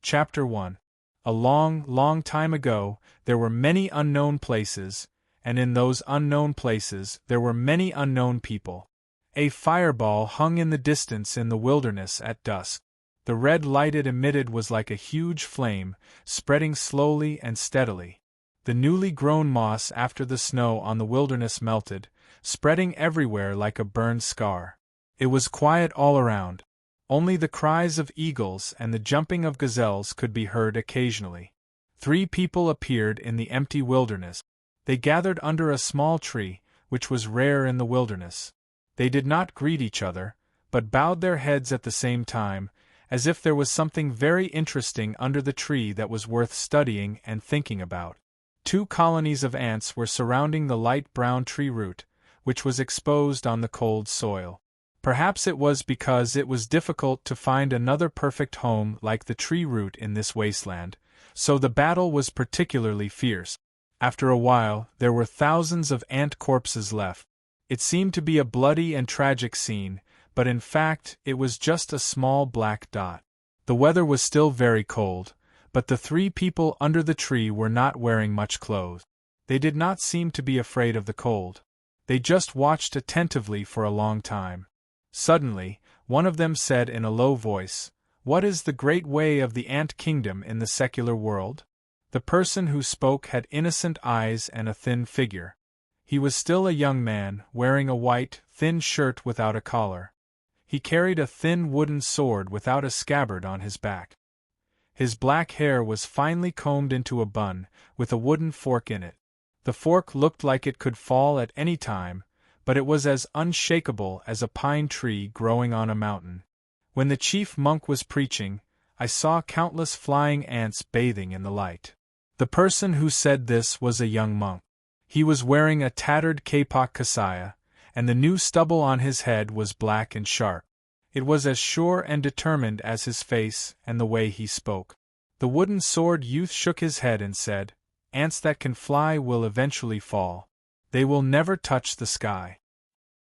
Chapter 1. A long, long time ago, there were many unknown places, and in those unknown places there were many unknown people. A fireball hung in the distance in the wilderness at dusk. The red light it emitted was like a huge flame, spreading slowly and steadily. The newly grown moss after the snow on the wilderness melted, spreading everywhere like a burned scar. It was quiet all around. Only the cries of eagles and the jumping of gazelles could be heard occasionally. 3 people appeared in the empty wilderness. They gathered under a small tree, which was rare in the wilderness. They did not greet each other, but bowed their heads at the same time, as if there was something very interesting under the tree that was worth studying and thinking about. 2 colonies of ants were surrounding the light brown tree root, which was exposed on the cold soil. Perhaps it was because it was difficult to find another perfect home like the tree root in this wasteland, so the battle was particularly fierce. After a while, there were thousands of ant corpses left. It seemed to be a bloody and tragic scene, but in fact it was just a small black dot. The weather was still very cold, but the 3 people under the tree were not wearing much clothes. They did not seem to be afraid of the cold. They just watched attentively for a long time. Suddenly, one of them said in a low voice, "What is the great way of the ant kingdom in the secular world?" The person who spoke had innocent eyes and a thin figure. He was still a young man, wearing a white, thin shirt without a collar. He carried a thin wooden sword without a scabbard on his back. His black hair was finely combed into a bun, with a wooden fork in it. The fork looked like it could fall at any time, but it was as unshakable as a pine tree growing on a mountain. When the chief monk was preaching, I saw countless flying ants bathing in the light. The person who said this was a young monk. He was wearing a tattered kapok kasaya, and the new stubble on his head was black and sharp. It was as sure and determined as his face and the way he spoke. The wooden sword youth shook his head and said, "Ants that can fly will eventually fall. They will never touch the sky.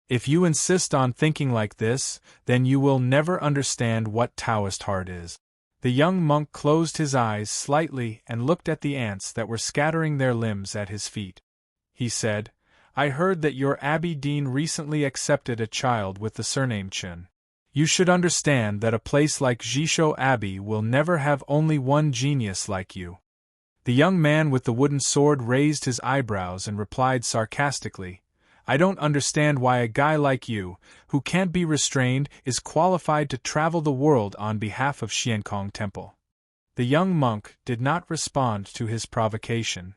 If you insist on thinking like this, then you will never understand what Taoist heart is." The young monk closed his eyes slightly and looked at the ants that were scattering their limbs at his feet. He said, "I heard that your abbey dean recently accepted a child with the surname Chen. You should understand that a place like Jisho Abbey will never have only one genius like you." The young man with the wooden sword raised his eyebrows and replied sarcastically, "I don't understand why a guy like you, who can't be restrained, is qualified to travel the world on behalf of Xiankong Temple." The young monk did not respond to his provocation.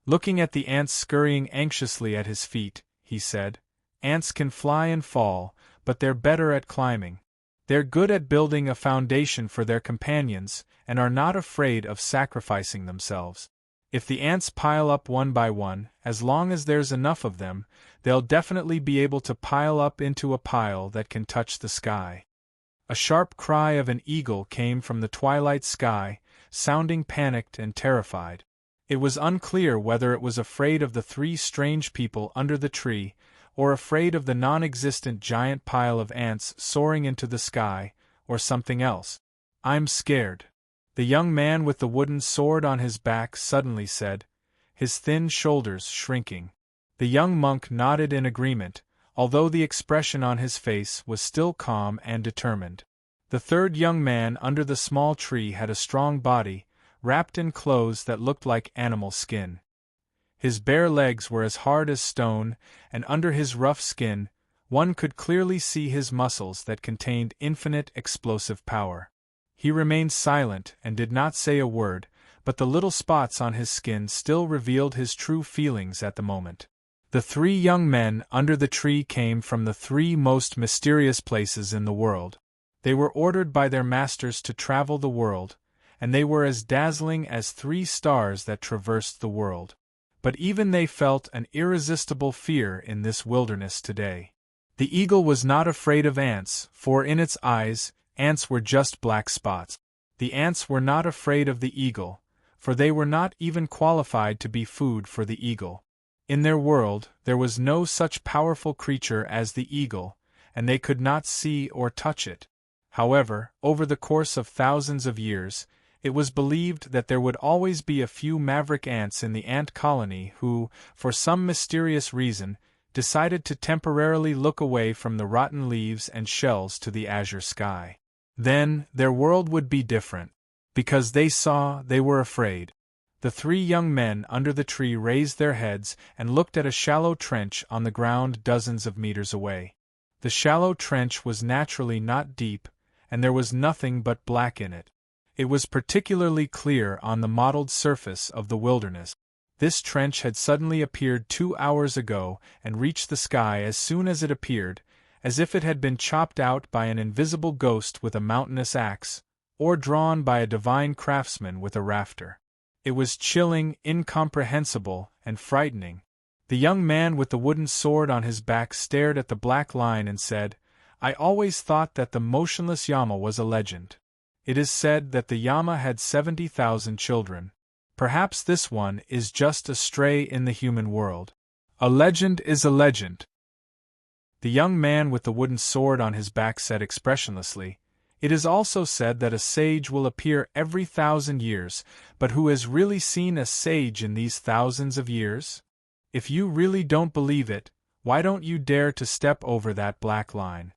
Looking at the ants scurrying anxiously at his feet, he said, "Ants can fly and fall, but they're better at climbing. They're good at building a foundation for their companions, and are not afraid of sacrificing themselves. If the ants pile up one by one, as long as there's enough of them, they'll definitely be able to pile up into a pile that can touch the sky." A sharp cry of an eagle came from the twilight sky, sounding panicked and terrified. It was unclear whether it was afraid of the 3 strange people under the tree, or afraid of the non-existent giant pile of ants soaring into the sky, or something else. "I'm scared," the young man with the wooden sword on his back suddenly said, his thin shoulders shrinking. The young monk nodded in agreement, although the expression on his face was still calm and determined. The 3rd young man under the small tree had a strong body, wrapped in clothes that looked like animal skin. His bare legs were as hard as stone, and under his rough skin, one could clearly see his muscles that contained infinite explosive power. He remained silent and did not say a word, but the little spots on his skin still revealed his true feelings at the moment. The 3 young men under the tree came from the 3 most mysterious places in the world. They were ordered by their masters to travel the world, and they were as dazzling as 3 stars that traversed the world. But even they felt an irresistible fear in this wilderness today. The eagle was not afraid of ants, for in its eyes, ants were just black spots. The ants were not afraid of the eagle, for they were not even qualified to be food for the eagle. In their world, there was no such powerful creature as the eagle, and they could not see or touch it. However, over the course of thousands of years, it was believed that there would always be a few maverick ants in the ant colony who, for some mysterious reason, decided to temporarily look away from the rotten leaves and shells to the azure sky. Then, their world would be different. Because they saw, they were afraid. The three young men under the tree raised their heads and looked at a shallow trench on the ground dozens of meters away. The shallow trench was naturally not deep, and there was nothing but black in it. It was particularly clear on the mottled surface of the wilderness. This trench had suddenly appeared 2 hours ago and reached the sky as soon as it appeared, as if it had been chopped out by an invisible ghost with a mountainous axe, or drawn by a divine craftsman with a rafter. It was chilling, incomprehensible, and frightening. The young man with the wooden sword on his back stared at the black line and said, "I always thought that the motionless Yama was a legend. It is said that the Yama had 70,000 children. Perhaps this one is just a stray in the human world. A legend is a legend." The young man with the wooden sword on his back said expressionlessly, "It is also said that a sage will appear every 1,000 years, but who has really seen a sage in these thousands of years? If you really don't believe it, why don't you dare to step over that black line?"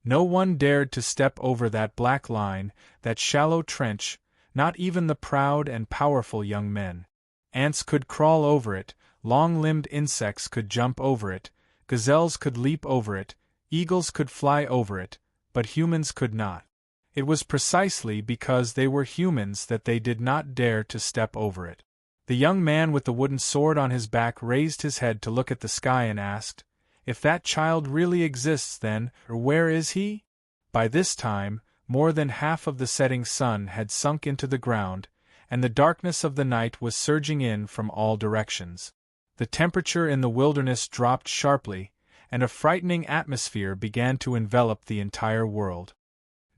No one dared to step over that black line, that shallow trench, not even the proud and powerful young men. Ants could crawl over it, long-limbed insects could jump over it, gazelles could leap over it, eagles could fly over it, but humans could not. It was precisely because they were humans that they did not dare to step over it. The young man with the wooden sword on his back raised his head to look at the sky and asked, "If that child really exists then, where is he?" By this time, more than half of the setting sun had sunk into the ground, and the darkness of the night was surging in from all directions. The temperature in the wilderness dropped sharply, and a frightening atmosphere began to envelop the entire world.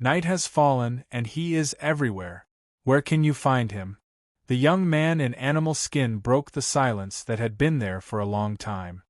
Night has fallen, and he is everywhere. Where can you find him? The young man in animal skin broke the silence that had been there for a long time.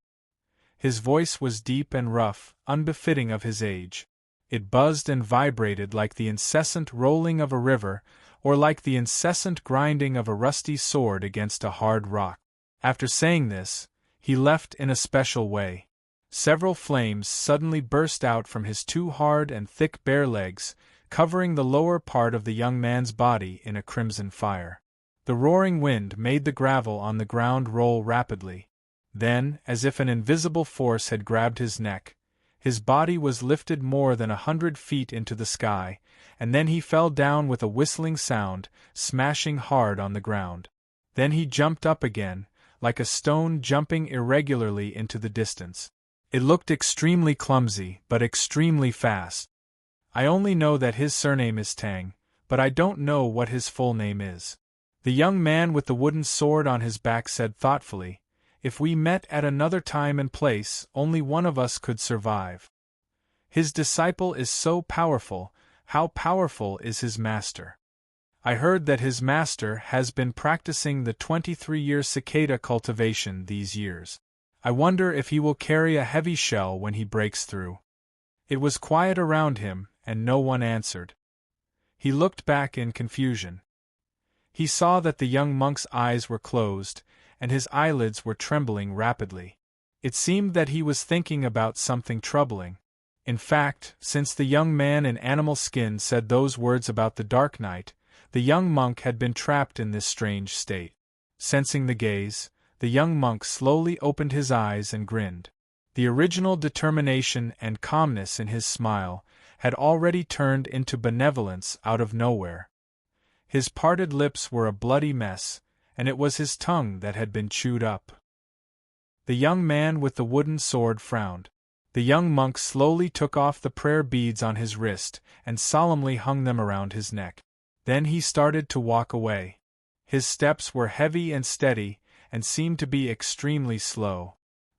His voice was deep and rough, unbefitting of his age. It buzzed and vibrated like the incessant rolling of a river, or like the incessant grinding of a rusty sword against a hard rock. After saying this, he left in a special way. Several flames suddenly burst out from his two hard and thick bare legs, covering the lower part of the young man's body in a crimson fire. The roaring wind made the gravel on the ground roll rapidly. Then, as if an invisible force had grabbed his neck, his body was lifted more than 100 feet into the sky, and then he fell down with a whistling sound, smashing hard on the ground. Then he jumped up again, like a stone jumping irregularly into the distance. It looked extremely clumsy, but extremely fast. I only know that his surname is Tang, but I don't know what his full name is. The young man with the wooden sword on his back said thoughtfully, "If we met at another time and place, only one of us could survive. His disciple is so powerful, how powerful is his master? I heard that his master has been practicing the 23-year cicada cultivation these years. I wonder if he will carry a heavy shell when he breaks through." It was quiet around him, and no one answered. He looked back in confusion. He saw that the young monk's eyes were closed, and his eyelids were trembling rapidly. It seemed that he was thinking about something troubling. In fact, since the young man in animal skin said those words about the dark night, the young monk had been trapped in this strange state. Sensing the gaze, the young monk slowly opened his eyes and grinned. The original determination and calmness in his smile had already turned into benevolence out of nowhere. His parted lips were a bloody mess, and it was his tongue that had been chewed up. The young man with the wooden sword frowned. The young monk slowly took off the prayer beads on his wrist and solemnly hung them around his neck. Then he started to walk away. His steps were heavy and steady, and seemed to be extremely slow.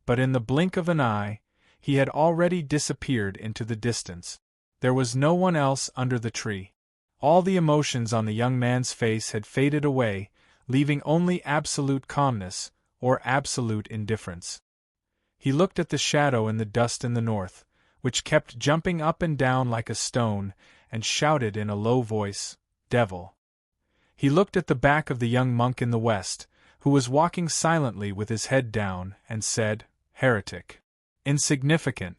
But in the blink of an eye, he had already disappeared into the distance. There was no one else under the tree. All the emotions on the young man's face had faded away, leaving only absolute calmness, or absolute indifference. He looked at the shadow in the dust in the north, which kept jumping up and down like a stone, and shouted in a low voice, "Devil!" He looked at the back of the young monk in the west, who was walking silently with his head down, and said, "Heretic. Insignificant.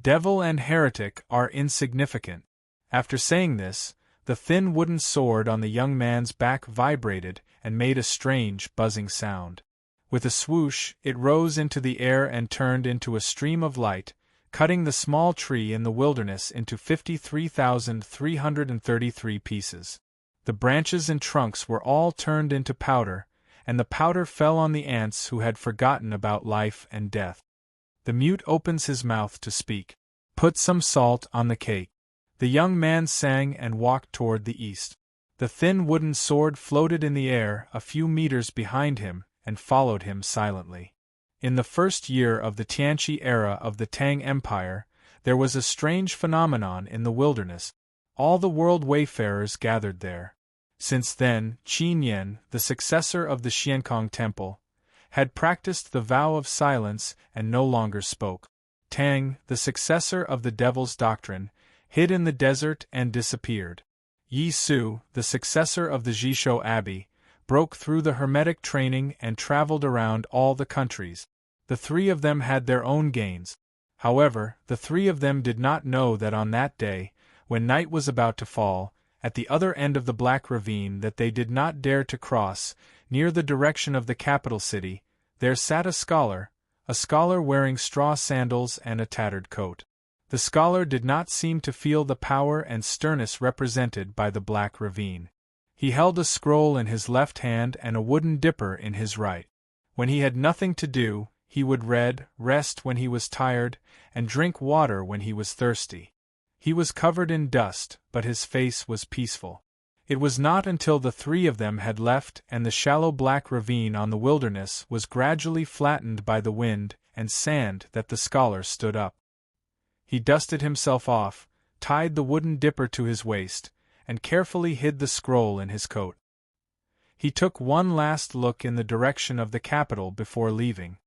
Devil and heretic are insignificant." After saying this, the thin wooden sword on the young man's back vibrated and made a strange, buzzing sound. With a swoosh, it rose into the air and turned into a stream of light, cutting the small tree in the wilderness into 53,333 pieces. The branches and trunks were all turned into powder, and the powder fell on the ants who had forgotten about life and death. The mute opens his mouth to speak. "Put some salt on the cake." The young man sang and walked toward the east. The thin wooden sword floated in the air a few meters behind him and followed him silently. In the first year of the Tianqi era of the Tang Empire, there was a strange phenomenon in the wilderness. All the world wayfarers gathered there. Since then, Qin Yan, the successor of the Xiankong Temple, had practiced the vow of silence and no longer spoke. Tang, the successor of the Devil's doctrine, hid in the desert and disappeared. Yi Su, the successor of the Jishou Abbey, broke through the hermetic training and traveled around all the countries. The three of them had their own gains. However, the three of them did not know that on that day, when night was about to fall, at the other end of the Black Ravine that they did not dare to cross, near the direction of the capital city, there sat a scholar wearing straw sandals and a tattered coat. The scholar did not seem to feel the power and sternness represented by the Black Ravine. He held a scroll in his left hand and a wooden dipper in his right. When he had nothing to do, he would read, rest when he was tired, and drink water when he was thirsty. He was covered in dust, but his face was peaceful. It was not until the three of them had left and the shallow black ravine on the wilderness was gradually flattened by the wind and sand that the scholar stood up. He dusted himself off, tied the wooden dipper to his waist, and carefully hid the scroll in his coat. He took one last look in the direction of the capital before leaving.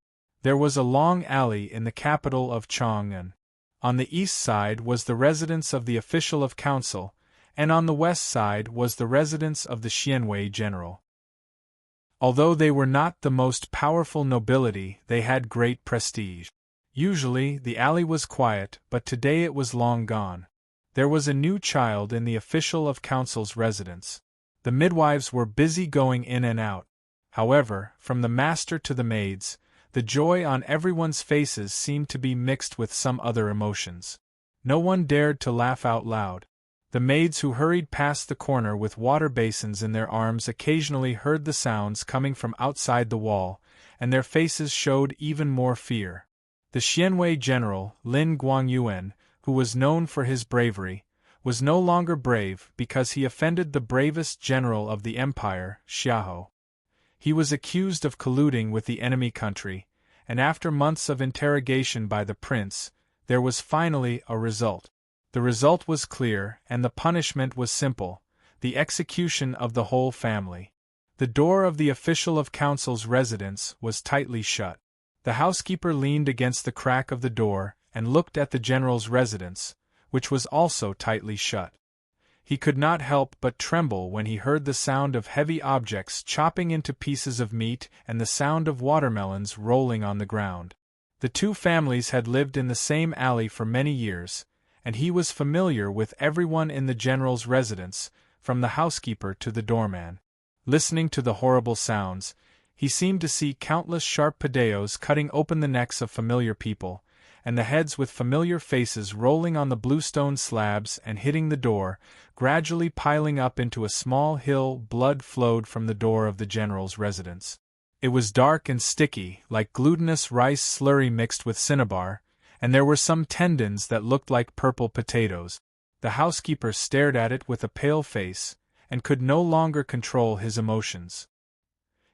There was a long alley in the capital of Chang'an. On the east side was the residence of the official of council, and on the west side was the residence of the Xianwei general. Although they were not the most powerful nobility, they had great prestige. Usually, the alley was quiet, but today it was long gone. There was a new child in the official of council's residence. The midwives were busy going in and out. However, from the master to the maids, the joy on everyone's faces seemed to be mixed with some other emotions. No one dared to laugh out loud. The maids who hurried past the corner with water basins in their arms occasionally heard the sounds coming from outside the wall, and their faces showed even more fear. The Xianwei general, Lin Guangyuan, who was known for his bravery, was no longer brave because he offended the bravest general of the empire, Xiahou. He was accused of colluding with the enemy country, and after months of interrogation by the prince, there was finally a result. The result was clear, and the punishment was simple: the execution of the whole family. The door of the official of council's residence was tightly shut. The housekeeper leaned against the crack of the door and looked at the general's residence, which was also tightly shut. He could not help but tremble when he heard the sound of heavy objects chopping into pieces of meat and the sound of watermelons rolling on the ground. The two families had lived in the same alley for many years, and he was familiar with everyone in the general's residence, from the housekeeper to the doorman. Listening to the horrible sounds, he seemed to see countless sharp pedaos cutting open the necks of familiar people, and the heads with familiar faces rolling on the bluestone slabs and hitting the door, gradually piling up into a small hill. Blood flowed from the door of the general's residence. It was dark and sticky, like glutinous rice slurry mixed with cinnabar, and there were some tendons that looked like purple potatoes. The housekeeper stared at it with a pale face, and could no longer control his emotions.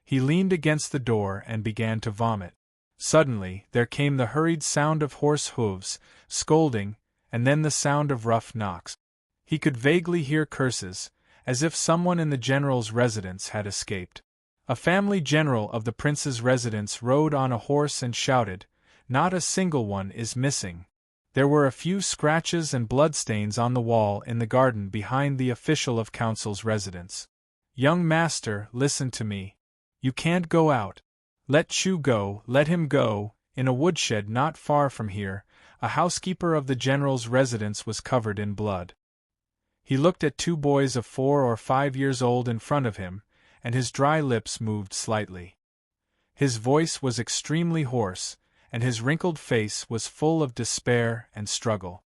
He leaned against the door and began to vomit. Suddenly, there came the hurried sound of horse hooves, scolding, and then the sound of rough knocks. He could vaguely hear curses, as if someone in the general's residence had escaped. A family general of the prince's residence rode on a horse and shouted, "Not a single one is missing." There were a few scratches and bloodstains on the wall in the garden behind the official of council's residence. "Young master, listen to me. You can't go out. Let Chu go, let him go." In a woodshed not far from here, a housekeeper of the general's residence was covered in blood. He looked at two boys of 4 or 5 years old in front of him, and his dry lips moved slightly. His voice was extremely hoarse, and his wrinkled face was full of despair and struggle.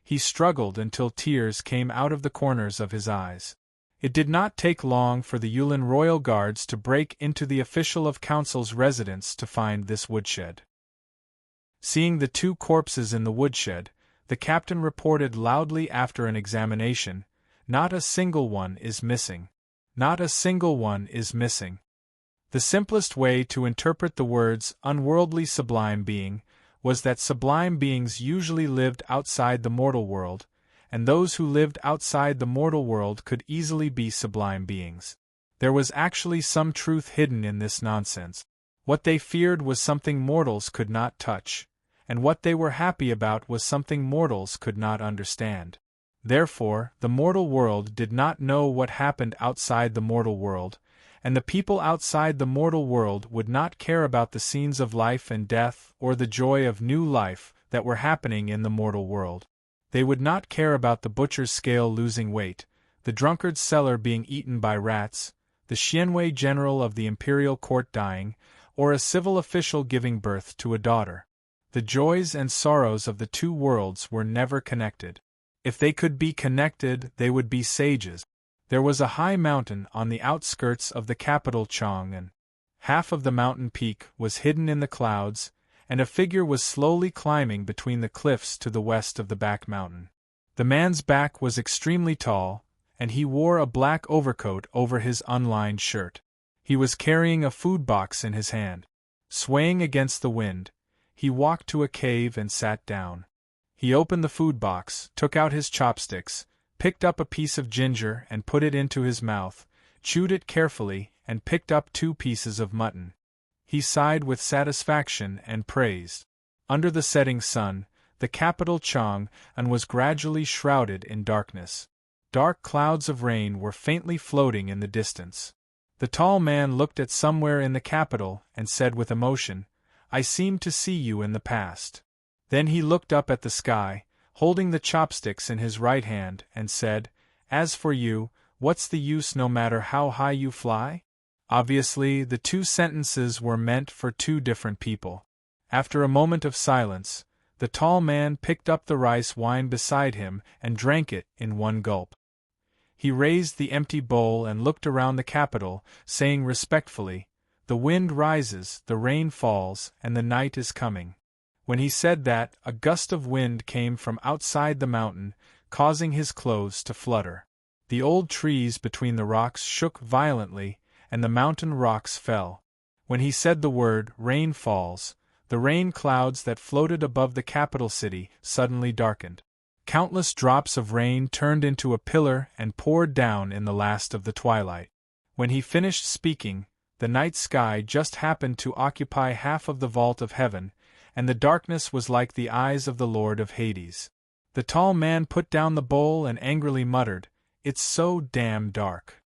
He struggled until tears came out of the corners of his eyes. It did not take long for the Yulin royal guards to break into the official of council's residence to find this woodshed. Seeing the two corpses in the woodshed, the captain reported loudly after an examination, "Not a single one is missing. Not a single one is missing." The simplest way to interpret the words "unworldly sublime being" was that sublime beings usually lived outside the mortal world, and those who lived outside the mortal world could easily be sublime beings. There was actually some truth hidden in this nonsense. What they feared was something mortals could not touch, and what they were happy about was something mortals could not understand. Therefore, the mortal world did not know what happened outside the mortal world, and the people outside the mortal world would not care about the scenes of life and death or the joy of new life that were happening in the mortal world. They would not care about the butcher's scale losing weight, the drunkard's cellar being eaten by rats, the Xianwei general of the imperial court dying, or a civil official giving birth to a daughter. The joys and sorrows of the two worlds were never connected. If they could be connected, they would be sages. There was a high mountain on the outskirts of the capital Chang'an. Half of the mountain peak was hidden in the clouds, and a figure was slowly climbing between the cliffs to the west of the back mountain. The man's back was extremely tall, and he wore a black overcoat over his unlined shirt. He was carrying a food box in his hand. Swaying against the wind, he walked to a cave and sat down. He opened the food box, took out his chopsticks, picked up a piece of ginger and put it into his mouth, chewed it carefully, and picked up 2 pieces of mutton. He sighed with satisfaction and praised. Under the setting sun, the capital Chang'an was gradually shrouded in darkness. Dark clouds of rain were faintly floating in the distance. The tall man looked at somewhere in the capital and said with emotion, "I seem to see you in the past." Then he looked up at the sky, holding the chopsticks in his right hand, and said, "As for you, what's the use no matter how high you fly?" Obviously, the 2 sentences were meant for 2 different people. After a moment of silence, the tall man picked up the rice wine beside him and drank it in one gulp. He raised the empty bowl and looked around the capital, saying respectfully, "The wind rises, the rain falls, and the night is coming." When he said that, a gust of wind came from outside the mountain, causing his clothes to flutter. The old trees between the rocks shook violently, and the mountain rocks fell. When he said the word "rain falls," the rain clouds that floated above the capital city suddenly darkened. Countless drops of rain turned into a pillar and poured down in the last of the twilight. When he finished speaking, the night sky just happened to occupy half of the vault of heaven, and the darkness was like the eyes of the Lord of Hades. The tall man put down the bowl and angrily muttered, "It's so damn dark."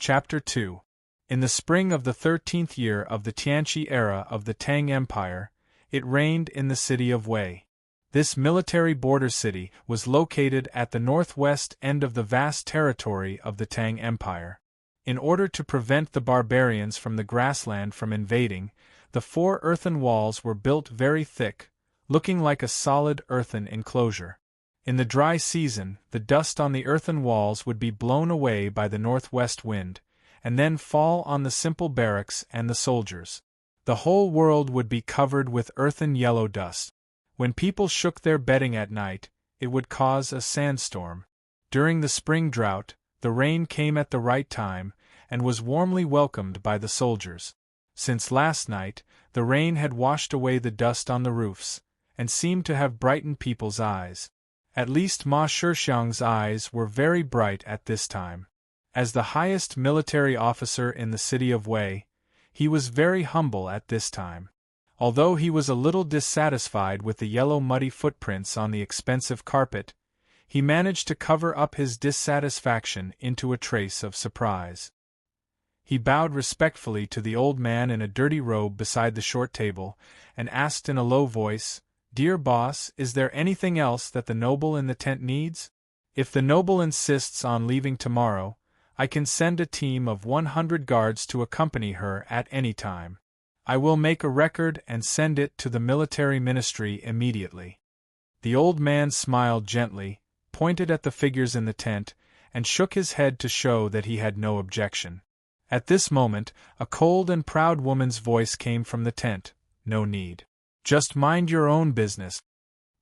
Chapter 2. In the spring of the 13th year of the Tianqi era of the Tang Empire, it rained in the city of Wei. This military border city was located at the northwest end of the vast territory of the Tang Empire. In order to prevent the barbarians from the grassland from invading, the 4 earthen walls were built very thick, looking like a solid earthen enclosure. In the dry season, the dust on the earthen walls would be blown away by the northwest wind, and then fall on the simple barracks and the soldiers. The whole world would be covered with earthen yellow dust. When people shook their bedding at night, it would cause a sandstorm. During the spring drought, the rain came at the right time, and was warmly welcomed by the soldiers. Since last night, the rain had washed away the dust on the roofs, and seemed to have brightened people's eyes. At least Ma Shixiang's eyes were very bright at this time. As the highest military officer in the city of Wei, he was very humble at this time. Although he was a little dissatisfied with the yellow muddy footprints on the expensive carpet, he managed to cover up his dissatisfaction into a trace of surprise. He bowed respectfully to the old man in a dirty robe beside the short table, and asked in a low voice, "Dear boss, is there anything else that the noble in the tent needs? If the noble insists on leaving tomorrow, I can send a team of 100 guards to accompany her at any time. I will make a record and send it to the military ministry immediately." The old man smiled gently, pointed at the figures in the tent, and shook his head to show that he had no objection. At this moment, a cold and proud woman's voice came from the tent. "No need. Just mind your own business."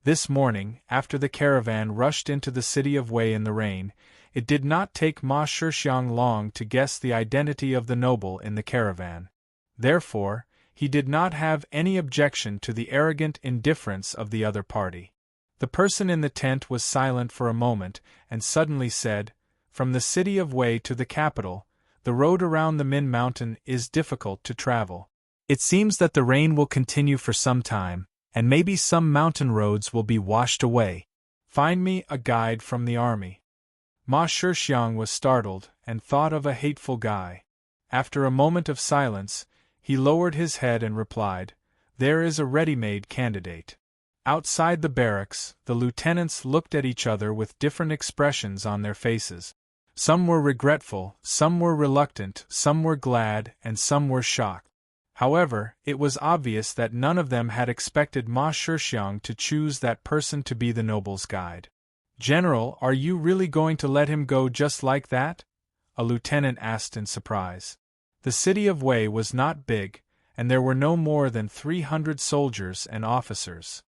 This morning, after the caravan rushed into the city of Wei in the rain, it did not take Ma Shixiang long to guess the identity of the noble in the caravan. Therefore, he did not have any objection to the arrogant indifference of the other party. The person in the tent was silent for a moment, and suddenly said, "From the city of Wei to the capital, the road around the Min Mountain is difficult to travel. It seems that the rain will continue for some time, and maybe some mountain roads will be washed away. Find me a guide from the army." Ma Shixiang was startled, and thought of a hateful guy. After a moment of silence, he lowered his head and replied, "There is a ready-made candidate." Outside the barracks, the lieutenants looked at each other with different expressions on their faces. Some were regretful, some were reluctant, some were glad, and some were shocked. However, it was obvious that none of them had expected Ma Shixiang to choose that person to be the noble's guide. "General, are you really going to let him go just like that?" a lieutenant asked in surprise. The city of Wei was not big, and there were no more than 300 soldiers and officers.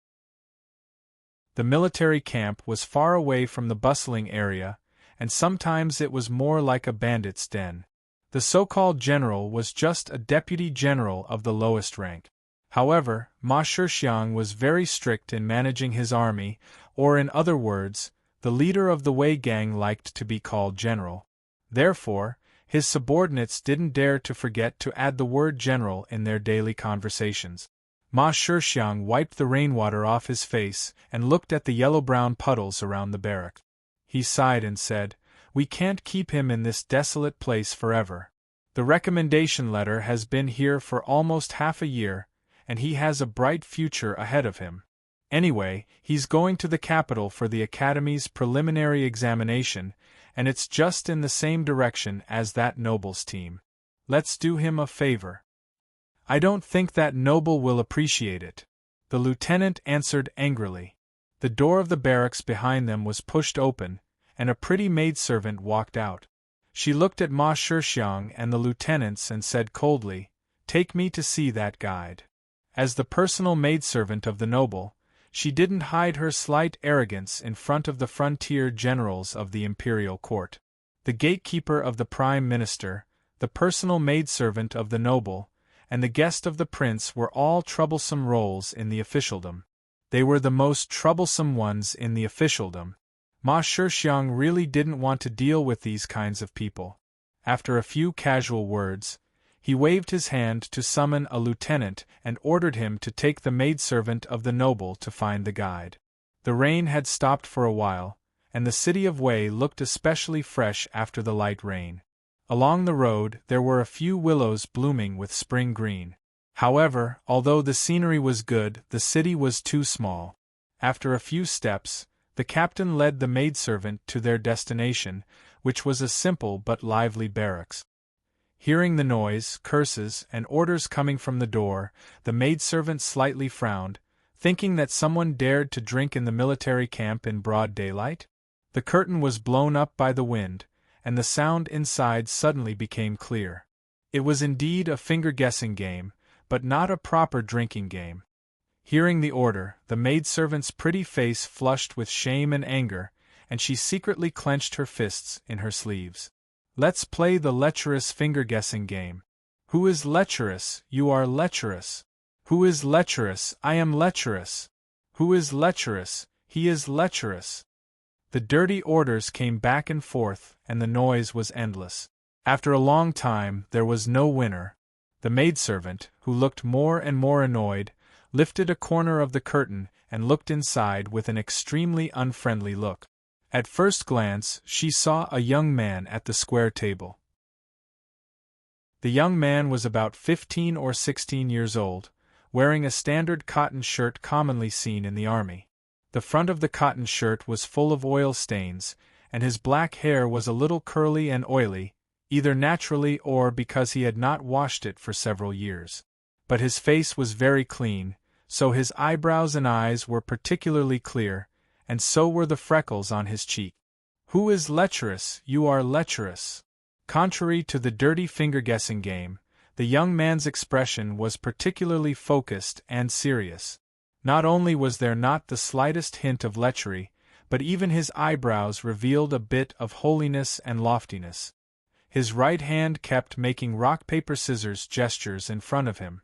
The military camp was far away from the bustling area, and sometimes it was more like a bandit's den. The so-called general was just a deputy general of the lowest rank. However, Ma Shixiang was very strict in managing his army, or in other words, the leader of the Wei gang liked to be called general. Therefore, his subordinates didn't dare to forget to add the word general in their daily conversations. Ma Shixiang wiped the rainwater off his face and looked at the yellow-brown puddles around the barrack. He sighed and said, "We can't keep him in this desolate place forever. The recommendation letter has been here for almost half a year, and he has a bright future ahead of him. Anyway, he's going to the capital for the academy's preliminary examination, and it's just in the same direction as that noble's team. Let's do him a favor." "I don't think that noble will appreciate it," the lieutenant answered angrily. The door of the barracks behind them was pushed open, and a pretty maidservant walked out. She looked at Ma Shixiang and the lieutenants and said coldly, "Take me to see that guide." As the personal maidservant of the noble, she didn't hide her slight arrogance in front of the frontier generals of the imperial court. The gatekeeper of the prime minister, the personal maidservant of the noble, and the guest of the prince were all troublesome roles in the officialdom. They were the most troublesome ones in the officialdom. Ma Shixiang really didn't want to deal with these kinds of people. After a few casual words, he waved his hand to summon a lieutenant and ordered him to take the maidservant of the noble to find the guide. The rain had stopped for a while, and the city of Wei looked especially fresh after the light rain. Along the road there were a few willows blooming with spring green. However, although the scenery was good, the city was too small. After a few steps, the captain led the maidservant to their destination, which was a simple but lively barracks. Hearing the noise, curses, and orders coming from the door, the maidservant slightly frowned, thinking that someone dared to drink in the military camp in broad daylight. The curtain was blown up by the wind, and the sound inside suddenly became clear. It was indeed a finger-guessing game, but not a proper drinking game. Hearing the order, the maidservant's pretty face flushed with shame and anger, and she secretly clenched her fists in her sleeves. "Let's play the lecherous finger-guessing game. Who is lecherous? You are lecherous. Who is lecherous? I am lecherous. Who is lecherous? He is lecherous." The dirty orders came back and forth, and the noise was endless. After a long time, there was no winner. The maidservant, who looked more and more annoyed, lifted a corner of the curtain and looked inside with an extremely unfriendly look. At first glance, she saw a young man at the square table. The young man was about 15 or 16 years old, wearing a standard cotton shirt commonly seen in the army. The front of the cotton shirt was full of oil stains, and his black hair was a little curly and oily, either naturally or because he had not washed it for several years. But his face was very clean, so his eyebrows and eyes were particularly clear, and so were the freckles on his cheek. "Who is lecherous? You are lecherous." Contrary to the dirty finger-guessing game, the young man's expression was particularly focused and serious. Not only was there not the slightest hint of lechery, but even his eyebrows revealed a bit of holiness and loftiness. His right hand kept making rock-paper-scissors gestures in front of him.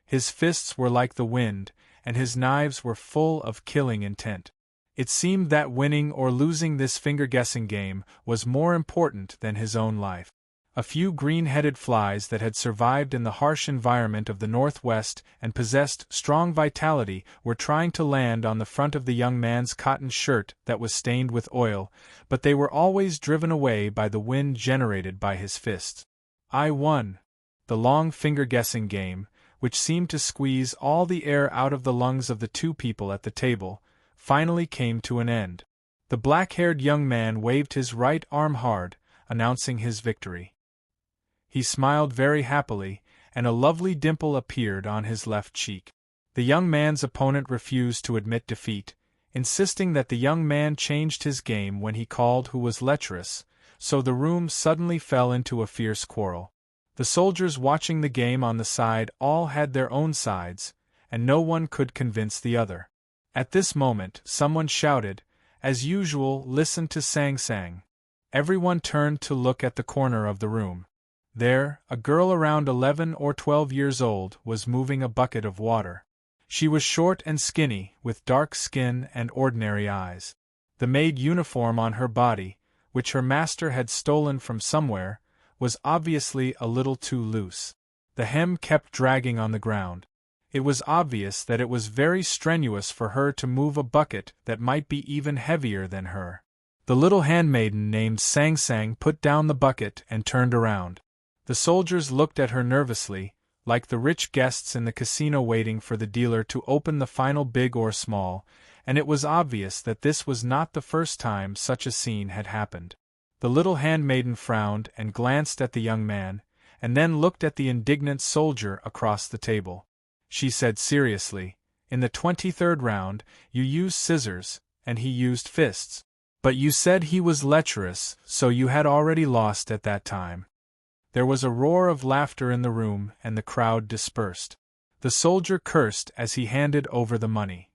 His fists were like the wind, and his knives were full of killing intent. It seemed that winning or losing this finger-guessing game was more important than his own life. A few green-headed flies that had survived in the harsh environment of the Northwest and possessed strong vitality were trying to land on the front of the young man's cotton shirt that was stained with oil, but they were always driven away by the wind generated by his fists. I won. The long finger-guessing game, which seemed to squeeze all the air out of the lungs of the two people at the table, finally came to an end. The black-haired young man waved his right arm hard, announcing his victory. He smiled very happily, and a lovely dimple appeared on his left cheek. The young man's opponent refused to admit defeat, insisting that the young man changed his game when he called who was lecherous, so the room suddenly fell into a fierce quarrel. The soldiers watching the game on the side all had their own sides, and no one could convince the other. At this moment, someone shouted, "As usual, listen to Sang Sang." Everyone turned to look at the corner of the room. There, a girl around 11 or 12 years old was moving a bucket of water. She was short and skinny, with dark skin and ordinary eyes. The maid uniform on her body, which her master had stolen from somewhere, was obviously a little too loose. The hem kept dragging on the ground. It was obvious that it was very strenuous for her to move a bucket that might be even heavier than her. The little handmaiden named Sang Sang put down the bucket and turned around. The soldiers looked at her nervously, like the rich guests in the casino waiting for the dealer to open the final big or small, and it was obvious that this was not the first time such a scene had happened. The little handmaiden frowned and glanced at the young man, and then looked at the indignant soldier across the table. She said seriously, "In the 23rd round, you used scissors, and he used fists. But you said he was lecherous, so you had already lost at that time." There was a roar of laughter in the room, and the crowd dispersed. The soldier cursed as he handed over the money.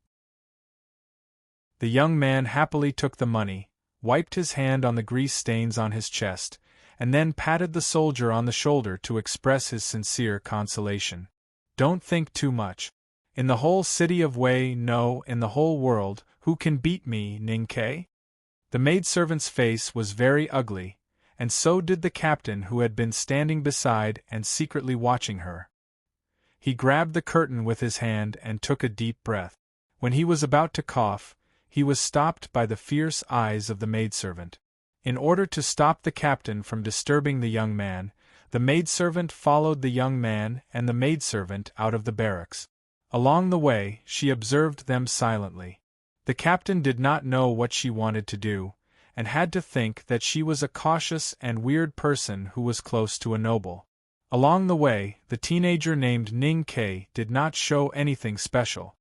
The young man happily took the money, wiped his hand on the grease stains on his chest, and then patted the soldier on the shoulder to express his sincere consolation. "Don't think too much. In the whole city of Wei, no, in the whole world, who can beat me, Ning Ke?" The maidservant's face was very ugly, and so did the captain who had been standing beside and secretly watching her. He grabbed the curtain with his hand and took a deep breath. When he was about to cough, he was stopped by the fierce eyes of the maidservant. In order to stop the captain from disturbing the young man, the maidservant followed the young man and the maidservant out of the barracks. Along the way, she observed them silently. The captain did not know what she wanted to do, and had to think that she was a cautious and weird person who was close to a noble. Along the way, the teenager named Ning Ke did not show anything special.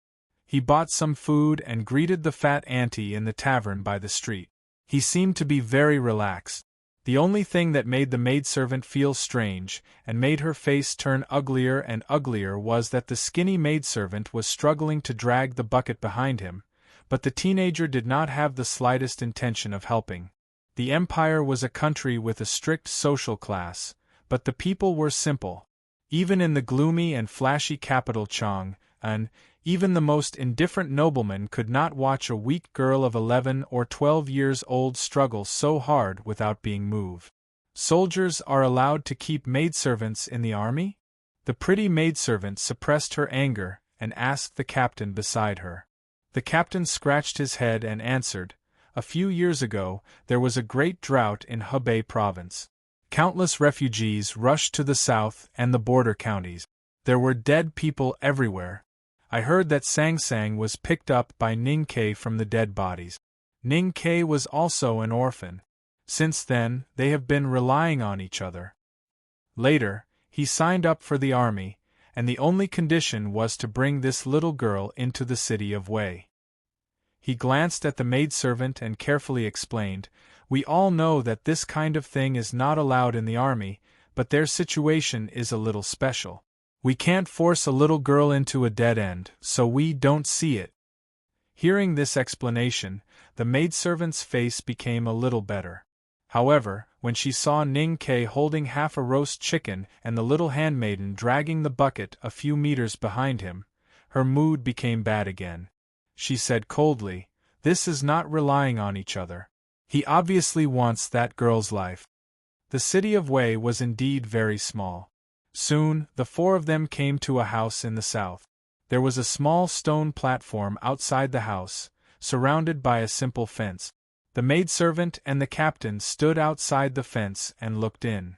He bought some food and greeted the fat auntie in the tavern by the street. He seemed to be very relaxed. The only thing that made the maidservant feel strange and made her face turn uglier and uglier was that the skinny maidservant was struggling to drag the bucket behind him, but the teenager did not have the slightest intention of helping. The empire was a country with a strict social class, but the people were simple. Even in the gloomy and flashy capital Chang'an, even the most indifferent nobleman could not watch a weak girl of 11 or 12 years old struggle so hard without being moved. Soldiers are allowed to keep maidservants in the army? The pretty maidservant suppressed her anger and asked the captain beside her. The captain scratched his head and answered, "A few years ago, there was a great drought in Hubei province. Countless refugees rushed to the south and the border counties. There were dead people everywhere. I heard that Sang Sang was picked up by Ning Ke from the dead bodies. Ning Ke was also an orphan. Since then, they have been relying on each other. Later, he signed up for the army, and the only condition was to bring this little girl into the city of Wei." He glanced at the maidservant and carefully explained, "We all know that this kind of thing is not allowed in the army, but their situation is a little special. We can't force a little girl into a dead end, so we don't see it." Hearing this explanation, the maidservant's face became a little better. However, when she saw Ning Ke holding half a roast chicken and the little handmaiden dragging the bucket a few meters behind him, her mood became bad again. She said coldly, "This is not relying on each other. He obviously wants that girl's life." The city of Wei was indeed very small. Soon, the four of them came to a house in the south. There was a small stone platform outside the house, surrounded by a simple fence. The maidservant and the captain stood outside the fence and looked in.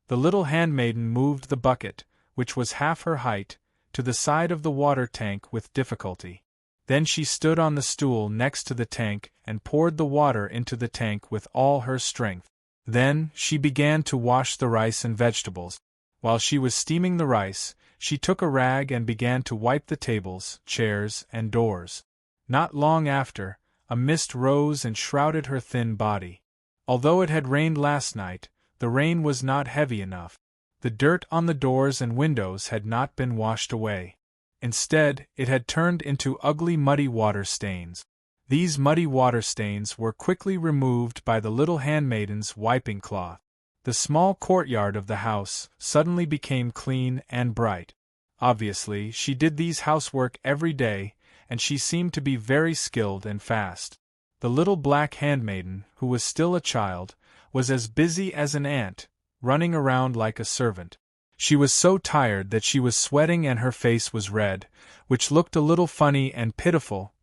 The little handmaiden moved the bucket, which was half her height, to the side of the water tank with difficulty. Then she stood on the stool next to the tank and poured the water into the tank with all her strength. Then, she began to wash the rice and vegetables. While she was steaming the rice, she took a rag and began to wipe the tables, chairs, and doors. Not long after, a mist rose and shrouded her thin body. Although it had rained last night, the rain was not heavy enough. The dirt on the doors and windows had not been washed away. Instead, it had turned into ugly muddy water stains. These muddy water stains were quickly removed by the little handmaiden's wiping cloth. The small courtyard of the house suddenly became clean and bright. Obviously, she did these housework every day, and she seemed to be very skilled and fast. The little black handmaiden, who was still a child, was as busy as an ant, running around like a servant. She was so tired that she was sweating and her face was red, which looked a little funny and pitiful.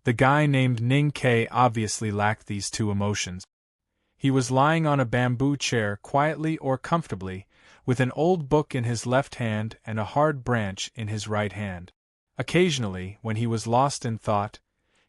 The guy named Ning Ke obviously lacked these two emotions. He was lying on a bamboo chair quietly or comfortably, with an old book in his left hand and a hard branch in his right hand. Occasionally, when he was lost in thought,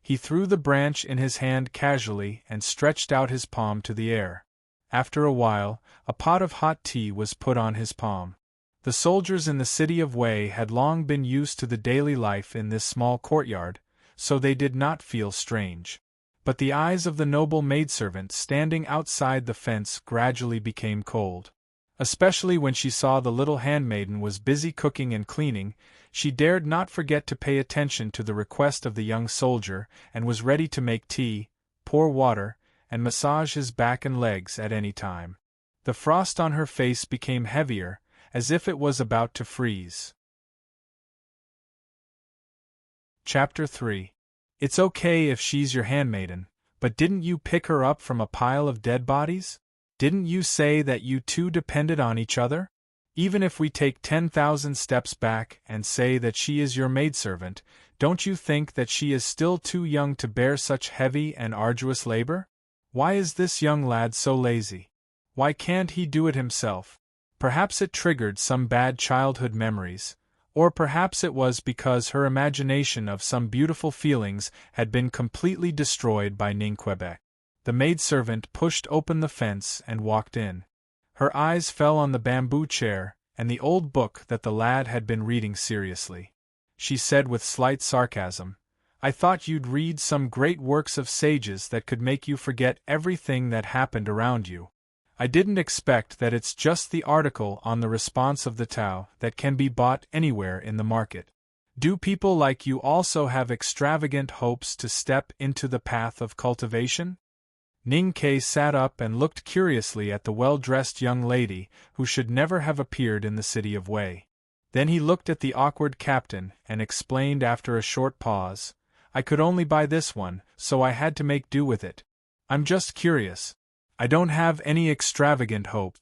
he threw the branch in his hand casually and stretched out his palm to the air. After a while, a pot of hot tea was put on his palm. The soldiers in the city of Wei had long been used to the daily life in this small courtyard, so they did not feel strange. But the eyes of the noble maidservant standing outside the fence gradually became cold. Especially when she saw the little handmaiden was busy cooking and cleaning, she dared not forget to pay attention to the request of the young soldier and was ready to make tea, pour water, and massage his back and legs at any time. The frost on her face became heavier, as if it was about to freeze. Chapter 3. It's okay if she's your handmaiden, but didn't you pick her up from a pile of dead bodies? Didn't you say that you two depended on each other? Even if we take 10,000 steps back and say that she is your maidservant, don't you think that she is still too young to bear such heavy and arduous labor? Why is this young lad so lazy? Why can't he do it himself? Perhaps it triggered some bad childhood memories, or perhaps it was because her imagination of some beautiful feelings had been completely destroyed by Ningquebec. The maidservant pushed open the fence and walked in. Her eyes fell on the bamboo chair and the old book that the lad had been reading seriously. She said with slight sarcasm, "I thought you'd read some great works of sages that could make you forget everything that happened around you. I didn't expect that it's just the article on the response of the Tao that can be bought anywhere in the market. Do people like you also have extravagant hopes to step into the path of cultivation?" Ning Ke sat up and looked curiously at the well-dressed young lady who should never have appeared in the city of Wei. Then he looked at the awkward captain and explained after a short pause, "I could only buy this one, so I had to make do with it. I'm just curious. I don't have any extravagant hope."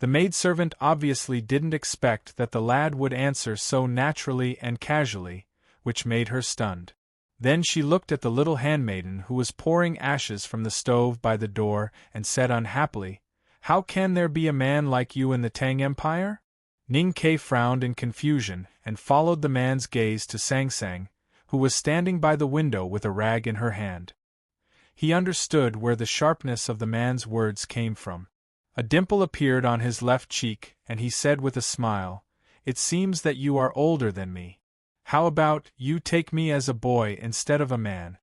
The maidservant obviously didn't expect that the lad would answer so naturally and casually, which made her stunned. Then she looked at the little handmaiden who was pouring ashes from the stove by the door and said unhappily, "How can there be a man like you in the Tang Empire?" Ning Ke frowned in confusion and followed the man's gaze to Sang Sang, who was standing by the window with a rag in her hand. He understood where the sharpness of the man's words came from. A dimple appeared on his left cheek, and he said with a smile, "It seems that you are older than me. How about you take me as a boy instead of a man?"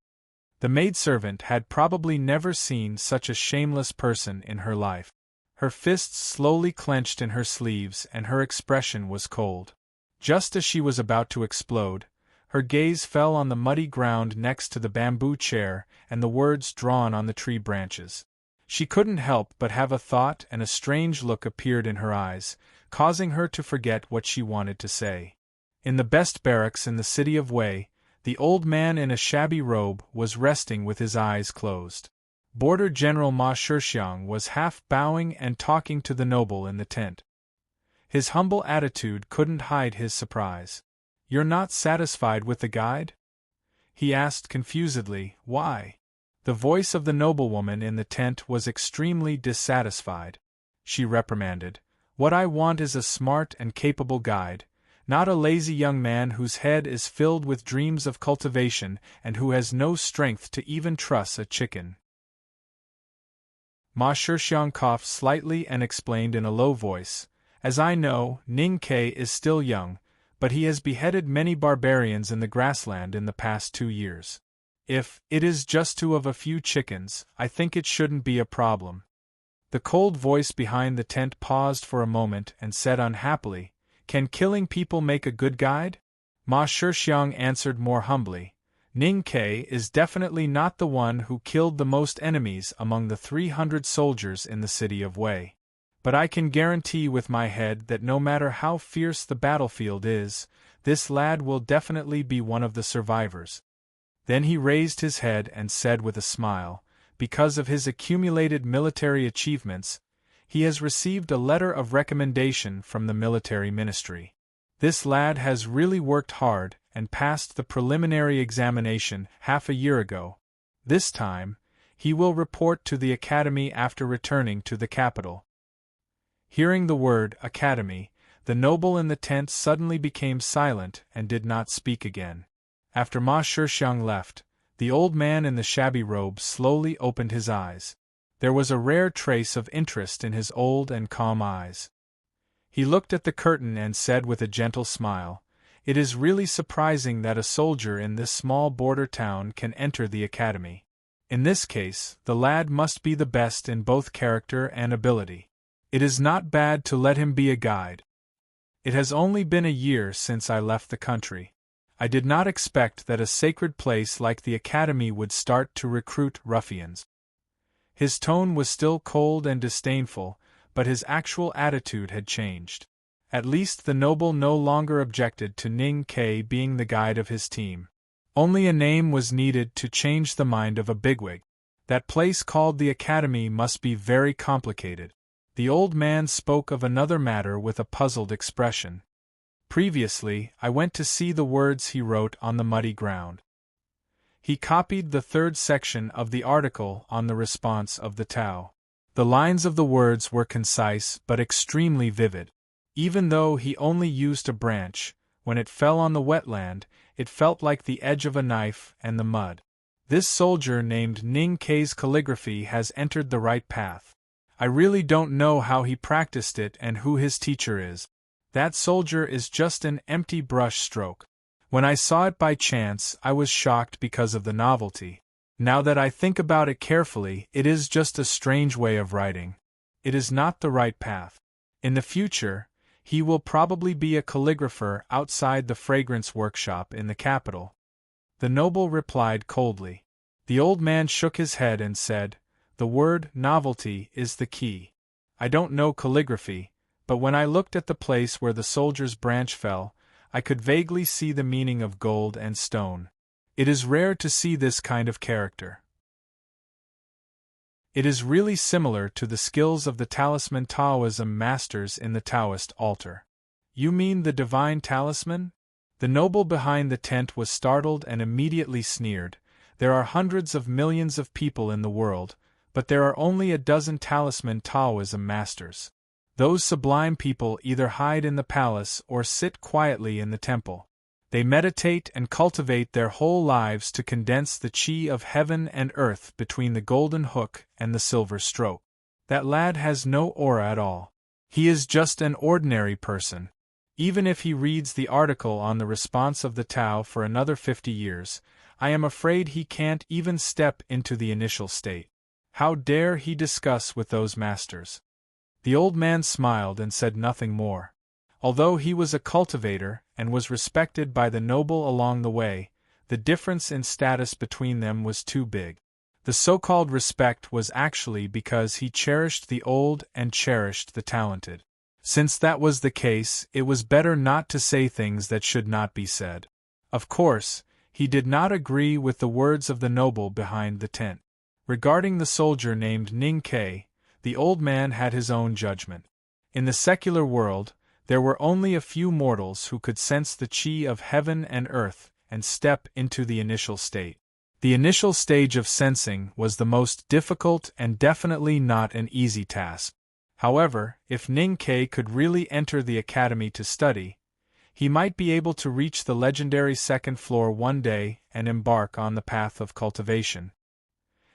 The maidservant had probably never seen such a shameless person in her life. Her fists slowly clenched in her sleeves and her expression was cold. Just as she was about to explode, her gaze fell on the muddy ground next to the bamboo chair and the words drawn on the tree branches. She couldn't help but have a thought, and a strange look appeared in her eyes, causing her to forget what she wanted to say. In the best barracks in the city of Wei, the old man in a shabby robe was resting with his eyes closed. Border General Ma Shixiang was half bowing and talking to the noble in the tent. His humble attitude couldn't hide his surprise. "You're not satisfied with the guide?" he asked confusedly. "Why?" The voice of the noblewoman in the tent was extremely dissatisfied. She reprimanded, "What I want is a smart and capable guide, not a lazy young man whose head is filled with dreams of cultivation and who has no strength to even truss a chicken." Ma Shixiang coughed slightly and explained in a low voice, "As I know, Ning Ke is still young, but he has beheaded many barbarians in the grassland in the past 2 years. If it is just 2 of a few chickens, I think it shouldn't be a problem." The cold voice behind the tent paused for a moment and said unhappily, "Can killing people make a good guide?" Ma Shixiang answered more humbly, "Ning Ke is definitely not the one who killed the most enemies among the 300 soldiers in the city of Wei. But I can guarantee with my head that no matter how fierce the battlefield is, this lad will definitely be one of the survivors." Then he raised his head and said with a smile, "Because of his accumulated military achievements, he has received a letter of recommendation from the military ministry. This lad has really worked hard and passed the preliminary examination half a year ago. This time, he will report to the academy after returning to the capital." Hearing the word academy, the noble in the tent suddenly became silent and did not speak again. After Ma Shixiang left, the old man in the shabby robe slowly opened his eyes. There was a rare trace of interest in his old and calm eyes. He looked at the curtain and said with a gentle smile, "It is really surprising that a soldier in this small border town can enter the academy. In this case, the lad must be the best in both character and ability. It is not bad to let him be a guide. It has only been a year since I left the country. I did not expect that a sacred place like the academy would start to recruit ruffians." His tone was still cold and disdainful, but his actual attitude had changed. At least the noble no longer objected to Ning Ke being the guide of his team. Only a name was needed to change the mind of a bigwig. That place called the academy must be very complicated. The old man spoke of another matter with a puzzled expression. "Previously, I went to see the words he wrote on the muddy ground." He copied the 3rd section of the article on the response of the Tao. The lines of the words were concise but extremely vivid. Even though he only used a branch, when it fell on the wetland, it felt like the edge of a knife and the mud. "This soldier named Ning Ke's calligraphy has entered the right path. I really don't know how he practiced it and who his teacher is. That soldier is just an empty brush stroke. When I saw it by chance, I was shocked because of the novelty. Now that I think about it carefully, it is just a strange way of writing. It is not the right path. In the future, he will probably be a calligrapher outside the fragrance workshop in the capital." The noble replied coldly. The old man shook his head and said, "The word novelty is the key. I don't know calligraphy, but when I looked at the place where the soldier's branch fell, I could vaguely see the meaning of gold and stone. It is rare to see this kind of character." It is really similar to the skills of the talisman Taoism masters in the Taoist altar. You mean the divine talisman? The noble behind the tent was startled and immediately sneered. There are hundreds of millions of people in the world, but there are only a dozen talisman Taoism masters. Those sublime people either hide in the palace or sit quietly in the temple. They meditate and cultivate their whole lives to condense the chi of heaven and earth between the golden hook and the silver stroke. That lad has no aura at all. He is just an ordinary person. Even if he reads the article on the response of the Tao for another 50 years, I am afraid he can't even step into the initial state. How dare he discuss with those masters? The old man smiled and said nothing more. Although he was a cultivator and was respected by the noble along the way, the difference in status between them was too big. The so-called respect was actually because he cherished the old and cherished the talented. Since that was the case, it was better not to say things that should not be said. Of course, he did not agree with the words of the noble behind the tent. Regarding the soldier named Ning Ke, the old man had his own judgment. In the secular world, there were only a few mortals who could sense the chi of heaven and earth and step into the initial state. The initial stage of sensing was the most difficult and definitely not an easy task. However, if Ning Ke could really enter the academy to study, he might be able to reach the legendary second floor one day and embark on the path of cultivation.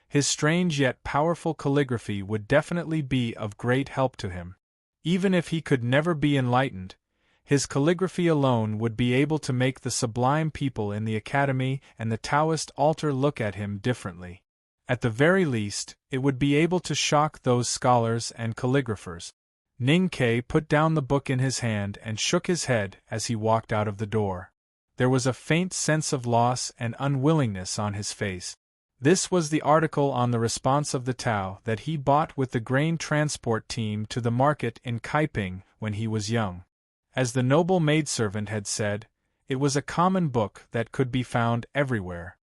His strange yet powerful calligraphy would definitely be of great help to him. Even if he could never be enlightened, his calligraphy alone would be able to make the sublime people in the academy and the Taoist altar look at him differently. At the very least, it would be able to shock those scholars and calligraphers. Ning Ke put down the book in his hand and shook his head as he walked out of the door. There was a faint sense of loss and unwillingness on his face. This was the article on the response of the Tao that he bought with the grain transport team to the market in Kaiping when he was young. As the noble maidservant had said, it was a common book that could be found everywhere.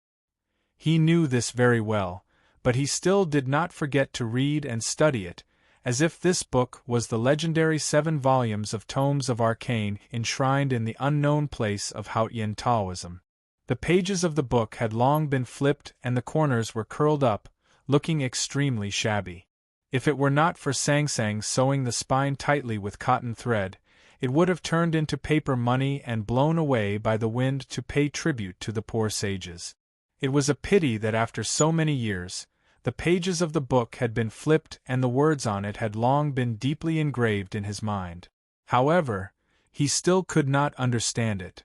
He knew this very well, but he still did not forget to read and study it, as if this book was the legendary 7 volumes of tomes of arcane enshrined in the unknown place of Haotian Taoism. The pages of the book had long been flipped and the corners were curled up, looking extremely shabby. If it were not for Sang Sang sewing the spine tightly with cotton thread, it would have turned into paper money and blown away by the wind to pay tribute to the poor sages. It was a pity that after so many years, the pages of the book had been flipped and the words on it had long been deeply engraved in his mind. However, he still could not understand it.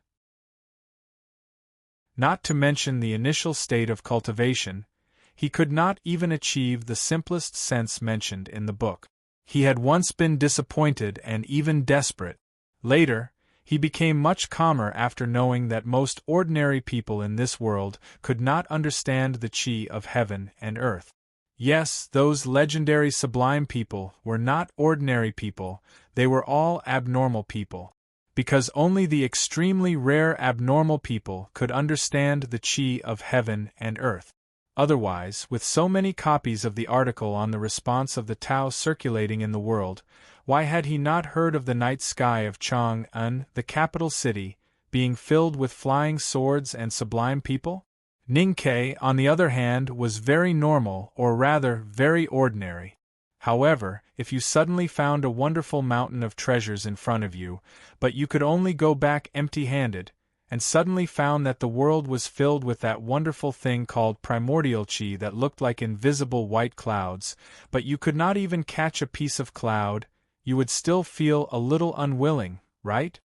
Not to mention the initial state of cultivation, he could not even achieve the simplest sense mentioned in the book. He had once been disappointed and even desperate. Later, he became much calmer after knowing that most ordinary people in this world could not understand the chi of heaven and earth. Yes, those legendary sublime people were not ordinary people, they were all abnormal people. Because only the extremely rare abnormal people could understand the chi of heaven and earth. Otherwise, with so many copies of the article on the response of the Tao circulating in the world, why had he not heard of the night sky of Chang'an, the capital city, being filled with flying swords and sublime people? Ning Ke, on the other hand, was very normal, or rather, very ordinary. However, if you suddenly found a wonderful mountain of treasures in front of you, but you could only go back empty-handed, and suddenly found that the world was filled with that wonderful thing called primordial chi that looked like invisible white clouds, but you could not even catch a piece of cloud, you would still feel a little unwilling, right?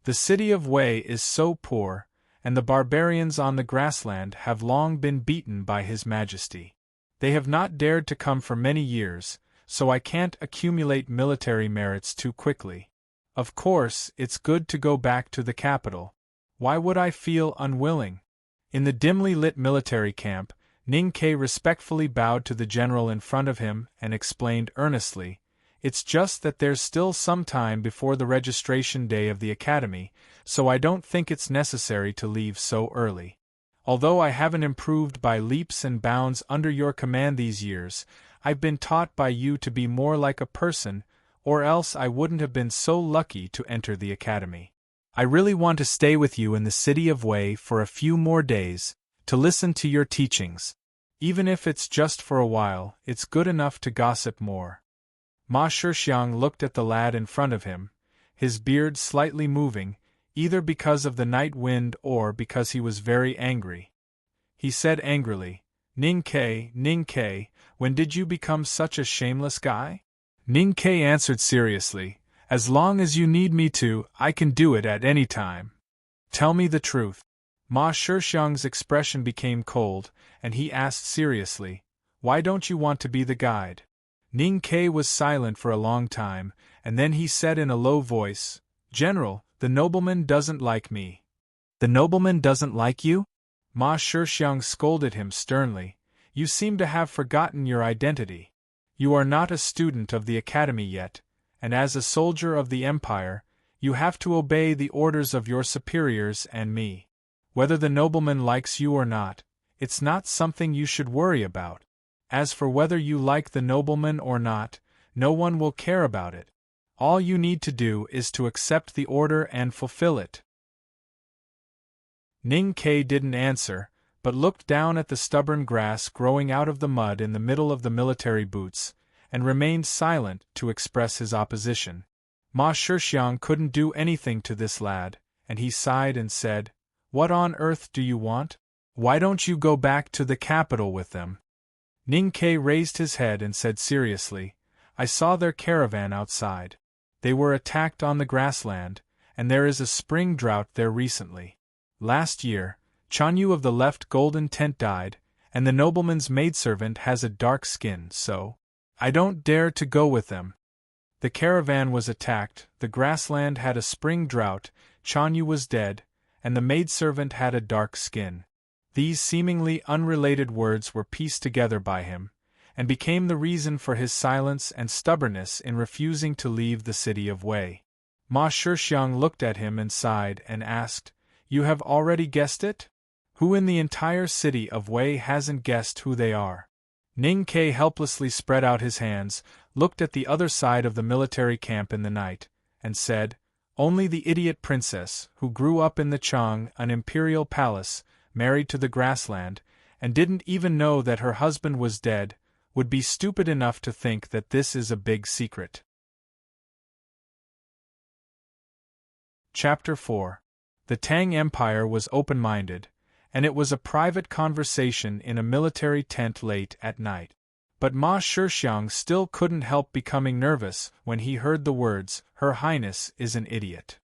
The city of Wei is so poor, and the barbarians on the grassland have long been beaten by His Majesty. They have not dared to come for many years, so I can't accumulate military merits too quickly. Of course, it's good to go back to the capital. Why would I feel unwilling? In the dimly lit military camp, Ning Ke respectfully bowed to the general in front of him and explained earnestly, "It's just that there's still some time before the registration day of the academy, so I don't think it's necessary to leave so early. Although I haven't improved by leaps and bounds under your command these years, I've been taught by you to be more like a person, or else I wouldn't have been so lucky to enter the academy. I really want to stay with you in the city of Wei for a few more days, to listen to your teachings. Even if it's just for a while, it's good enough to gossip more. Ma Shixiang looked at the lad in front of him, his beard slightly moving, either because of the night wind or because he was very angry. He said angrily, Ning Ke, when did you become such a shameless guy? Ning Ke answered seriously, as long as you need me to, I can do it at any time. Tell me the truth. Ma Shixiang's expression became cold, and he asked seriously, why don't you want to be the guide? Ning Ke was silent for a long time, and then he said in a low voice, General, the nobleman doesn't like me. The nobleman doesn't like you? Ma Shixiang scolded him sternly. You seem to have forgotten your identity. You are not a student of the academy yet, and as a soldier of the empire, you have to obey the orders of your superiors and me. Whether the nobleman likes you or not, it's not something you should worry about. As for whether you like the nobleman or not, no one will care about it. All you need to do is to accept the order and fulfill it. Ning Ke didn't answer, but looked down at the stubborn grass growing out of the mud in the middle of the military boots, and remained silent to express his opposition. Ma Shixiang couldn't do anything to this lad, and he sighed and said, What on earth do you want? Why don't you go back to the capital with them? Ning Ke raised his head and said seriously, I saw their caravan outside. They were attacked on the grassland, and there is a spring drought there recently. Last year, Chanyu of the left golden tent died, and the nobleman's maidservant has a dark skin, so I don't dare to go with them. The caravan was attacked, the grassland had a spring drought, Chanyu was dead, and the maidservant had a dark skin. These seemingly unrelated words were pieced together by him, and became the reason for his silence and stubbornness in refusing to leave the city of Wei. Ma Shixiang looked at him and sighed and asked, You have already guessed it? Who in the entire city of Wei hasn't guessed who they are? Ning Ke helplessly spread out his hands, looked at the other side of the military camp in the night, and said, Only the idiot princess, who grew up in the Chang, an imperial palace, married to the grassland, and didn't even know that her husband was dead, would be stupid enough to think that this is a big secret. Chapter 4. The Tang Empire was open-minded, and it was a private conversation in a military tent late at night. But Ma Shixiang still couldn't help becoming nervous when he heard the words, Her Highness is an idiot.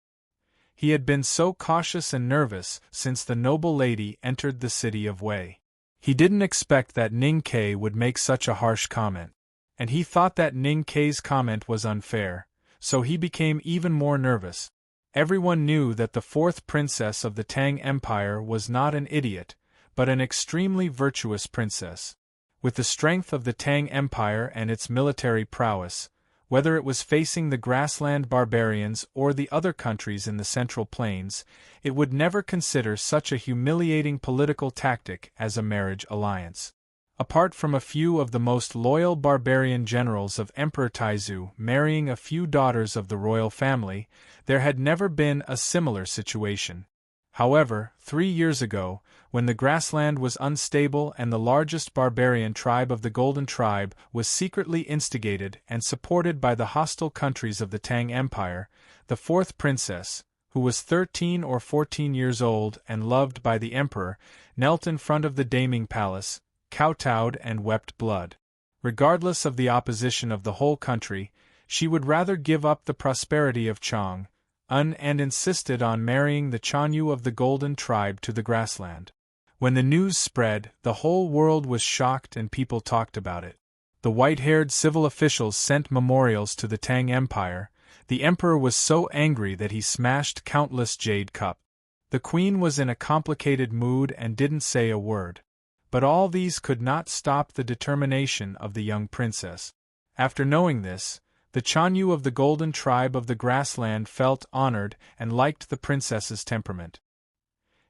He had been so cautious and nervous since the noble lady entered the city of Wei. He didn't expect that Ning Ke would make such a harsh comment, and he thought that Ning Ke's comment was unfair, so he became even more nervous. Everyone knew that the fourth princess of the Tang Empire was not an idiot, but an extremely virtuous princess. With the strength of the Tang Empire and its military prowess, whether it was facing the grassland barbarians or the other countries in the Central Plains, it would never consider such a humiliating political tactic as a marriage alliance. Apart from a few of the most loyal barbarian generals of Emperor Taizu marrying a few daughters of the royal family, there had never been a similar situation. However, 3 years ago, when the grassland was unstable and the largest barbarian tribe of the Golden Tribe was secretly instigated and supported by the hostile countries of the Tang Empire, the fourth princess, who was 13 or 14 years old and loved by the emperor, knelt in front of the Daming Palace, kowtowed and wept blood. Regardless of the opposition of the whole country, she would rather give up the prosperity of Chang, and insisted on marrying the Chanyu of the Golden Tribe to the grassland. When the news spread, the whole world was shocked and people talked about it. The white-haired civil officials sent memorials to the Tang Empire. The emperor was so angry that he smashed countless jade cups. The queen was in a complicated mood and didn't say a word. But all these could not stop the determination of the young princess. After knowing this, the Chanyu of the Golden Tribe of the grassland felt honored and liked the princess's temperament.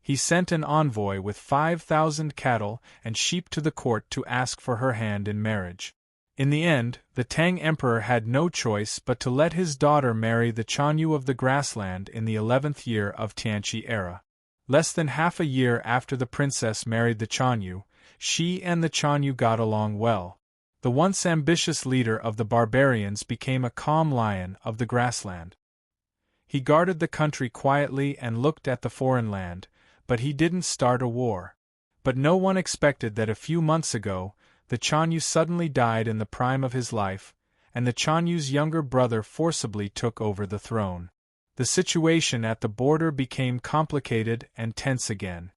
He sent an envoy with 5,000 cattle and sheep to the court to ask for her hand in marriage. In the end, the Tang Emperor had no choice but to let his daughter marry the Chanyu of the grassland in the 11th year of Tianqi era. Less than half a year after the princess married the Chanyu, she and the Chanyu got along well. The once ambitious leader of the barbarians became a calm lion of the grassland. He guarded the country quietly and looked at the foreign land, but he didn't start a war. But no one expected that a few months ago, the Chanyu suddenly died in the prime of his life, and the Chanyu's younger brother forcibly took over the throne. The situation at the border became complicated and tense again.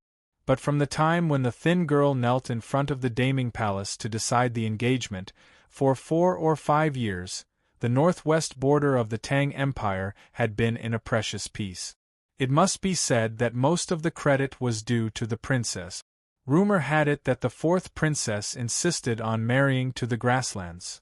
But from the time when the thin girl knelt in front of the Daming Palace to decide the engagement, for 4 or 5 years, the northwest border of the Tang Empire had been in a precious peace. It must be said that most of the credit was due to the princess. Rumor had it that the fourth princess insisted on marrying to the grasslands.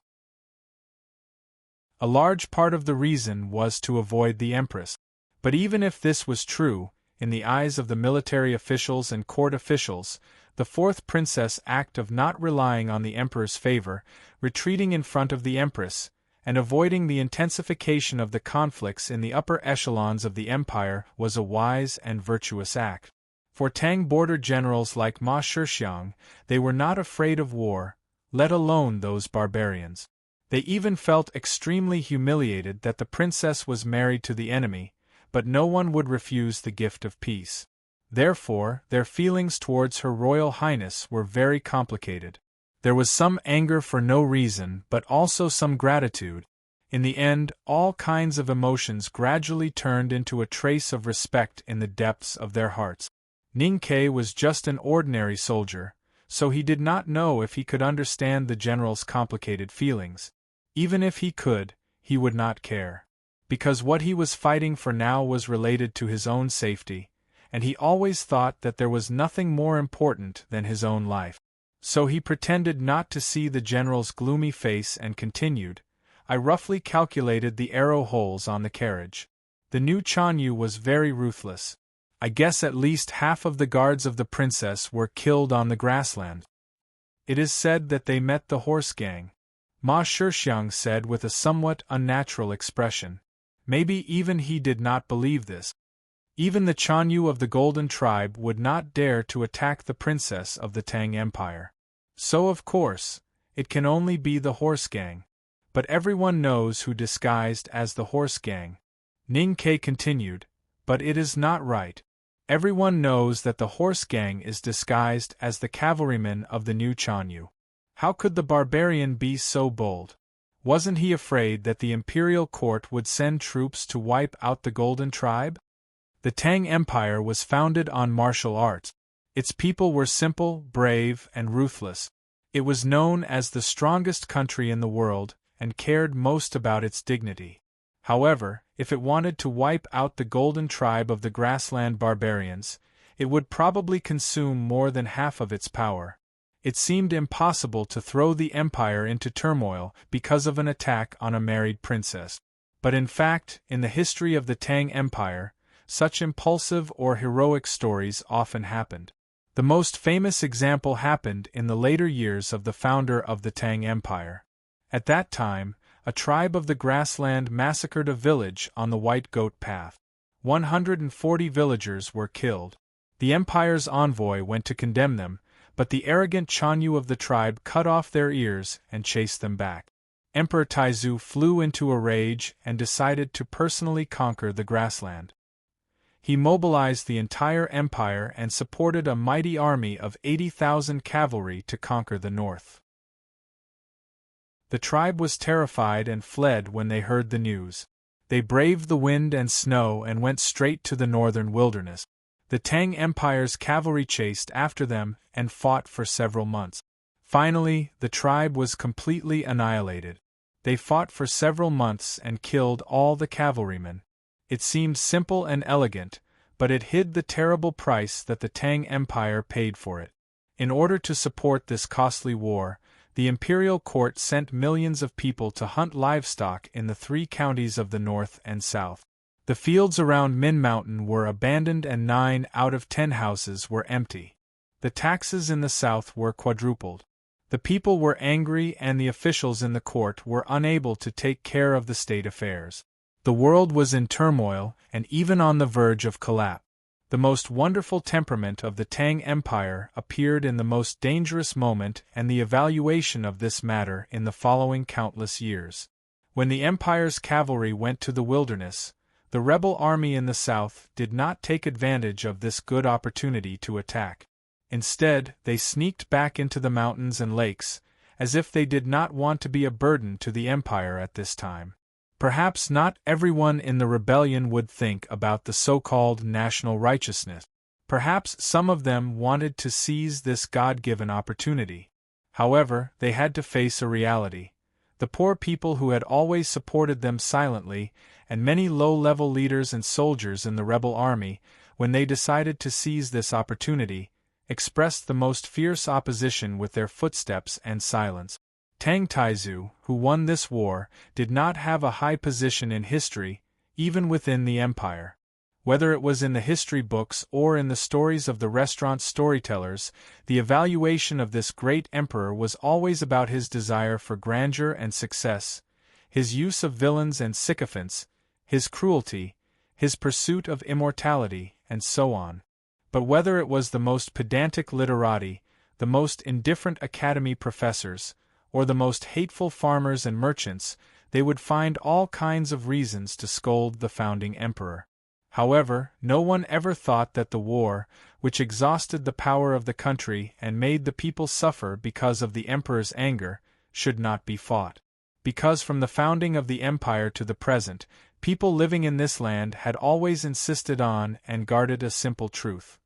A large part of the reason was to avoid the empress. But even if this was true, in the eyes of the military officials and court officials, the fourth princess' act of not relying on the emperor's favor, retreating in front of the empress, and avoiding the intensification of the conflicts in the upper echelons of the empire was a wise and virtuous act. For Tang border generals like Ma Shixiang, they were not afraid of war, let alone those barbarians. They even felt extremely humiliated that the princess was married to the enemy, but no one would refuse the gift of peace. Therefore, their feelings towards Her Royal Highness were very complicated. There was some anger for no reason, but also some gratitude. In the end, all kinds of emotions gradually turned into a trace of respect in the depths of their hearts. Ning Ke was just an ordinary soldier, so he did not know if he could understand the general's complicated feelings. Even if he could, he would not care. Because what he was fighting for now was related to his own safety, and he always thought that there was nothing more important than his own life. So he pretended not to see the general's gloomy face and continued, "I roughly calculated the arrow holes on the carriage. The new Chanyu was very ruthless. I guess at least half of the guards of the princess were killed on the grassland. It is said that they met the horse gang," Ma Shixiang said with a somewhat unnatural expression. Maybe even he did not believe this. Even the Chanyu of the Golden Tribe would not dare to attack the princess of the Tang Empire. So of course, it can only be the horse gang. But everyone knows who disguised as the horse gang. Ning Ke continued, "But it is not right. Everyone knows that the horse gang is disguised as the cavalrymen of the new Chanyu. How could the barbarian be so bold? Wasn't he afraid that the imperial court would send troops to wipe out the Golden Tribe? The Tang Empire was founded on martial arts. Its people were simple, brave, and ruthless. It was known as the strongest country in the world, and cared most about its dignity. However, if it wanted to wipe out the Golden Tribe of the grassland barbarians, it would probably consume more than half of its power. It seemed impossible to throw the empire into turmoil because of an attack on a married princess. But in fact, in the history of the Tang Empire, such impulsive or heroic stories often happened. The most famous example happened in the later years of the founder of the Tang Empire. At that time, a tribe of the grassland massacred a village on the White Goat Path. 140 villagers were killed. The empire's envoy went to condemn them, but the arrogant Chanyu of the tribe cut off their ears and chased them back. Emperor Taizu flew into a rage and decided to personally conquer the grassland. He mobilized the entire empire and supported a mighty army of 80,000 cavalry to conquer the north. The tribe was terrified and fled when they heard the news. They braved the wind and snow and went straight to the northern wilderness. The Tang Empire's cavalry chased after them and fought for several months. Finally, the tribe was completely annihilated. They fought for several months and killed all the cavalrymen. It seemed simple and elegant, but it hid the terrible price that the Tang Empire paid for it. In order to support this costly war, the imperial court sent millions of people to hunt livestock in the 3 counties of the north and south. The fields around Min Mountain were abandoned and 9 out of 10 houses were empty. The taxes in the south were quadrupled. The people were angry and the officials in the court were unable to take care of the state affairs. The world was in turmoil and even on the verge of collapse. The most wonderful temperament of the Tang Empire appeared in the most dangerous moment, and the evaluation of this matter in the following countless years. When the empire's cavalry went to the wilderness, the rebel army in the south did not take advantage of this good opportunity to attack. Instead, they sneaked back into the mountains and lakes, as if they did not want to be a burden to the empire at this time. Perhaps not everyone in the rebellion would think about the so-called national righteousness. Perhaps some of them wanted to seize this God-given opportunity. However, they had to face a reality. The poor people who had always supported them silently, and many low-level leaders and soldiers in the rebel army, when they decided to seize this opportunity, expressed the most fierce opposition with their footsteps and silence. Tang Taizu, who won this war, did not have a high position in history, even within the empire. Whether it was in the history books or in the stories of the restaurant storytellers, the evaluation of this great emperor was always about his desire for grandeur and success, his use of villains and sycophants, his cruelty, his pursuit of immortality, and so on. But whether it was the most pedantic literati, the most indifferent academy professors, or the most hateful farmers and merchants, they would find all kinds of reasons to scold the founding emperor. However, no one ever thought that the war, which exhausted the power of the country and made the people suffer because of the emperor's anger, should not be fought. Because from the founding of the empire to the present, people living in this land had always insisted on and guarded a simple truth.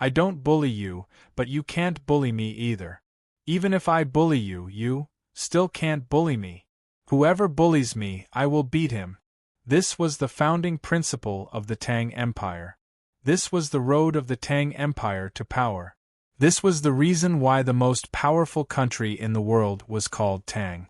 I don't bully you, but you can't bully me either. Even if I bully you, you still can't bully me. Whoever bullies me, I will beat him. This was the founding principle of the Tang Empire. This was the road of the Tang Empire to power. This was the reason why the most powerful country in the world was called Tang.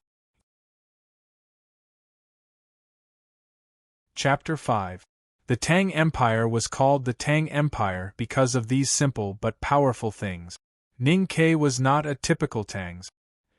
Chapter 5. The Tang Empire was called the Tang Empire because of these simple but powerful things. Ning Ke was not a typical Tang.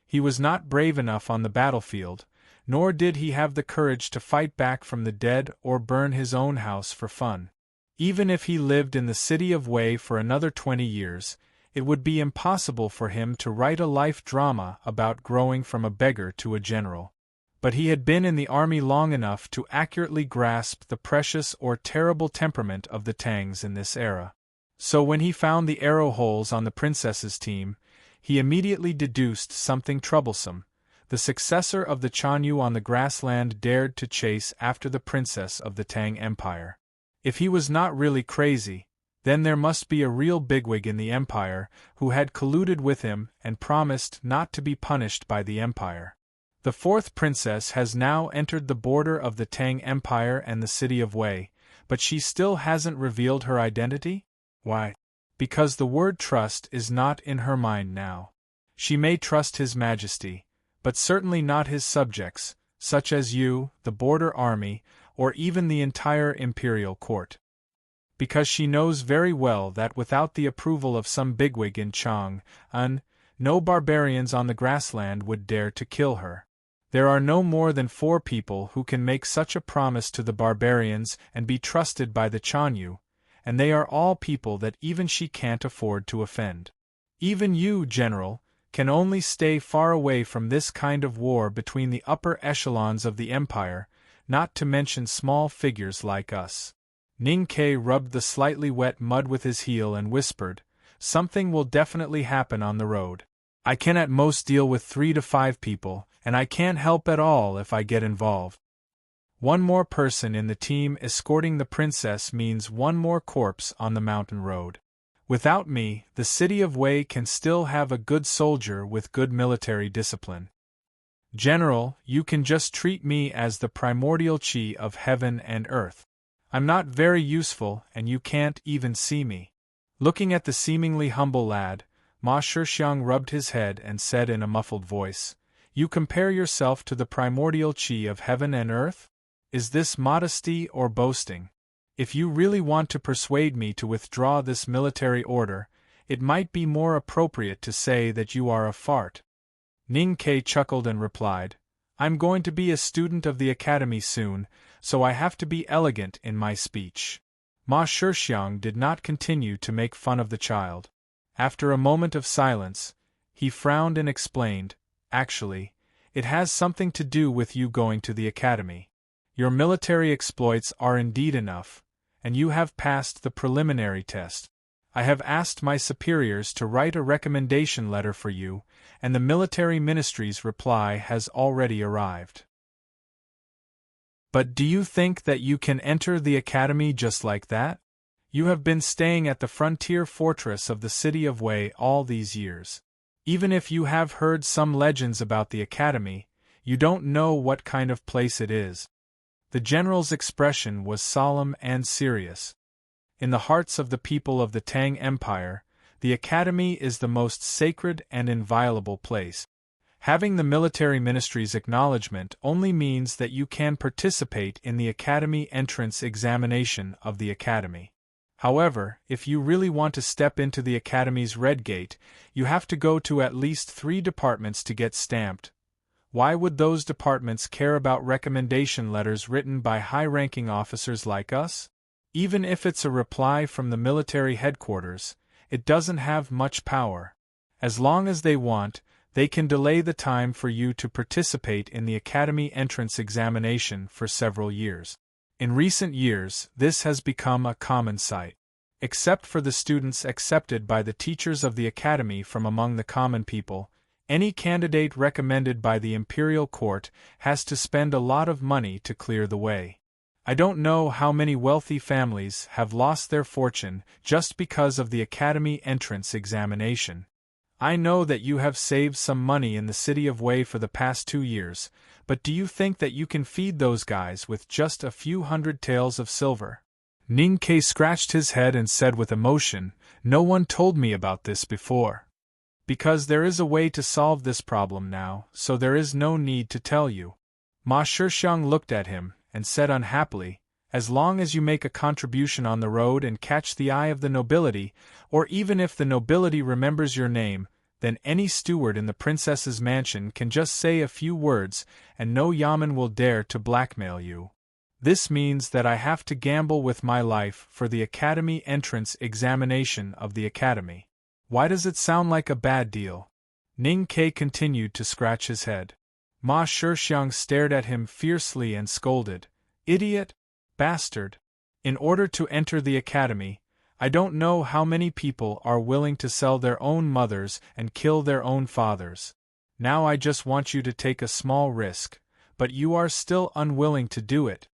He was not brave enough on the battlefield, nor did he have the courage to fight back from the dead or burn his own house for fun. Even if he lived in the city of Wei for another 20 years, it would be impossible for him to write a life drama about growing from a beggar to a general. But he had been in the army long enough to accurately grasp the precious or terrible temperament of the Tangs in this era. So when he found the arrow holes on the princess's team, he immediately deduced something troublesome. The successor of the Chanyu on the grassland dared to chase after the princess of the Tang Empire. If he was not really crazy, then there must be a real bigwig in the empire who had colluded with him and promised not to be punished by the empire. The fourth princess has now entered the border of the Tang Empire and the city of Wei, but she still hasn't revealed her identity? Why? Because the word trust is not in her mind now. She may trust His Majesty, but certainly not his subjects, such as you, the border army, or even the entire imperial court. Because she knows very well that without the approval of some bigwig in Chang'an, no barbarians on the grassland would dare to kill her. There are no more than 4 people who can make such a promise to the barbarians and be trusted by the Chanyu, and they are all people that even she can't afford to offend. Even you, General, can only stay far away from this kind of war between the upper echelons of the empire, not to mention small figures like us. Ning Ke rubbed the slightly wet mud with his heel and whispered, "Something will definitely happen on the road. I can at most deal with 3 to 5 people, and I can't help at all if I get involved. One more person in the team escorting the princess means one more corpse on the mountain road. Without me, the city of Wei can still have a good soldier with good military discipline. General, you can just treat me as the primordial chi of heaven and earth. I'm not very useful and you can't even see me." Looking at the seemingly humble lad, Ma Shixiang rubbed his head and said in a muffled voice, "You compare yourself to the primordial chi of heaven and earth? Is this modesty or boasting? If you really want to persuade me to withdraw this military order, it might be more appropriate to say that you are a fart." Ning Ke chuckled and replied, I'm going to be a student of the academy soon, so I have to be elegant in my speech. Ma Shixiang did not continue to make fun of the child. After a moment of silence, he frowned and explained, Actually, it has something to do with you going to the academy. Your military exploits are indeed enough, and you have passed the preliminary test. I have asked my superiors to write a recommendation letter for you, and the military ministry's reply has already arrived. But do you think that you can enter the academy just like that? You have been staying at the frontier fortress of the city of Wei all these years. Even if you have heard some legends about the academy, you don't know what kind of place it is. The general's expression was solemn and serious. In the hearts of the people of the Tang Empire, the academy is the most sacred and inviolable place. Having the military ministry's acknowledgement only means that you can participate in the academy entrance examination of the academy. However, if you really want to step into the academy's red gate, you have to go to at least 3 departments to get stamped. Why would those departments care about recommendation letters written by high-ranking officers like us? Even if it's a reply from the military headquarters, it doesn't have much power. As long as they want, they can delay the time for you to participate in the academy entrance examination for several years. In recent years, this has become a common sight. Except for the students accepted by the teachers of the academy from among the common people, any candidate recommended by the imperial court has to spend a lot of money to clear the way. I don't know how many wealthy families have lost their fortune just because of the academy entrance examination. I know that you have saved some money in the city of Wei for the past 2 years, but do you think that you can feed those guys with just a few hundred taels of silver? Ning Ke scratched his head and said with emotion, No one told me about this before. Because there is a way to solve this problem now, so there is no need to tell you. Ma Shixiang looked at him and said unhappily, As long as you make a contribution on the road and catch the eye of the nobility, or even if the nobility remembers your name, then any steward in the princess's mansion can just say a few words and no yaman will dare to blackmail you. This means that I have to gamble with my life for the academy entrance examination of the academy. Why does it sound like a bad deal? Ning Ke continued to scratch his head. Ma Shixiang stared at him fiercely and scolded, Idiot! Bastard! In order to enter the academy, I don't know how many people are willing to sell their own mothers and kill their own fathers. Now I just want you to take a small risk, but you are still unwilling to do it.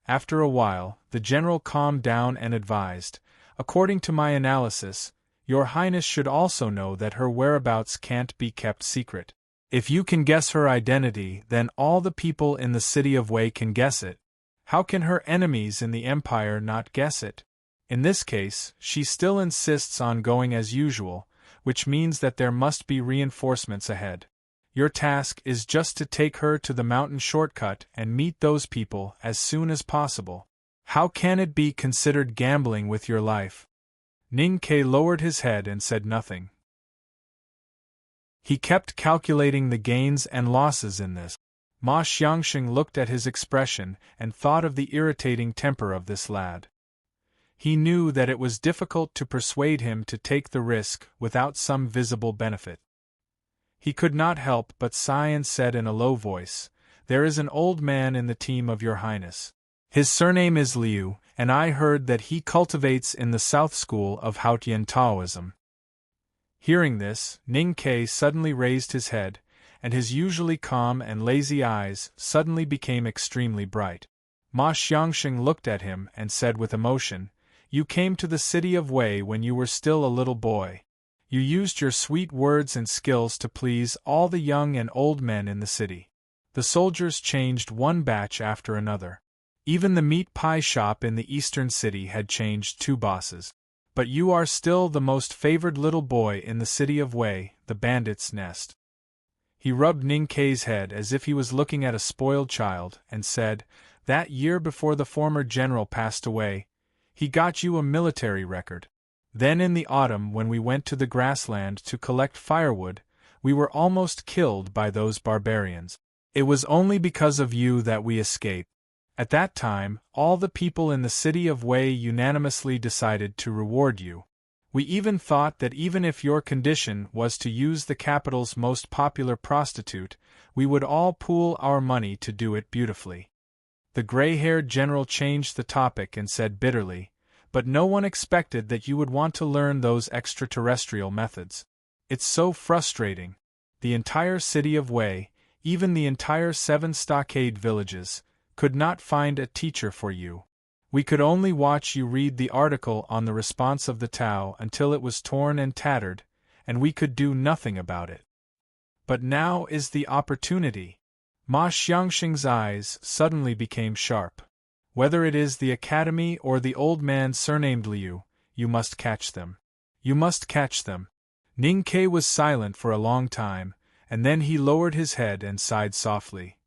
After a while, the general calmed down and advised, According to my analysis, Your Highness should also know that her whereabouts can't be kept secret. If you can guess her identity, then all the people in the city of Wei can guess it. How can her enemies in the empire not guess it? In this case, she still insists on going as usual, which means that there must be reinforcements ahead. Your task is just to take her to the mountain shortcut and meet those people as soon as possible. How can it be considered gambling with your life? Ning Ke lowered his head and said nothing. He kept calculating the gains and losses in this. Ma Xiangxing looked at his expression and thought of the irritating temper of this lad. He knew that it was difficult to persuade him to take the risk without some visible benefit. He could not help but sigh and said in a low voice, There is an old man in the team of Your Highness. His surname is Liu, and I heard that he cultivates in the South School of Haotian Taoism. Hearing this, Ning Ke suddenly raised his head, and his usually calm and lazy eyes suddenly became extremely bright. Ma Xiangxing looked at him and said with emotion, You came to the city of Wei when you were still a little boy. You used your sweet words and skills to please all the young and old men in the city. The soldiers changed one batch after another. Even the meat pie shop in the eastern city had changed 2 bosses. But you are still the most favored little boy in the city of Wei, the bandit's nest. He rubbed Ning Ke's head as if he was looking at a spoiled child, and said, That year before the former general passed away, he got you a military record. Then in the autumn when we went to the grassland to collect firewood, We were almost killed by those barbarians. It was only because of you that we escaped. At that time, all the people in the city of Wei unanimously decided to reward you. We even thought that even if your condition was to use the capital's most popular prostitute, we would all pool our money to do it beautifully." The gray-haired general changed the topic and said bitterly, "But no one expected that you would want to learn those extraterrestrial methods. It's so frustrating. The entire city of Wei, even the entire 7 stockade villages, could not find a teacher for you. We could only watch you read the article on the response of the Tao until it was torn and tattered, and we could do nothing about it. But now is the opportunity." Ma Xiangxing's eyes suddenly became sharp. "Whether it is the academy or the old man surnamed Liu, you must catch them. You must catch them." Ning Ke was silent for a long time, and then he lowered his head and sighed softly.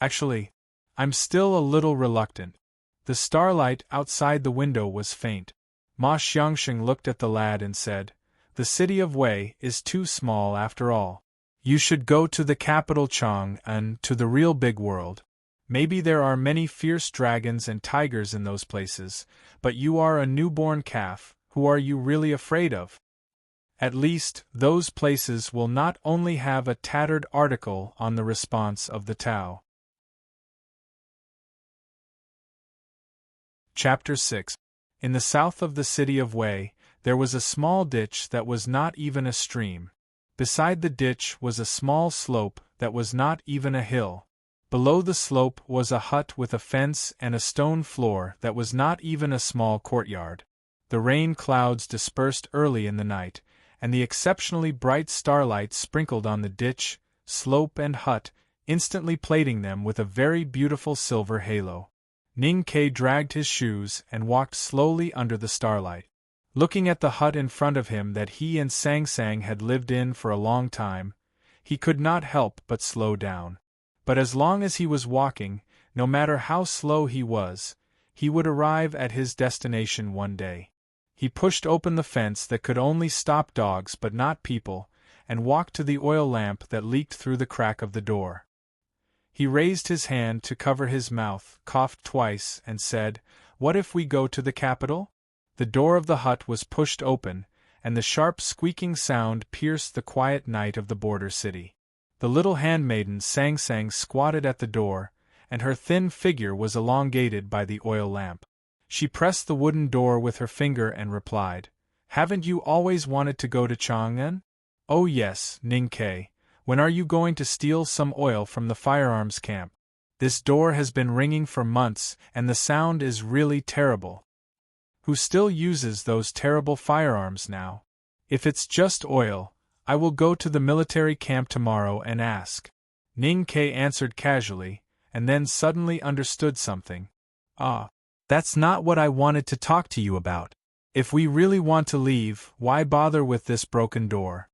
"Actually, I'm still a little reluctant." The starlight outside the window was faint. Ma Xiangxing looked at the lad and said, "The city of Wei is too small after all. You should go to the capital Chang'an, to the real big world. Maybe there are many fierce dragons and tigers in those places, but you are a newborn calf. Who are you really afraid of? At least, those places will not only have a tattered article on the response of the Tao." Chapter 6. In the south of the city of Wei, there was a small ditch that was not even a stream. Beside the ditch was a small slope that was not even a hill. Below the slope was a hut with a fence and a stone floor that was not even a small courtyard. The rain clouds dispersed early in the night, and the exceptionally bright starlight sprinkled on the ditch, slope and hut, instantly plating them with a very beautiful silver halo. Ning Ke dragged his shoes and walked slowly under the starlight. Looking at the hut in front of him that he and Sang Sang had lived in for a long time, he could not help but slow down. But as long as he was walking, no matter how slow he would arrive at his destination one day. He pushed open the fence that could only stop dogs but not people, and walked to the oil lamp that leaked through the crack of the door. He raised his hand to cover his mouth, coughed twice, and said, "What if we go to the capital?" The door of the hut was pushed open, and the sharp squeaking sound pierced the quiet night of the border city. The little handmaiden Sang Sang squatted at the door, and her thin figure was elongated by the oil lamp. She pressed the wooden door with her finger and replied, "Haven't you always wanted to go to Chang'an?" "Oh yes, Ning Ke. When are you going to steal some oil from the firearms camp? This door has been ringing for months, and the sound is really terrible. Who still uses those terrible firearms now? If it's just oil, I will go to the military camp tomorrow and ask." Ning Ke answered casually, and then suddenly understood something. "Ah, that's not what I wanted to talk to you about. If we really want to leave, why bother with this broken door?"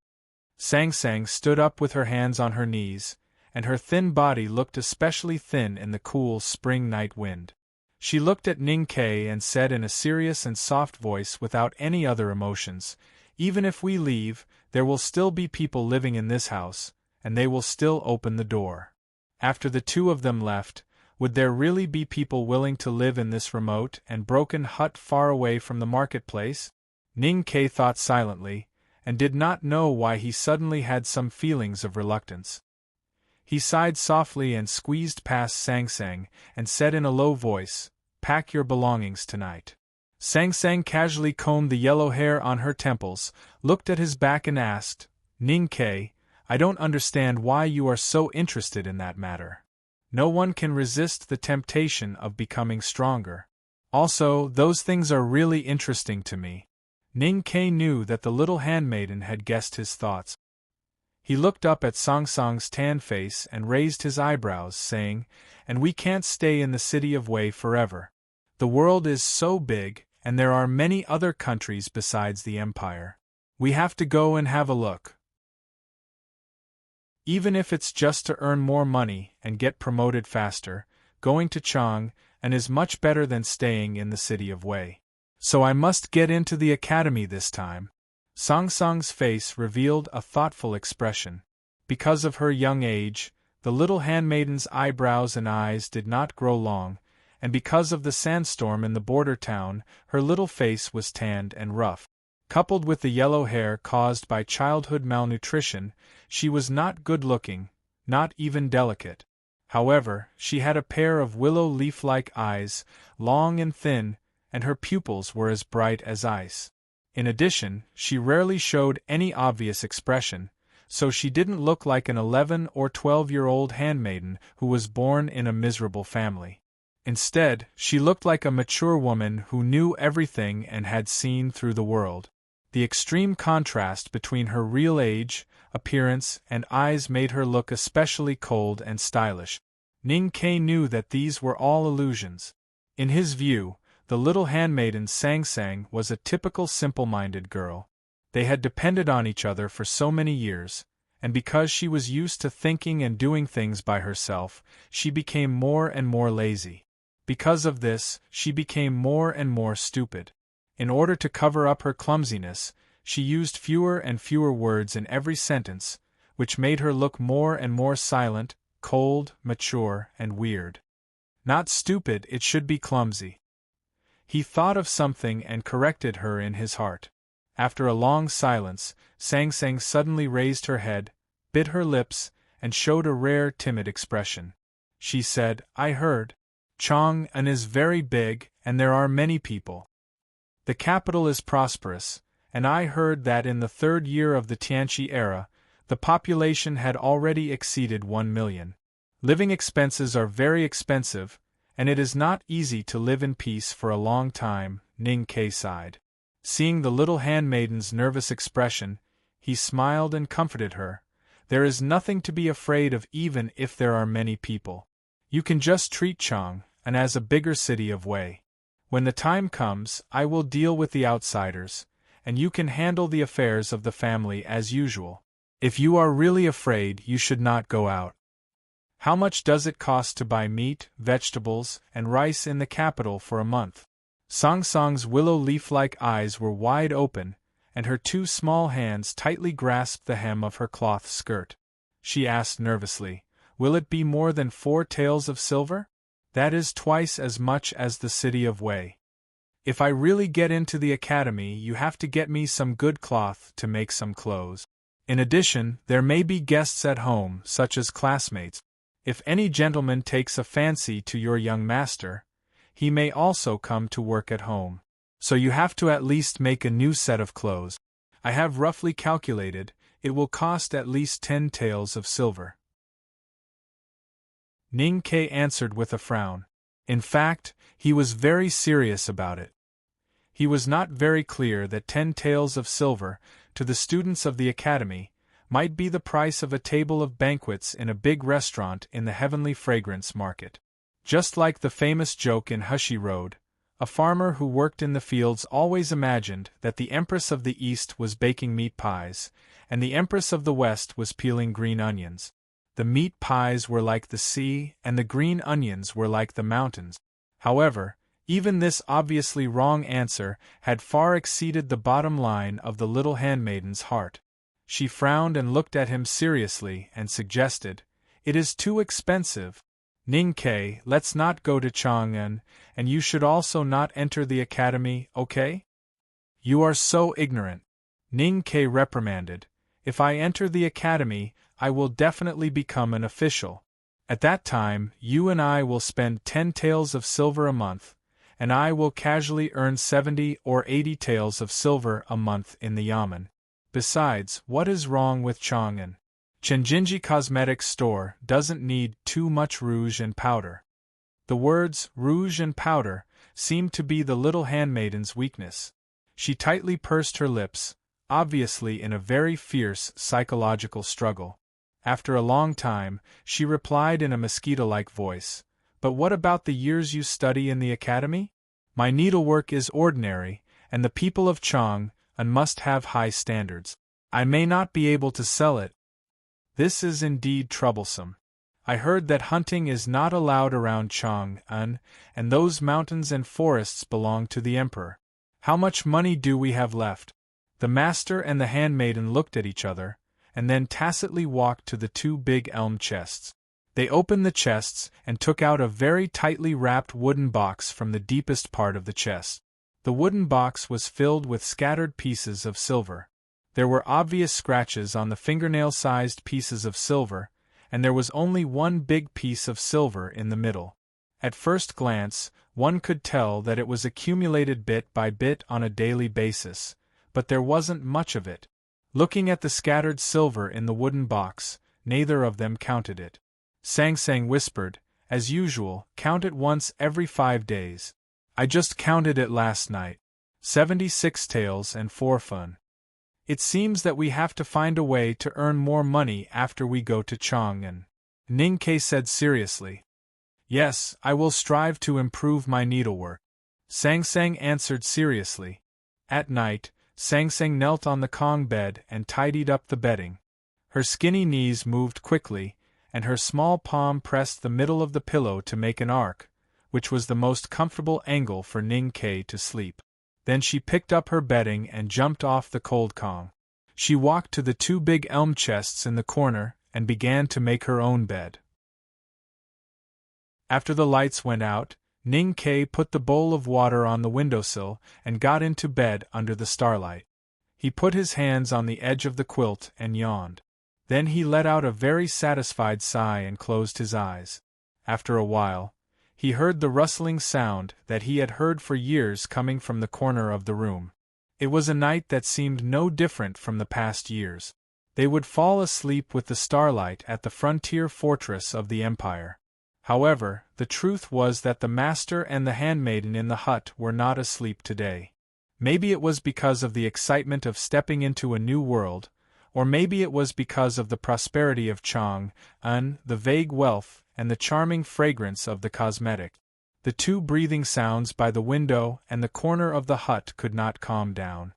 Sang Sang stood up with her hands on her knees, and her thin body looked especially thin in the cool spring night wind. She looked at Ning Ke and said in a serious and soft voice without any other emotions, "Even if we leave, there will still be people living in this house, and they will still open the door. After the two of them left, would there really be people willing to live in this remote and broken hut far away from the marketplace?" Ning Ke thought silently, and did not know why he suddenly had some feelings of reluctance. He sighed softly and squeezed past Sang Sang, and said in a low voice, "Pack your belongings tonight." Sang Sang casually combed the yellow hair on her temples, looked at his back and asked, "Ning Ke, I don't understand why you are so interested in that matter. No one can resist the temptation of becoming stronger. Also, those things are really interesting to me." Ning Ke knew that the little handmaiden had guessed his thoughts. He looked up at Sang Sang's tan face and raised his eyebrows, saying, "And we can't stay in the city of Wei forever. The world is so big, and there are many other countries besides the Empire. We have to go and have a look. Even if it's just to earn more money and get promoted faster, going to Chang'an is much better than staying in the city of Wei. So I must get into the academy this time." Sang Sang's face revealed a thoughtful expression. Because of her young age, the little handmaiden's eyebrows and eyes did not grow long, and because of the sandstorm in the border town, her little face was tanned and rough. Coupled with the yellow hair caused by childhood malnutrition, she was not good-looking, not even delicate. However, she had a pair of willow leaf-like eyes, long and thin, and her pupils were as bright as ice. In addition, she rarely showed any obvious expression, so she didn't look like an 11 or 12-year-old handmaiden who was born in a miserable family. Instead, she looked like a mature woman who knew everything and had seen through the world. The extreme contrast between her real age, appearance, and eyes made her look especially cold and stylish. Ning Ke knew that these were all illusions. In his view, the little handmaiden Sang Sang was a typical simple-minded girl. They had depended on each other for so many years, and because she was used to thinking and doing things by herself, she became more and more lazy. Because of this, she became more and more stupid. In order to cover up her clumsiness, she used fewer and fewer words in every sentence, which made her look more and more silent, cold, mature, and weird. Not stupid, it should be clumsy. He thought of something and corrected her in his heart. After a long silence, Sang Sang suddenly raised her head, bit her lips, and showed a rare timid expression. She said, "I heard. Chang'an is very big, and there are many people. The capital is prosperous, and I heard that in the 3rd year of the Tianqi era, the population had already exceeded 1 million. Living expenses are very expensive, and it is not easy to live in peace for a long time." Ning Ke sighed. Seeing the little handmaiden's nervous expression, he smiled and comforted her. "There is nothing to be afraid of even if there are many people. You can just treat Chang'an as a bigger city of Wei. When the time comes, I will deal with the outsiders, and you can handle the affairs of the family as usual. If you are really afraid, you should not go out. How much does it cost to buy meat, vegetables, and rice in the capital for a month?" Sang Sang's willow leaf-like eyes were wide open, and her 2 small hands tightly grasped the hem of her cloth skirt. She asked nervously, "Will it be more than 4 taels of silver? That is twice as much as the city of Wei. If I really get into the academy, you have to get me some good cloth to make some clothes. In addition, there may be guests at home, such as classmates. If any gentleman takes a fancy to your young master, he may also come to work at home. So you have to at least make a new set of clothes. I have roughly calculated, it will cost at least 10 taels of silver." Ning Ke answered with a frown. In fact, he was very serious about it. He was not very clear that 10 taels of silver, to the students of the academy, might be the price of a table of banquets in a big restaurant in the Heavenly Fragrance Market. Just like the famous joke in Hushi Road, a farmer who worked in the fields always imagined that the Empress of the East was baking meat pies, and the Empress of the West was peeling green onions. The meat pies were like the sea, and the green onions were like the mountains. However, even this obviously wrong answer had far exceeded the bottom line of the little handmaiden's heart. She frowned and looked at him seriously and suggested, "It is too expensive. Ning Ke, let's not go to Chang'an, and you should also not enter the academy, okay?" "You are so ignorant," Ning Ke reprimanded. "If I enter the academy, I will definitely become an official. At that time, you and I will spend 10 taels of silver a month, and I will casually earn 70 or 80 taels of silver a month in the yamen. Besides, what is wrong with Chang'an? Chenjinji Cosmetics Store doesn't need too much rouge and powder." The words rouge and powder seemed to be the little handmaiden's weakness. She tightly pursed her lips, obviously in a very fierce psychological struggle. After a long time, she replied in a mosquito-like voice, "But what about the years you study in the academy? My needlework is ordinary, and the people of Chang'an must have high standards. I may not be able to sell it. This is indeed troublesome. I heard that hunting is not allowed around Chang'an, and those mountains and forests belong to the emperor. How much money do we have left?" The master and the handmaiden looked at each other, and then tacitly walked to the two big elm chests. They opened the chests and took out a very tightly wrapped wooden box from the deepest part of the chest. The wooden box was filled with scattered pieces of silver. There were obvious scratches on the fingernail-sized pieces of silver, and there was only one big piece of silver in the middle. At first glance, one could tell that it was accumulated bit by bit on a daily basis, but there wasn't much of it. Looking at the scattered silver in the wooden box, neither of them counted it. Sang Sang whispered, "As usual, count it once every 5 days. I just counted it last night. 76 taels and 4 fun. It seems that we have to find a way to earn more money after we go to Chang'an," Ning Ke said seriously. "Yes, I will strive to improve my needlework," Sang Sang answered seriously. At night, Sang Sang knelt on the Kong bed and tidied up the bedding. Her skinny knees moved quickly, and her small palm pressed the middle of the pillow to make an arc, which was the most comfortable angle for Ning Ke to sleep. Then she picked up her bedding and jumped off the cold Kong. She walked to the two big elm chests in the corner and began to make her own bed. After the lights went out, Ning Ke put the bowl of water on the windowsill and got into bed under the starlight. He put his hands on the edge of the quilt and yawned. Then he let out a very satisfied sigh and closed his eyes. After a while, he heard the rustling sound that he had heard for years coming from the corner of the room. It was a night that seemed no different from the past years. They would fall asleep with the starlight at the frontier fortress of the empire. However, the truth was that the master and the handmaiden in the hut were not asleep today. Maybe it was because of the excitement of stepping into a new world, or maybe it was because of the prosperity of Chang'an, the vague wealth, and the charming fragrance of the cosmetic. The two breathing sounds by the window and the corner of the hut could not calm down.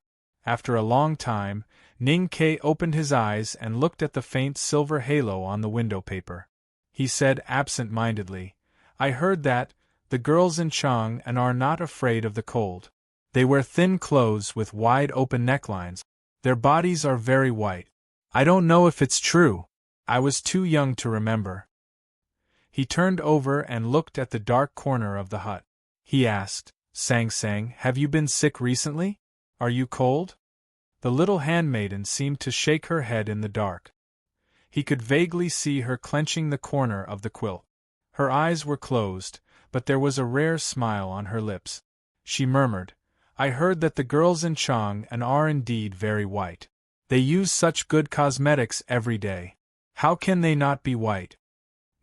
After a long time, Ning Ke opened his eyes and looked at the faint silver halo on the window paper. He said absent-mindedly, "I heard that the girls in Chang'an are not afraid of the cold. They wear thin clothes with wide-open necklines. Their bodies are very white. I don't know if it's true. I was too young to remember." He turned over and looked at the dark corner of the hut. He asked, "Sang Sang, have you been sick recently? Are you cold?" The little handmaiden seemed to shake her head in the dark. He could vaguely see her clenching the corner of the quilt. Her eyes were closed, but there was a rare smile on her lips. She murmured, "I heard that the girls in Chang'an are indeed very white. They use such good cosmetics every day. How can they not be white?"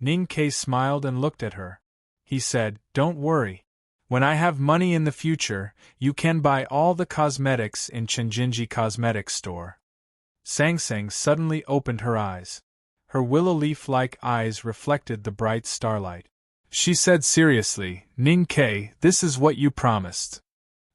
Ning Ke smiled and looked at her. He said, "Don't worry. When I have money in the future, you can buy all the cosmetics in Chenjinji Cosmetics Store." Sang Sang suddenly opened her eyes. Her willow leaf-like eyes reflected the bright starlight. She said seriously, "Ning Ke, this is what you promised.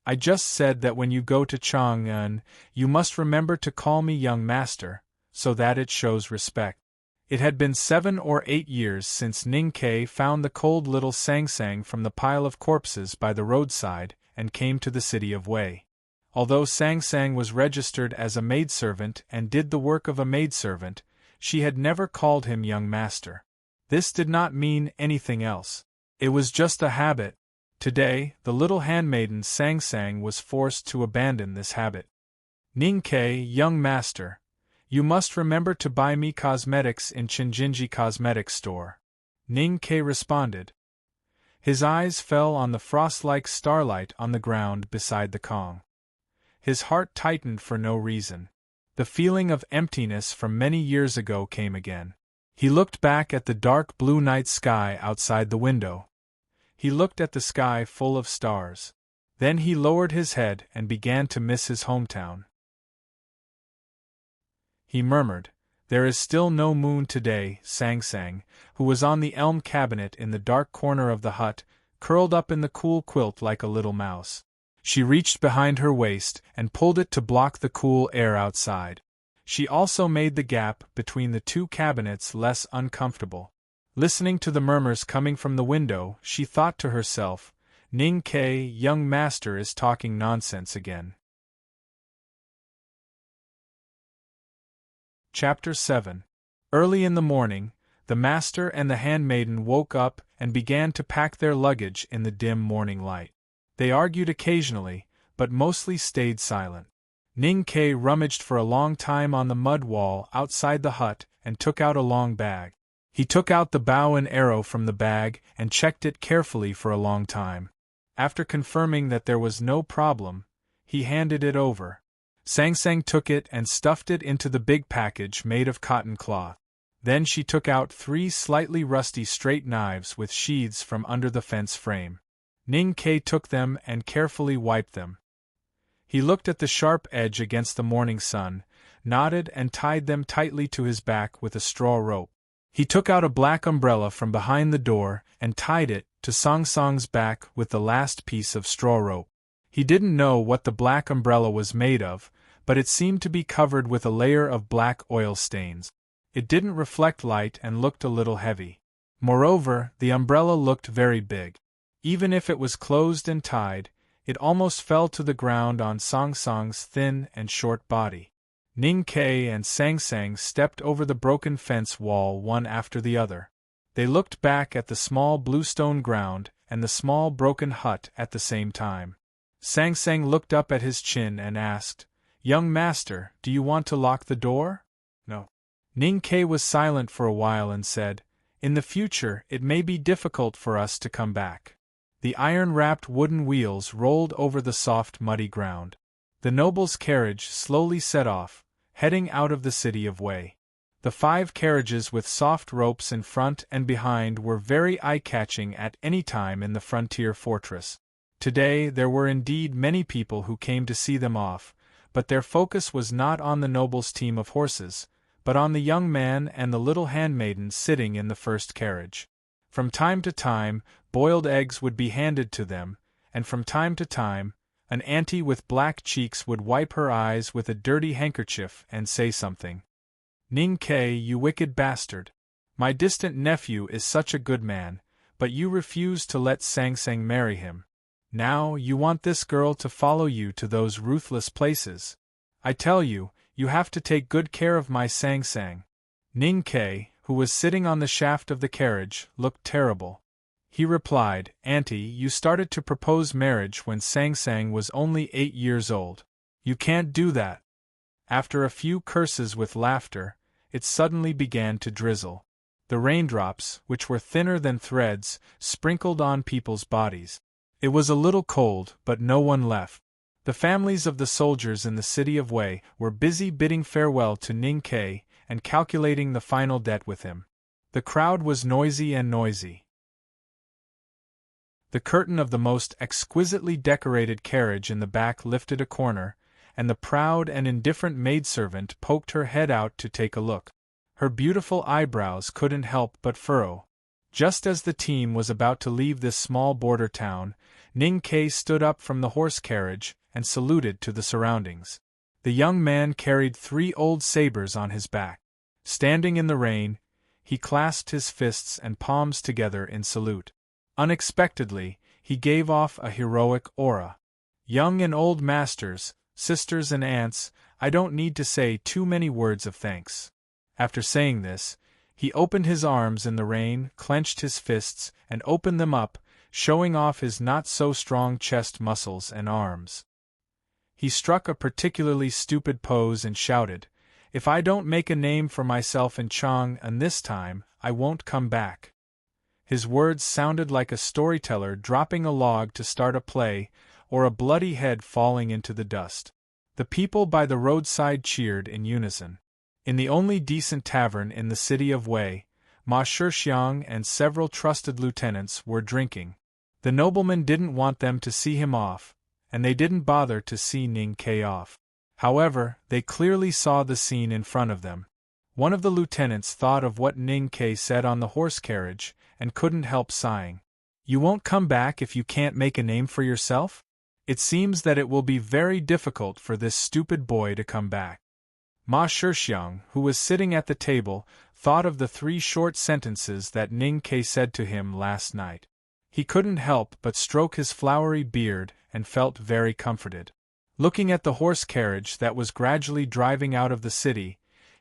I just said that when you go to Chang'an, you must remember to call me young master, so that it shows respect." It had been 7 or 8 years since Ning Ke found the cold little Sang Sang from the pile of corpses by the roadside and came to the city of Wei. Although Sang Sang was registered as a maidservant and did the work of a maidservant, she had never called him young master. This did not mean anything else. It was just a habit. Today, the little handmaiden Sang Sang was forced to abandon this habit. "Ning Ke, young master, you must remember to buy me cosmetics in Chenjinji Cosmetics Store," Ning Ke responded. His eyes fell on the frost-like starlight on the ground beside the Kong. His heart tightened for no reason. The feeling of emptiness from many years ago came again. He looked back at the dark blue night sky outside the window. He looked at the sky full of stars. Then he lowered his head and began to miss his hometown. He murmured, "There is still no moon today." Sang Sang, who was on the elm cabinet in the dark corner of the hut, curled up in the cool quilt like a little mouse. She reached behind her waist and pulled it to block the cool air outside. She also made the gap between the two cabinets less uncomfortable. Listening to the murmurs coming from the window, she thought to herself, "Ning Ke, young master, is talking nonsense again." Chapter 7. Early in the morning, the master and the handmaiden woke up and began to pack their luggage in the dim morning light. They argued occasionally, but mostly stayed silent. Ning Ke rummaged for a long time on the mud wall outside the hut and took out a long bag. He took out the bow and arrow from the bag and checked it carefully for a long time. After confirming that there was no problem, he handed it over. Sang Sang took it and stuffed it into the big package made of cotton cloth. Then she took out 3 slightly rusty straight knives with sheaths from under the fence frame. Ning Ke took them and carefully wiped them. He looked at the sharp edge against the morning sun, nodded and tied them tightly to his back with a straw rope. He took out a black umbrella from behind the door and tied it to Song Song's back with the last piece of straw rope. He didn't know what the black umbrella was made of, but it seemed to be covered with a layer of black oil stains. It didn't reflect light and looked a little heavy. Moreover, the umbrella looked very big. Even if it was closed and tied, it almost fell to the ground on Song Song's thin and short body. Ning Ke and Sang Sang stepped over the broken fence wall one after the other. They looked back at the small bluestone ground and the small broken hut at the same time. Sang Sang looked up at his chin and asked, "Young master, do you want to lock the door?" "No." Ning Ke was silent for a while and said, "In the future it may be difficult for us to come back." The iron-wrapped wooden wheels rolled over the soft muddy ground. The noble's carriage slowly set off, heading out of the city of Wei. The 5 carriages with soft ropes in front and behind were very eye-catching at any time in the frontier fortress. Today there were indeed many people who came to see them off, but their focus was not on the noble's team of horses, but on the young man and the little handmaiden sitting in the first carriage. From time to time, boiled eggs would be handed to them, and from time to time, an auntie with black cheeks would wipe her eyes with a dirty handkerchief and say something. "Ning Ke, you wicked bastard! My distant nephew is such a good man, but you refuse to let Sang Sang marry him. Now you want this girl to follow you to those ruthless places. I tell you, you have to take good care of my Sang Sang." Ning Ke, who was sitting on the shaft of the carriage, looked terrible. He replied, "Auntie, you started to propose marriage when Sang Sang was only 8 years old. You can't do that." After a few curses with laughter, it suddenly began to drizzle. The raindrops, which were thinner than threads, sprinkled on people's bodies. It was a little cold, but no one left. The families of the soldiers in the city of Wei were busy bidding farewell to Ning Ke and calculating the final debt with him. The crowd was noisy and noisy. The curtain of the most exquisitely decorated carriage in the back lifted a corner, and the proud and indifferent maidservant poked her head out to take a look. Her beautiful eyebrows couldn't help but furrow. Just as the team was about to leave this small border town, Ning Ke stood up from the horse carriage and saluted to the surroundings. The young man carried 3 old sabers on his back. Standing in the rain, he clasped his fists and palms together in salute. Unexpectedly, he gave off a heroic aura. "Young and old masters, sisters and aunts, I don't need to say too many words of thanks." After saying this, he opened his arms in the rain, clenched his fists, and opened them up, showing off his not-so-strong chest muscles and arms. He struck a particularly stupid pose and shouted, "If I don't make a name for myself in Chang'an this time, I won't come back." His words sounded like a storyteller dropping a log to start a play, or a bloody head falling into the dust. The people by the roadside cheered in unison. In the only decent tavern in the city of Wei, Ma Shixiang and several trusted lieutenants were drinking. The nobleman didn't want them to see him off, and they didn't bother to see Ning Ke off. However, they clearly saw the scene in front of them. One of the lieutenants thought of what Ning Ke said on the horse carriage, and couldn't help sighing. "You won't come back if you can't make a name for yourself? It seems that it will be very difficult for this stupid boy to come back." Ma Shixiang, who was sitting at the table, thought of the 3 short sentences that Ning Ke said to him last night. He couldn't help but stroke his flowery beard and felt very comforted. Looking at the horse carriage that was gradually driving out of the city,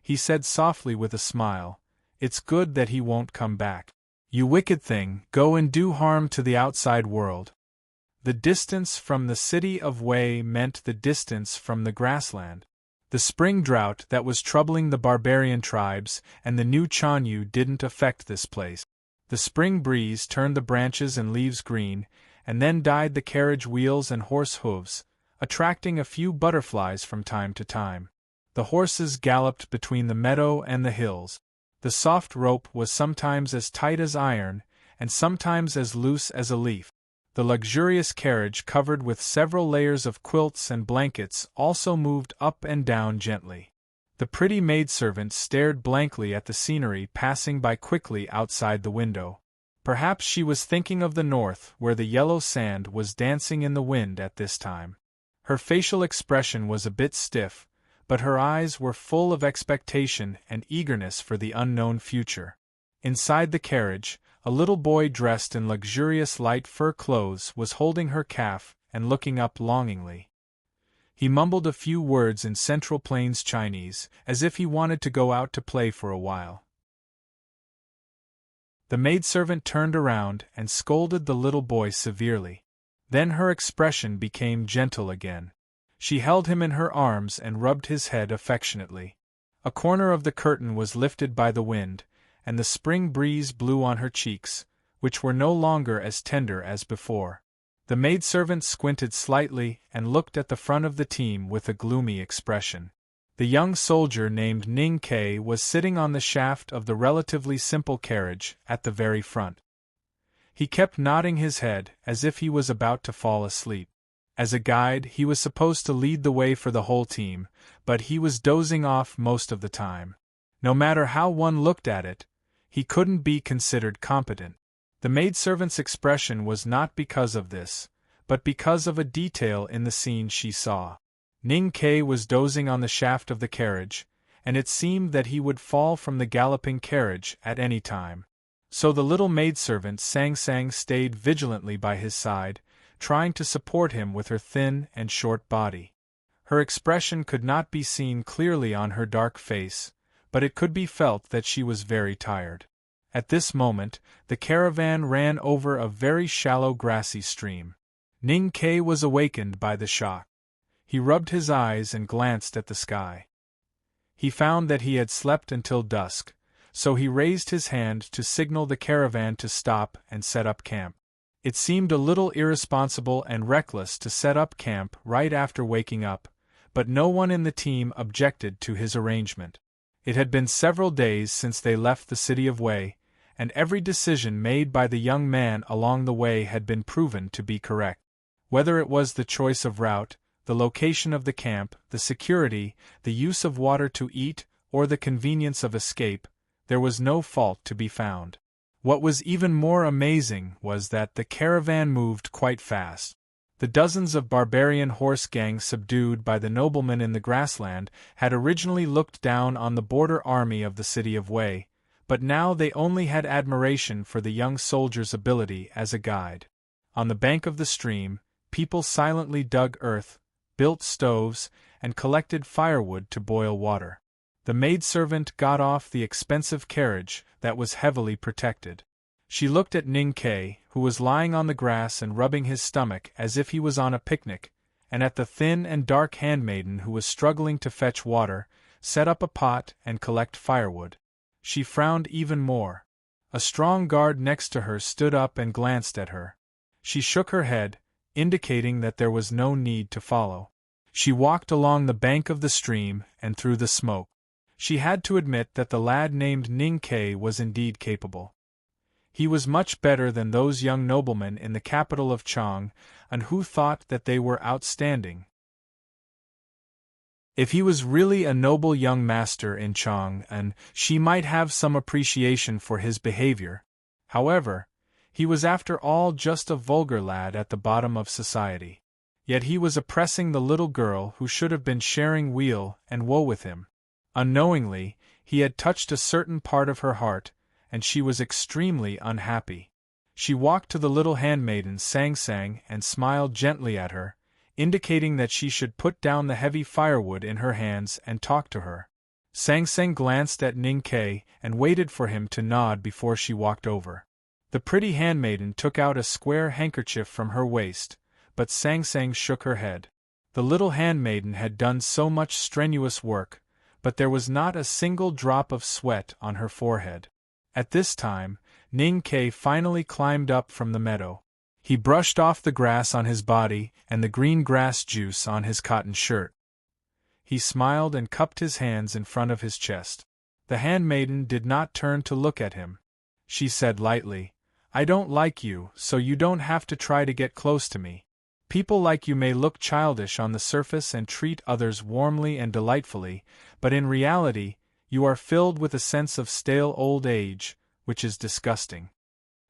he said softly with a smile. It's good that he won't come back. You wicked thing, go and do harm to the outside world. The distance from the city of Wei meant the distance from the grassland. The spring drought that was troubling the barbarian tribes and the new Chanyu didn't affect this place. The spring breeze turned the branches and leaves green, and then dyed the carriage wheels and horse hooves, attracting a few butterflies from time to time. The horses galloped between the meadow and the hills. The soft rope was sometimes as tight as iron, and sometimes as loose as a leaf. The luxurious carriage covered with several layers of quilts and blankets also moved up and down gently. The pretty maidservant stared blankly at the scenery passing by quickly outside the window. Perhaps she was thinking of the north where the yellow sand was dancing in the wind at this time. Her facial expression was a bit stiff, but her eyes were full of expectation and eagerness for the unknown future. Inside the carriage, a little boy dressed in luxurious light fur clothes was holding her calf and looking up longingly. He mumbled a few words in Central Plains Chinese, as if he wanted to go out to play for a while. The maidservant turned around and scolded the little boy severely. Then her expression became gentle again. She held him in her arms and rubbed his head affectionately. A corner of the curtain was lifted by the wind, and the spring breeze blew on her cheeks, which were no longer as tender as before. The maidservant squinted slightly and looked at the front of the team with a gloomy expression. The young soldier named Ning Kei was sitting on the shaft of the relatively simple carriage at the very front. He kept nodding his head as if he was about to fall asleep. As a guide, he was supposed to lead the way for the whole team, but he was dozing off most of the time. No matter how one looked at it, he couldn't be considered competent. The maidservant's expression was not because of this, but because of a detail in the scene she saw. Ning Kei was dozing on the shaft of the carriage, and it seemed that he would fall from the galloping carriage at any time. So the little maidservant Sang Sang stayed vigilantly by his side, trying to support him with her thin and short body. Her expression could not be seen clearly on her dark face, but it could be felt that she was very tired. At this moment, the caravan ran over a very shallow grassy stream. Ning Kei was awakened by the shock. He rubbed his eyes and glanced at the sky. He found that he had slept until dusk, so he raised his hand to signal the caravan to stop and set up camp. It seemed a little irresponsible and reckless to set up camp right after waking up, but no one in the team objected to his arrangement. It had been several days since they left the city of Wei, and every decision made by the young man along the way had been proven to be correct. Whether it was the choice of route, the location of the camp, the security, the use of water to eat, or the convenience of escape, there was no fault to be found. What was even more amazing was that the caravan moved quite fast. The dozens of barbarian horse gangs subdued by the noblemen in the grassland had originally looked down on the border army of the city of Wei, but now they only had admiration for the young soldier's ability as a guide. On the bank of the stream, people silently dug earth, built stoves, and collected firewood to boil water. The maidservant got off the expensive carriage that was heavily protected. She looked at Ning Kei, who was lying on the grass and rubbing his stomach as if he was on a picnic, and at the thin and dark handmaiden who was struggling to fetch water, set up a pot and collect firewood. She frowned even more. A strong guard next to her stood up and glanced at her. She shook her head, indicating that there was no need to follow. She walked along the bank of the stream and through the smoke. She had to admit that the lad named Ning Kei was indeed capable. He was much better than those young noblemen in the capital of Chang, and who thought that they were outstanding. If he was really a noble young master in Chang, and she might have some appreciation for his behavior. However, he was after all just a vulgar lad at the bottom of society. Yet he was oppressing the little girl who should have been sharing weal and woe with him. Unknowingly, he had touched a certain part of her heart, and she was extremely unhappy. She walked to the little handmaiden Sang Sang and smiled gently at her, indicating that she should put down the heavy firewood in her hands and talk to her. Sang Sang glanced at Ning Ke and waited for him to nod before she walked over. The pretty handmaiden took out a square handkerchief from her waist, but Sang Sang shook her head. The little handmaiden had done so much strenuous work, but there was not a single drop of sweat on her forehead. At this time, Ning Ke finally climbed up from the meadow. He brushed off the grass on his body and the green grass juice on his cotton shirt. He smiled and cupped his hands in front of his chest. The handmaiden did not turn to look at him. She said lightly, "I don't like you, so you don't have to try to get close to me. People like you may look childish on the surface and treat others warmly and delightfully, but in reality, you are filled with a sense of stale old age, which is disgusting."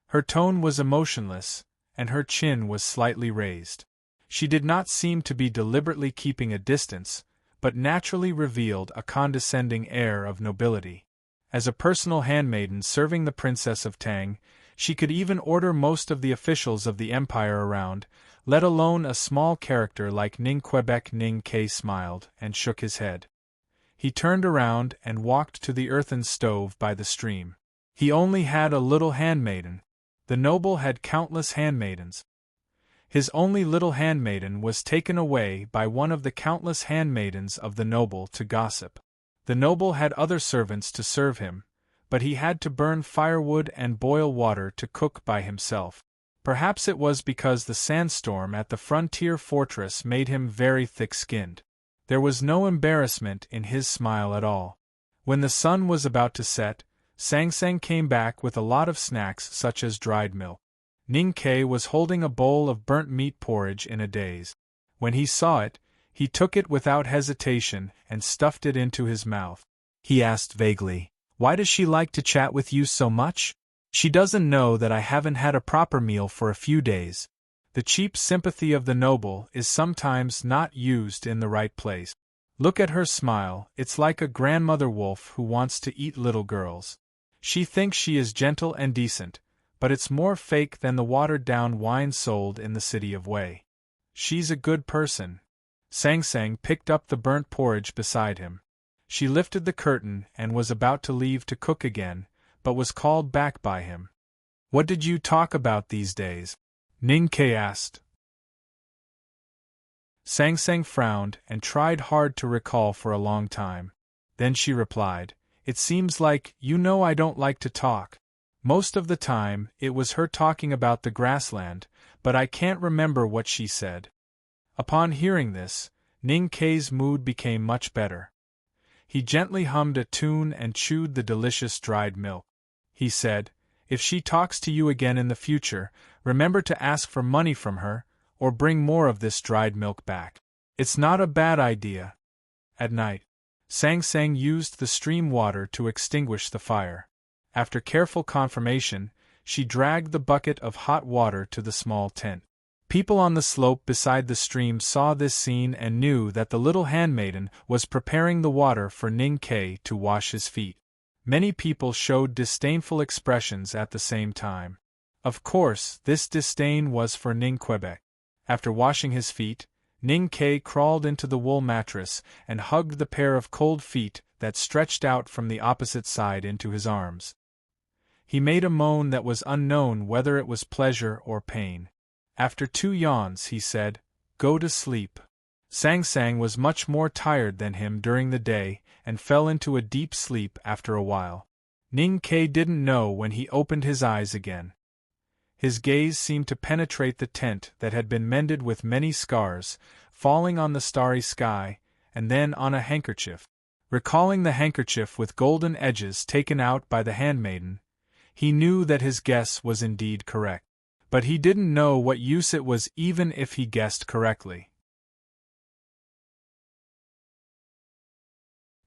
Her tone was emotionless, and her chin was slightly raised. She did not seem to be deliberately keeping a distance, but naturally revealed a condescending air of nobility. As a personal handmaiden serving the Princess of Tang, she could even order most of the officials of the empire around, let alone a small character like Ning Quebec. Ning Ke smiled and shook his head. He turned around and walked to the earthen stove by the stream. He only had a little handmaiden. The noble had countless handmaidens. His only little handmaiden was taken away by one of the countless handmaidens of the noble to gossip. The noble had other servants to serve him, but he had to burn firewood and boil water to cook by himself. Perhaps it was because the sandstorm at the frontier fortress made him very thick-skinned. There was no embarrassment in his smile at all. When the sun was about to set, Sang Sang came back with a lot of snacks such as dried milk. Ning Ke was holding a bowl of burnt meat porridge in a daze. When he saw it, he took it without hesitation and stuffed it into his mouth. He asked vaguely, "Why does she like to chat with you so much? She doesn't know that I haven't had a proper meal for a few days." The cheap sympathy of the noble is sometimes not used in the right place. Look at her smile, it's like a grandmother wolf who wants to eat little girls. She thinks she is gentle and decent, but it's more fake than the watered-down wine sold in the city of Wei. She's a good person. Sang Sang picked up the burnt porridge beside him. She lifted the curtain and was about to leave to cook again, but was called back by him. "What did you talk about these days?" Ning Ke asked. Sang Sang frowned and tried hard to recall for a long time. Then she replied, "It seems like, I don't like to talk." Most of the time, it was her talking about the grassland, but I can't remember what she said. Upon hearing this, Ning Ke's mood became much better. He gently hummed a tune and chewed the delicious dried milk. He said, "If she talks to you again in the future, remember to ask for money from her, or bring more of this dried milk back. It's not a bad idea." At night, Sang Sang used the stream water to extinguish the fire. After careful confirmation, she dragged the bucket of hot water to the small tent. People on the slope beside the stream saw this scene and knew that the little handmaiden was preparing the water for Ning Ke to wash his feet. Many people showed disdainful expressions at the same time. Of course, this disdain was for Ning Quebec. After washing his feet, Ning Ke crawled into the wool mattress and hugged the pair of cold feet that stretched out from the opposite side into his arms. He made a moan that was unknown whether it was pleasure or pain. After 2 yawns he said, "Go to sleep." Sang Sang was much more tired than him during the day and fell into a deep sleep after a while. Ning Ke didn't know when he opened his eyes again. His gaze seemed to penetrate the tent that had been mended with many scars, falling on the starry sky, and then on a handkerchief. Recalling the handkerchief with golden edges taken out by the handmaiden, he knew that his guess was indeed correct. But he didn't know what use it was even if he guessed correctly.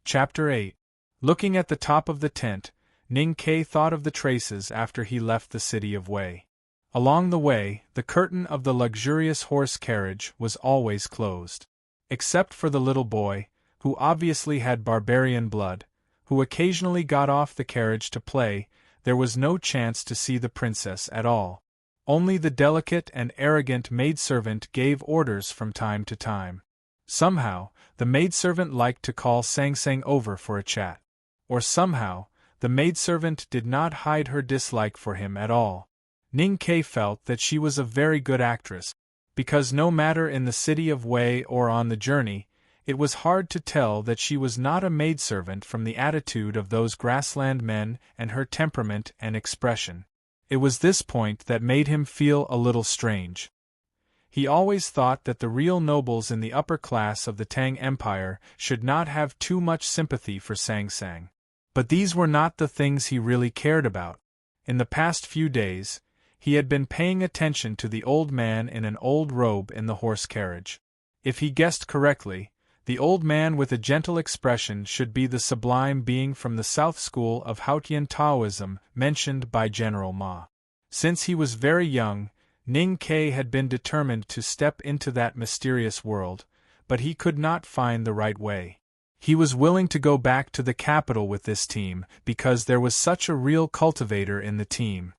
Chapter 8. Looking at the top of the tent, Ning Ke thought of the traces after he left the city of Wei. Along the way, the curtain of the luxurious horse carriage was always closed. Except for the little boy, who obviously had barbarian blood, who occasionally got off the carriage to play, there was no chance to see the princess at all. Only the delicate and arrogant maidservant gave orders from time to time. Somehow, the maidservant liked to call Sang Sang over for a chat. Or somehow, the maidservant did not hide her dislike for him at all. Ning Ke felt that she was a very good actress, because no matter in the city of Wei or on the journey, it was hard to tell that she was not a maidservant from the attitude of those grassland men and her temperament and expression. It was this point that made him feel a little strange. He always thought that the real nobles in the upper class of the Tang Empire should not have too much sympathy for Sang Sang. But these were not the things he really cared about. In the past few days, he had been paying attention to the old man in an old robe in the horse carriage. If he guessed correctly, the old man with a gentle expression should be the sublime being from the South School of Haotian Taoism mentioned by General Ma. Since he was very young, Ning Ke had been determined to step into that mysterious world, but he could not find the right way. He was willing to go back to the capital with this team because there was such a real cultivator in the team.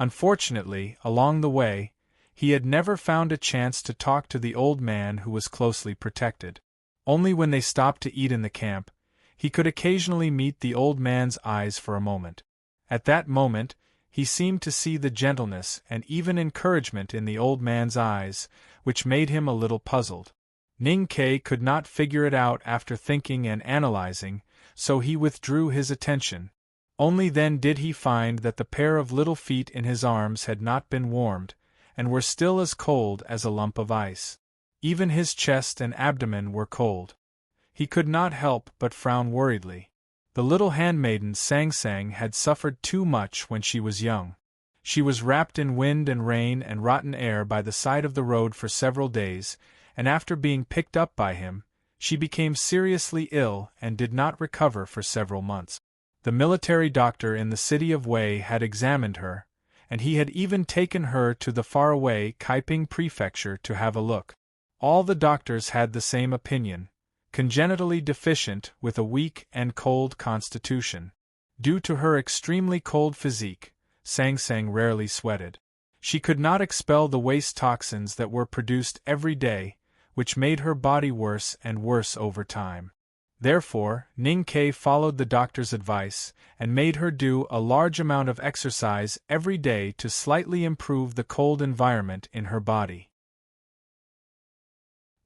Unfortunately, along the way, he had never found a chance to talk to the old man who was closely protected. Only when they stopped to eat in the camp, he could occasionally meet the old man's eyes for a moment. At that moment, he seemed to see the gentleness and even encouragement in the old man's eyes, which made him a little puzzled. Ning Ke could not figure it out after thinking and analyzing, so he withdrew his attention. Only then did he find that the pair of little feet in his arms had not been warmed, and were still as cold as a lump of ice. Even his chest and abdomen were cold. He could not help but frown worriedly. The little handmaiden Sang Sang had suffered too much when she was young. She was wrapped in wind and rain and rotten air by the side of the road for several days, and after being picked up by him, she became seriously ill and did not recover for several months. The military doctor in the city of Wei had examined her, and he had even taken her to the faraway Kaiping prefecture to have a look. All the doctors had the same opinion: congenitally deficient with a weak and cold constitution. Due to her extremely cold physique, Sang Sang rarely sweated. She could not expel the waste toxins that were produced every day, which made her body worse and worse over time. Therefore, Ning Ke followed the doctor's advice, and made her do a large amount of exercise every day to slightly improve the cold environment in her body.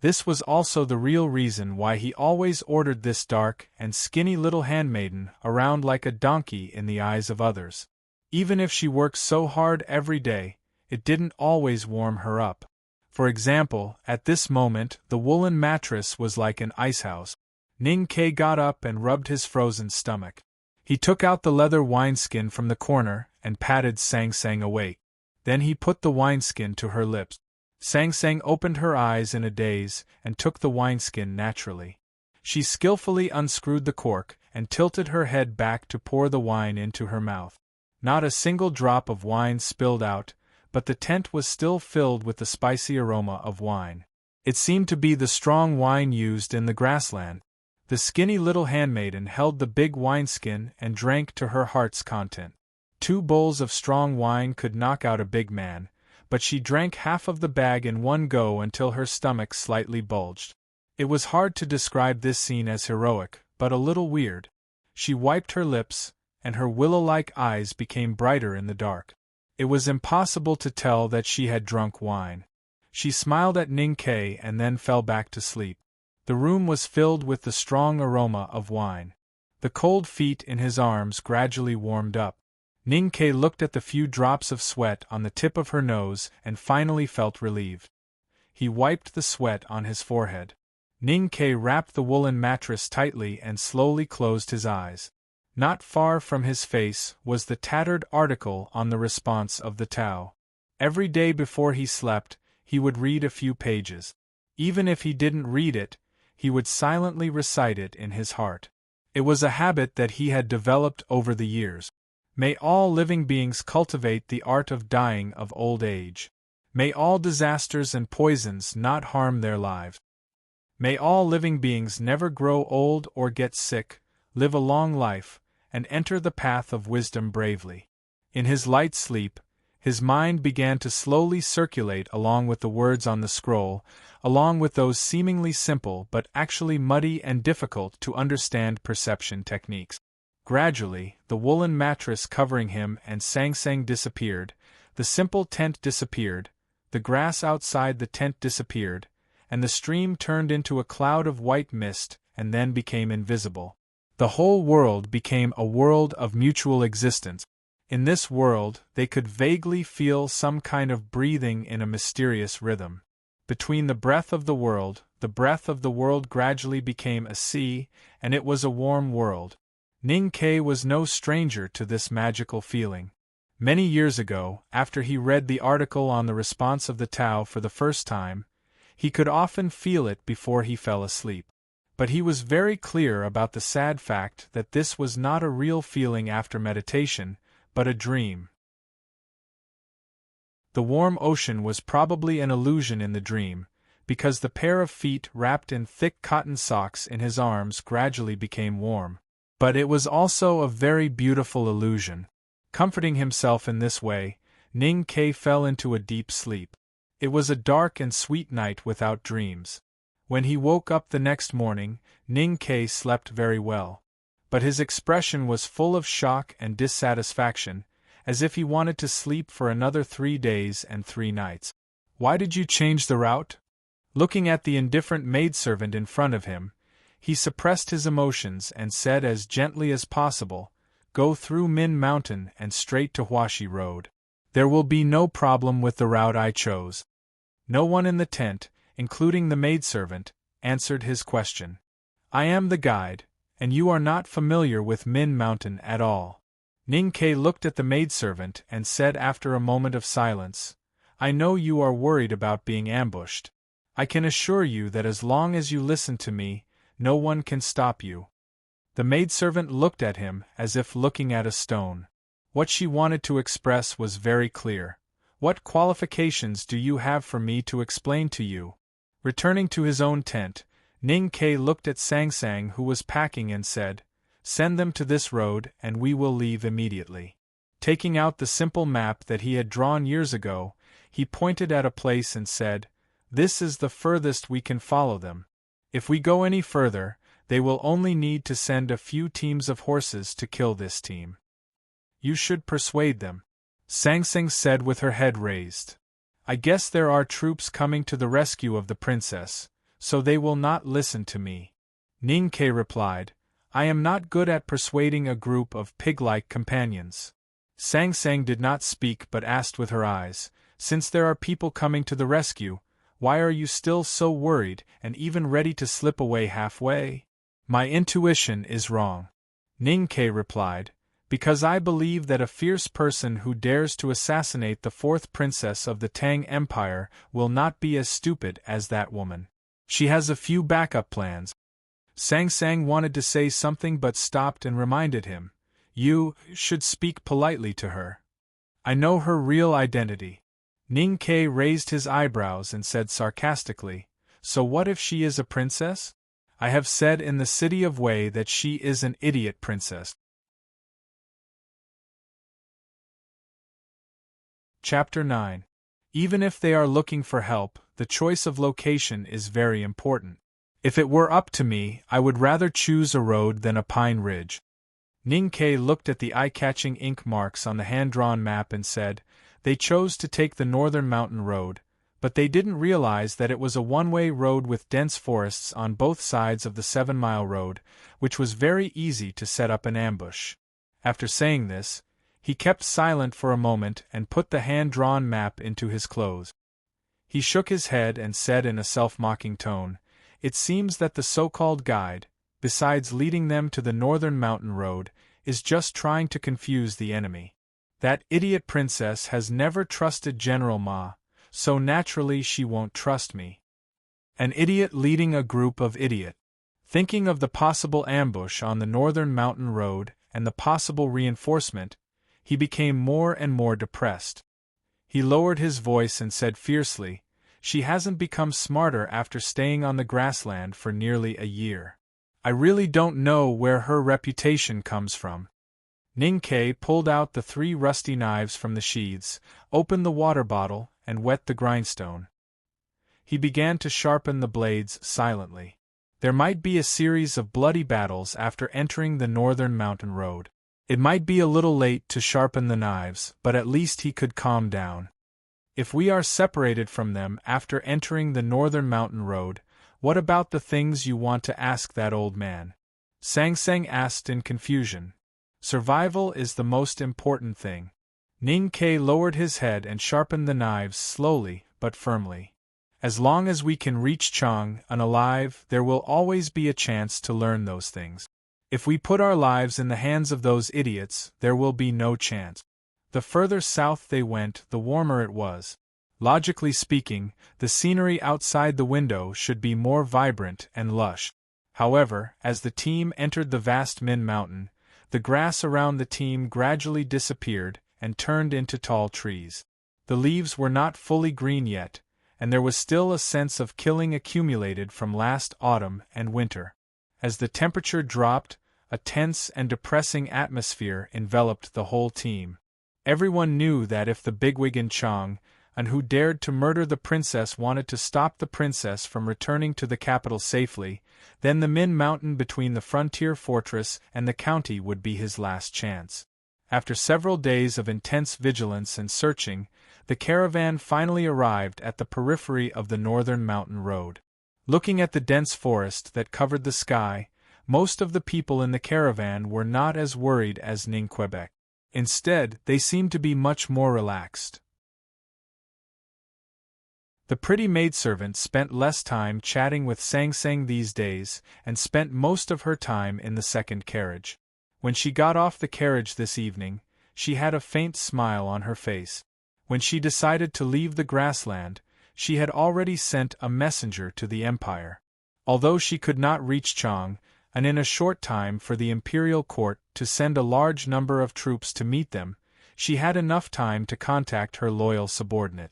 This was also the real reason why he always ordered this dark and skinny little handmaiden around like a donkey in the eyes of others. Even if she worked so hard every day, it didn't always warm her up. For example, at this moment the woolen mattress was like an icehouse. Ning Ke got up and rubbed his frozen stomach. He took out the leather wineskin from the corner and patted Sang Sang awake. Then he put the wineskin to her lips. Sang Sang opened her eyes in a daze and took the wineskin naturally. She skillfully unscrewed the cork and tilted her head back to pour the wine into her mouth. Not a single drop of wine spilled out, but the tent was still filled with the spicy aroma of wine. It seemed to be the strong wine used in the grassland. The skinny little handmaiden held the big wineskin and drank to her heart's content. 2 bowls of strong wine could knock out a big man, but she drank half of the bag in one go until her stomach slightly bulged. It was hard to describe this scene as heroic, but a little weird. She wiped her lips, and her willow-like eyes became brighter in the dark. It was impossible to tell that she had drunk wine. She smiled at Ning Ke and then fell back to sleep. The room was filled with the strong aroma of wine. The cold feet in his arms gradually warmed up. Ning Ke looked at the few drops of sweat on the tip of her nose and finally felt relieved. He wiped the sweat on his forehead. Ning Ke wrapped the woolen mattress tightly and slowly closed his eyes. Not far from his face was the tattered article on the response of the Tao. Every day before he slept, he would read a few pages. Even if he didn't read it, he would silently recite it in his heart. It was a habit that he had developed over the years. May all living beings cultivate the art of dying of old age. May all disasters and poisons not harm their lives. May all living beings never grow old or get sick, live a long life, and enter the path of wisdom bravely. In his light sleep, His mind began to slowly circulate along with the words on the scroll, along with those seemingly simple but actually muddy and difficult to understand perception techniques. Gradually, the woolen mattress covering him and Sang Sang disappeared, the simple tent disappeared, the grass outside the tent disappeared, and the stream turned into a cloud of white mist and then became invisible. The whole world became a world of mutual existence. In this world, they could vaguely feel some kind of breathing in a mysterious rhythm. Between the breath of the world gradually became a sea, and it was a warm world. Ning Ke was no stranger to this magical feeling. Many years ago, after he read the article on the response of the Tao for the first time, he could often feel it before he fell asleep. But he was very clear about the sad fact that this was not a real feeling after meditation, but a dream. The warm ocean was probably an illusion in the dream, because the pair of feet wrapped in thick cotton socks in his arms gradually became warm. But it was also a very beautiful illusion. Comforting himself in this way, Ning Ke fell into a deep sleep. It was a dark and sweet night without dreams. When he woke up the next morning, Ning Ke slept very well. But his expression was full of shock and dissatisfaction, as if he wanted to sleep for another 3 days and 3 nights. "Why did you change the route?" Looking at the indifferent maidservant in front of him, he suppressed his emotions and said as gently as possible, "Go through Min Mountain and straight to Huaxi Road. There will be no problem with the route I chose." No one in the tent, including the maidservant, answered his question. "I am the guide, and you are not familiar with Min Mountain at all." Ning Ke looked at the maidservant and said after a moment of silence, "I know you are worried about being ambushed. I can assure you that as long as you listen to me, no one can stop you." The maidservant looked at him as if looking at a stone. What she wanted to express was very clear. "What qualifications do you have for me to explain to you?" Returning to his own tent, Ning Ke looked at Sang Sang who was packing and said, "Send them to this road and we will leave immediately." Taking out the simple map that he had drawn years ago, he pointed at a place and said, "This is the furthest we can follow them. If we go any further, they will only need to send a few teams of horses to kill this team. You should persuade them," Sang Sang said with her head raised. "I guess there are troops coming to the rescue of the princess, so they will not listen to me." Ning Ke replied, "I am not good at persuading a group of pig-like companions." Sang Sang did not speak but asked with her eyes, "Since there are people coming to the rescue, why are you still so worried and even ready to slip away halfway?" "My intuition is wrong," Ning Ke replied, "because I believe that a fierce person who dares to assassinate the 4th princess of the Tang Empire will not be as stupid as that woman. She has a few backup plans." Sang Sang wanted to say something but stopped and reminded him, "You should speak politely to her. I know her real identity." Ning Ke raised his eyebrows and said sarcastically, "So what if she is a princess? I have said in the city of Wei that she is an idiot princess." Chapter 9. Even if they are looking for help, the choice of location is very important. If it were up to me, I would rather choose a road than a pine ridge. Ning Ke looked at the eye-catching ink marks on the hand-drawn map and said, "They chose to take the northern mountain road, but they didn't realize that it was a one-way road with dense forests on both sides of the 7-mile road, which was very easy to set up an ambush." After saying this, he kept silent for a moment and put the hand-drawn map into his clothes. He shook his head and said in a self-mocking tone, "It seems that the so-called guide, besides leading them to the northern mountain road, is just trying to confuse the enemy. That idiot princess has never trusted General Ma, so naturally she won't trust me. An idiot leading a group of idiots." Thinking of the possible ambush on the northern mountain road and the possible reinforcement, he became more and more depressed. He lowered his voice and said fiercely, "She hasn't become smarter after staying on the grassland for nearly a year. I really don't know where her reputation comes from." Ning Ke pulled out the 3 rusty knives from the sheaths, opened the water bottle, and wet the grindstone. He began to sharpen the blades silently. There might be a series of bloody battles after entering the northern mountain road. It might be a little late to sharpen the knives, but at least he could calm down. If we are separated from them after entering the northern mountain road, what about the things you want to ask that old man? Sang Sang asked in confusion. Survival is the most important thing. Ning Ke lowered his head and sharpened the knives slowly but firmly. As long as we can reach Chang unalive, there will always be a chance to learn those things. If we put our lives in the hands of those idiots, there will be no chance. The further south they went, the warmer it was. Logically speaking, the scenery outside the window should be more vibrant and lush. However, as the team entered the vast Min Mountain, the grass around the team gradually disappeared and turned into tall trees. The leaves were not fully green yet, and there was still a sense of killing accumulated from last autumn and winter. As the temperature dropped, a tense and depressing atmosphere enveloped the whole team. Everyone knew that if the bigwig in Chang, and who dared to murder the princess, wanted to stop the princess from returning to the capital safely, then the Min Mountain between the frontier fortress and the county would be his last chance. After several days of intense vigilance and searching, the caravan finally arrived at the periphery of the northern mountain road. Looking at the dense forest that covered the sky, most of the people in the caravan were not as worried as Ning Quebec. Instead, they seemed to be much more relaxed. The pretty maidservant spent less time chatting with Sang Sang these days, and spent most of her time in the second carriage. When she got off the carriage this evening, she had a faint smile on her face. When she decided to leave the grassland, she had already sent a messenger to the Empire. Although she could not reach Chang, and in a short time for the imperial court to send a large number of troops to meet them, she had enough time to contact her loyal subordinate.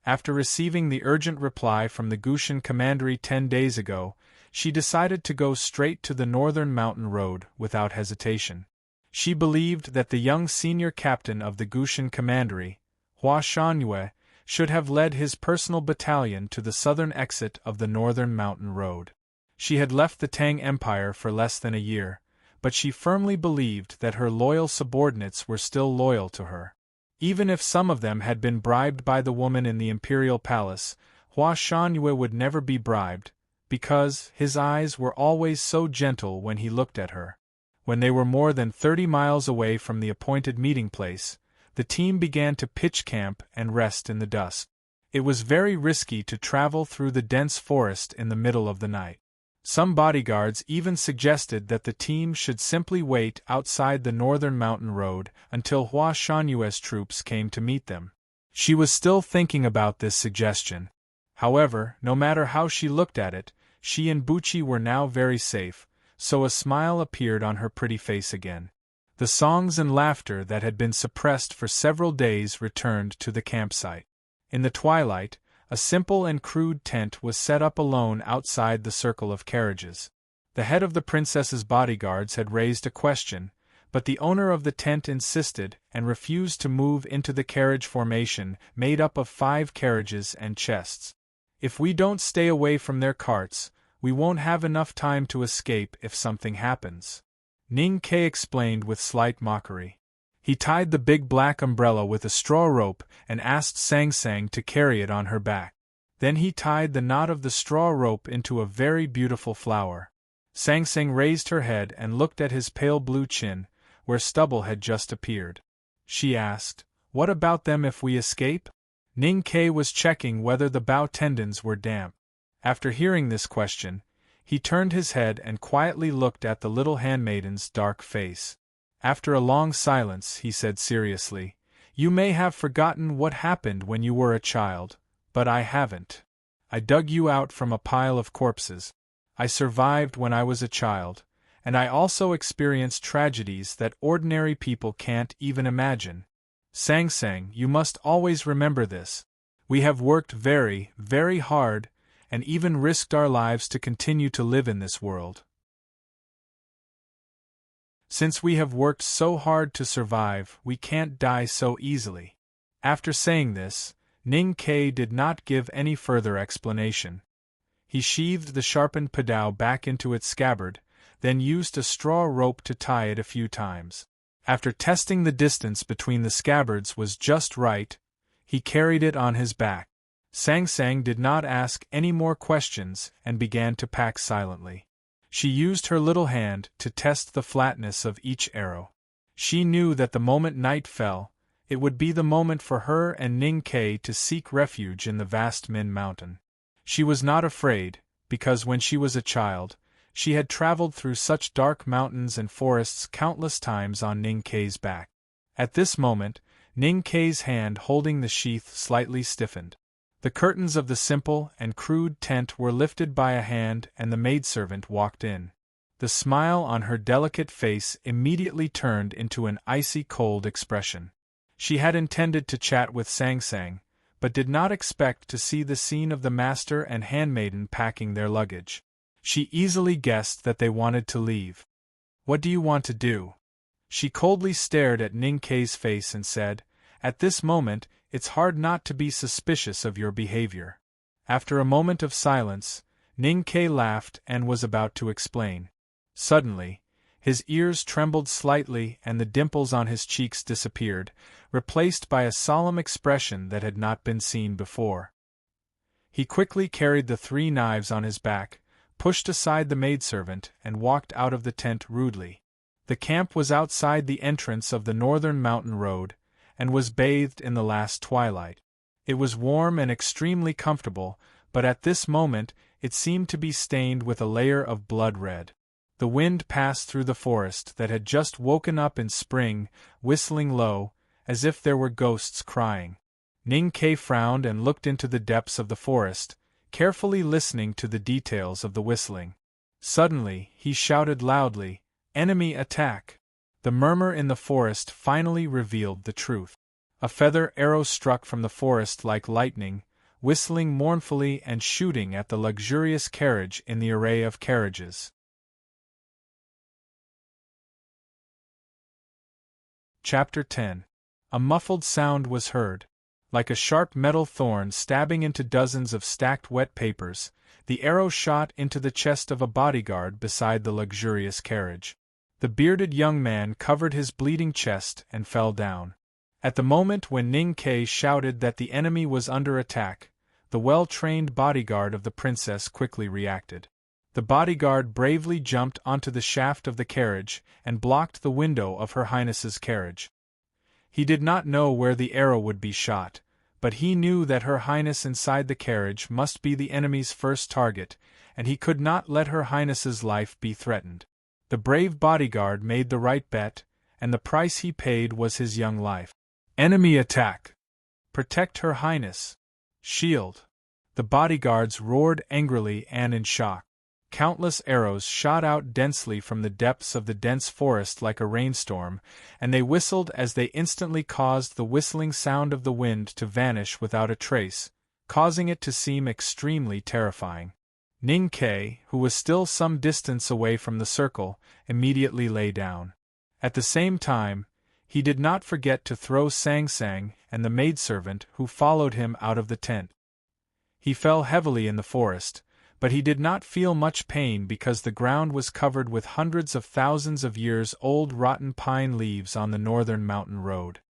After receiving the urgent reply from the Gushan commandery 10 days ago, she decided to go straight to the northern mountain road without hesitation. She believed that the young senior captain of the Gushan commandery, Hua Shangyue, should have led his personal battalion to the southern exit of the northern mountain road. She had left the Tang Empire for less than a year, but she firmly believed that her loyal subordinates were still loyal to her. Even if some of them had been bribed by the woman in the imperial palace, Hua Shangyue would never be bribed, because his eyes were always so gentle when he looked at her. When they were more than 30 miles away from the appointed meeting place, the team began to pitch camp and rest in the dusk. It was very risky to travel through the dense forest in the middle of the night. Some bodyguards even suggested that the team should simply wait outside the northern mountain road until Hua Shanyue's troops came to meet them. She was still thinking about this suggestion. However, no matter how she looked at it, she and Buchi were now very safe, so a smile appeared on her pretty face again. The songs and laughter that had been suppressed for several days returned to the campsite. In the twilight, a simple and crude tent was set up alone outside the circle of carriages. The head of the princess's bodyguards had raised a question, but the owner of the tent insisted and refused to move into the carriage formation made up of 5 carriages and chests. If we don't stay away from their carts, we won't have enough time to escape if something happens. Ning Ke explained with slight mockery. He tied the big black umbrella with a straw rope and asked Sang Sang to carry it on her back. Then he tied the knot of the straw rope into a very beautiful flower. Sang Sang raised her head and looked at his pale blue chin, where stubble had just appeared. She asked, "What about them if we escape?" Ning Ke was checking whether the bow tendons were damp. After hearing this question, he turned his head and quietly looked at the little handmaiden's dark face. After a long silence, he said seriously, "You may have forgotten what happened when you were a child, but I haven't. I dug you out from a pile of corpses. I survived when I was a child, and I also experienced tragedies that ordinary people can't even imagine. Sang Sang, you must always remember this. We have worked very, very hard, and even risked our lives to continue to live in this world. Since we have worked so hard to survive, we can't die so easily." After saying this, Ning Ke did not give any further explanation. He sheathed the sharpened padao back into its scabbard, then used a straw rope to tie it a few times. After testing the distance between the scabbards was just right, he carried it on his back. Sang Sang did not ask any more questions and began to pack silently. She used her little hand to test the flatness of each arrow. She knew that the moment night fell, it would be the moment for her and Ning Ke to seek refuge in the vast Min Mountain. She was not afraid, because when she was a child, she had traveled through such dark mountains and forests countless times on Ning Ke's back. At this moment, Ning Ke's hand holding the sheath slightly stiffened. The curtains of the simple and crude tent were lifted by a hand and the maidservant walked in. The smile on her delicate face immediately turned into an icy cold expression. She had intended to chat with Sang Sang, but did not expect to see the scene of the master and handmaiden packing their luggage. She easily guessed that they wanted to leave. "What do you want to do?" She coldly stared at Ning Ke's face and said, "At this moment, it's hard not to be suspicious of your behavior." After a moment of silence, Ning Ke laughed and was about to explain. Suddenly, his ears trembled slightly and the dimples on his cheeks disappeared, replaced by a solemn expression that had not been seen before. He quickly carried the 3 knives on his back, pushed aside the maidservant, and walked out of the tent rudely. The camp was outside the entrance of the northern mountain road, and was bathed in the last twilight. It was warm and extremely comfortable, but at this moment it seemed to be stained with a layer of blood red. The wind passed through the forest that had just woken up in spring, whistling low, as if there were ghosts crying. Ning Ke frowned and looked into the depths of the forest, carefully listening to the details of the whistling. Suddenly, he shouted loudly, "Enemy attack!" The murmur in the forest finally revealed the truth. A feather arrow struck from the forest like lightning, whistling mournfully and shooting at the luxurious carriage in the array of carriages. Chapter 10. A muffled sound was heard. Like a sharp metal thorn stabbing into dozens of stacked wet papers, the arrow shot into the chest of a bodyguard beside the luxurious carriage. The bearded young man covered his bleeding chest and fell down. At the moment when Ning Ke shouted that the enemy was under attack, the well-trained bodyguard of the princess quickly reacted. The bodyguard bravely jumped onto the shaft of the carriage and blocked the window of Her Highness's carriage. He did not know where the arrow would be shot, but he knew that Her Highness inside the carriage must be the enemy's first target, and he could not let Her Highness's life be threatened. The brave bodyguard made the right bet, and the price he paid was his young life. Enemy attack! Protect Her Highness! Shield! The bodyguards roared angrily and in shock. Countless arrows shot out densely from the depths of the dense forest like a rainstorm, and they whistled as they instantly caused the whistling sound of the wind to vanish without a trace, causing it to seem extremely terrifying. Ning Ke, who was still some distance away from the circle, immediately lay down. At the same time, he did not forget to throw Sang Sang and the maidservant who followed him out of the tent. He fell heavily in the forest, but he did not feel much pain because the ground was covered with hundreds of thousands of years old rotten pine leaves on the northern mountain road.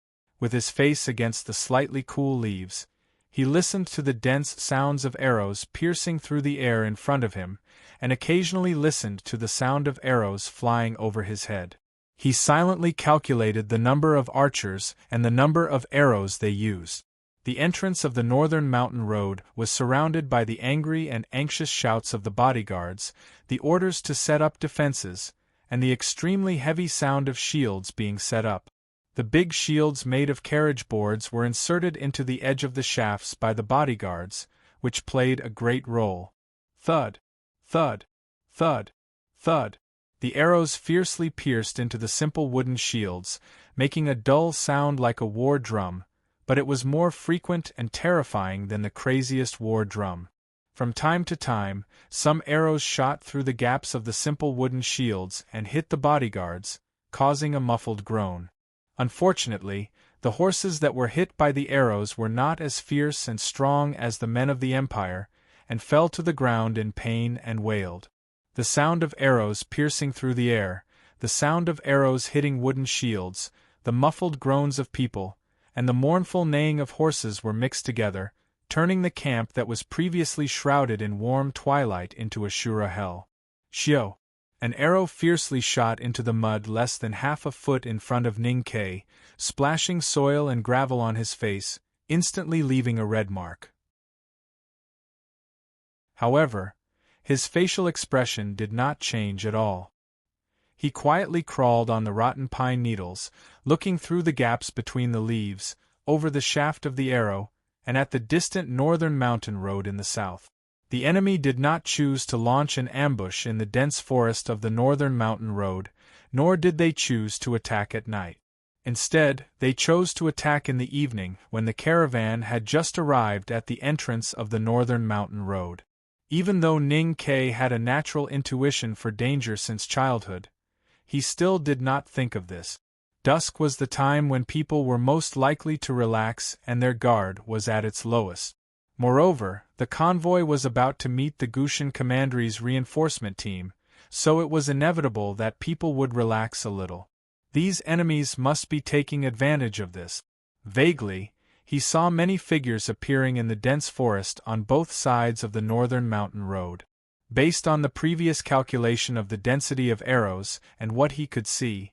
With his face against the slightly cool leaves, he listened to the dense sounds of arrows piercing through the air in front of him, and occasionally listened to the sound of arrows flying over his head. He silently calculated the number of archers and the number of arrows they used. The entrance of the northern mountain road was surrounded by the angry and anxious shouts of the bodyguards, the orders to set up defenses, and the extremely heavy sound of shields being set up. The big shields made of carriage boards were inserted into the edge of the shafts by the bodyguards, which played a great role. Thud! Thud! Thud! Thud! The arrows fiercely pierced into the simple wooden shields, making a dull sound like a war drum, but it was more frequent and terrifying than the craziest war drum. From time to time, some arrows shot through the gaps of the simple wooden shields and hit the bodyguards, causing a muffled groan. Unfortunately, the horses that were hit by the arrows were not as fierce and strong as the men of the Empire, and fell to the ground in pain and wailed. The sound of arrows piercing through the air, the sound of arrows hitting wooden shields, the muffled groans of people, and the mournful neighing of horses were mixed together, turning the camp that was previously shrouded in warm twilight into a sure hell. Shio! An arrow fiercely shot into the mud less than half a foot in front of Ning Ke, splashing soil and gravel on his face, instantly leaving a red mark. However, his facial expression did not change at all. He quietly crawled on the rotten pine needles, looking through the gaps between the leaves, over the shaft of the arrow, and at the distant northern mountain road in the south. The enemy did not choose to launch an ambush in the dense forest of the northern mountain road, nor did they choose to attack at night. Instead, they chose to attack in the evening when the caravan had just arrived at the entrance of the northern mountain road. Even though Ning Ke had a natural intuition for danger since childhood, he still did not think of this. Dusk was the time when people were most likely to relax and their guard was at its lowest. Moreover, the convoy was about to meet the Gushan Commandery's reinforcement team, so it was inevitable that people would relax a little. These enemies must be taking advantage of this. Vaguely, he saw many figures appearing in the dense forest on both sides of the northern mountain road. Based on the previous calculation of the density of arrows and what he could see,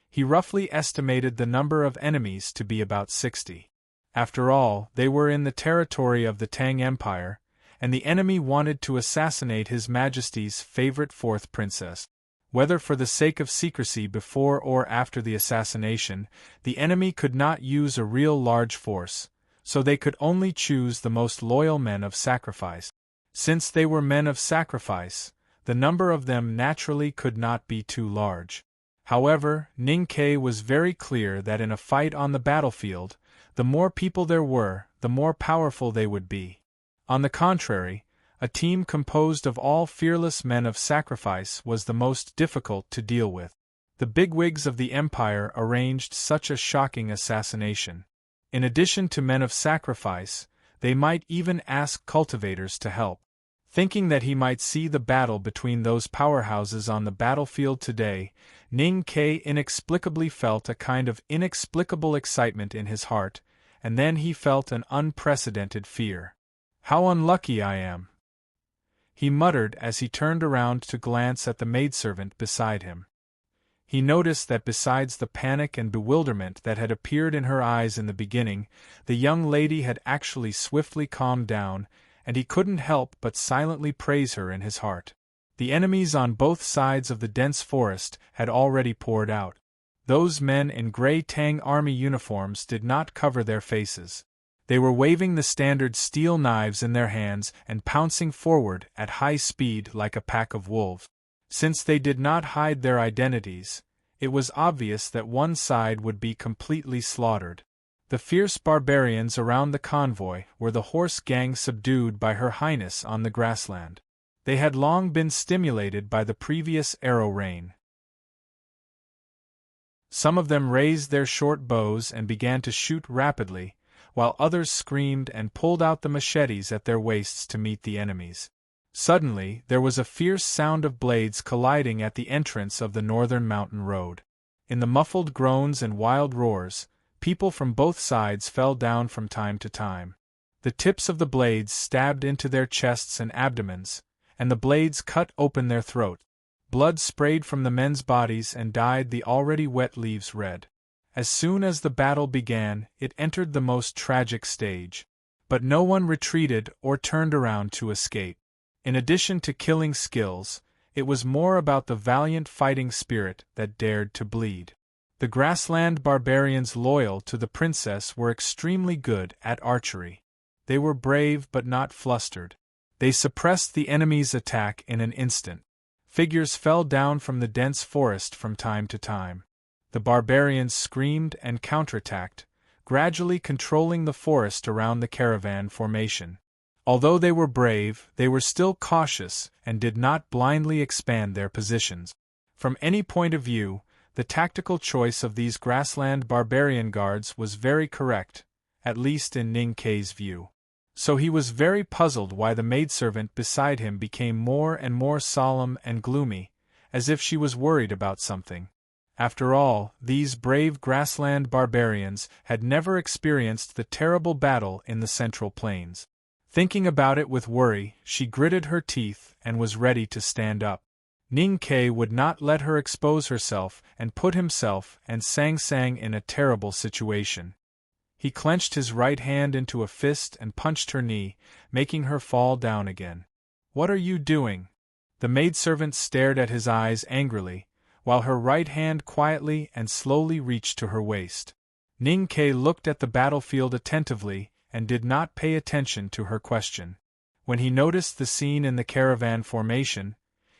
he roughly estimated the number of enemies to be about 60. After all, they were in the territory of the Tang Empire, and the enemy wanted to assassinate His Majesty's favorite fourth princess. Whether for the sake of secrecy before or after the assassination, the enemy could not use a real large force, so they could only choose the most loyal men of sacrifice. Since they were men of sacrifice, the number of them naturally could not be too large. However, Ning Ke was very clear that in a fight on the battlefield, the more people there were, the more powerful they would be. On the contrary, a team composed of all fearless men of sacrifice was the most difficult to deal with. The bigwigs of the Empire arranged such a shocking assassination. In addition to men of sacrifice, they might even ask cultivators to help. Thinking that he might see the battle between those powerhouses on the battlefield today, Ning Ke inexplicably felt a kind of inexplicable excitement in his heart, and then he felt an unprecedented fear. "How unlucky I am!" he muttered as he turned around to glance at the maidservant beside him. He noticed that besides the panic and bewilderment that had appeared in her eyes in the beginning, the young lady had actually swiftly calmed down, and he couldn't help but silently praise her in his heart. The enemies on both sides of the dense forest had already poured out. Those men in gray Tang army uniforms did not cover their faces. They were waving the standard steel knives in their hands and pouncing forward at high speed like a pack of wolves. Since they did not hide their identities, it was obvious that one side would be completely slaughtered. The fierce barbarians around the convoy were the horse gang subdued by Her Highness on the grassland. They had long been stimulated by the previous arrow rain. Some of them raised their short bows and began to shoot rapidly, while others screamed and pulled out the machetes at their waists to meet the enemies. Suddenly, there was a fierce sound of blades colliding at the entrance of the northern mountain road. In the muffled groans and wild roars, people from both sides fell down from time to time. The tips of the blades stabbed into their chests and abdomens, and the blades cut open their throats. Blood sprayed from the men's bodies and dyed the already wet leaves red. As soon as the battle began, it entered the most tragic stage. But no one retreated or turned around to escape. In addition to killing skills, it was more about the valiant fighting spirit that dared to bleed. The grassland barbarians loyal to the princess were extremely good at archery. They were brave but not flustered. They suppressed the enemy's attack in an instant. Figures fell down from the dense forest from time to time. The barbarians screamed and counterattacked, gradually controlling the forest around the caravan formation. Although they were brave, they were still cautious and did not blindly expand their positions. From any point of view, The tactical choice of these grassland barbarian guards was very correct, at least in Ning Kei's view. So he was very puzzled why the maidservant beside him became more and more solemn and gloomy, as if she was worried about something. After all, these brave grassland barbarians had never experienced the terrible battle in the Central Plains. Thinking about it with worry, she gritted her teeth and was ready to stand up. Ning Kei would not let her expose herself and put himself and Sang Sang in a terrible situation. He clenched his right hand into a fist and punched her knee, making her fall down again. "What are you doing?" The maidservant stared at his eyes angrily, while her right hand quietly and slowly reached to her waist. Ning Kei looked at the battlefield attentively and did not pay attention to her question. When he noticed the scene in the caravan formation,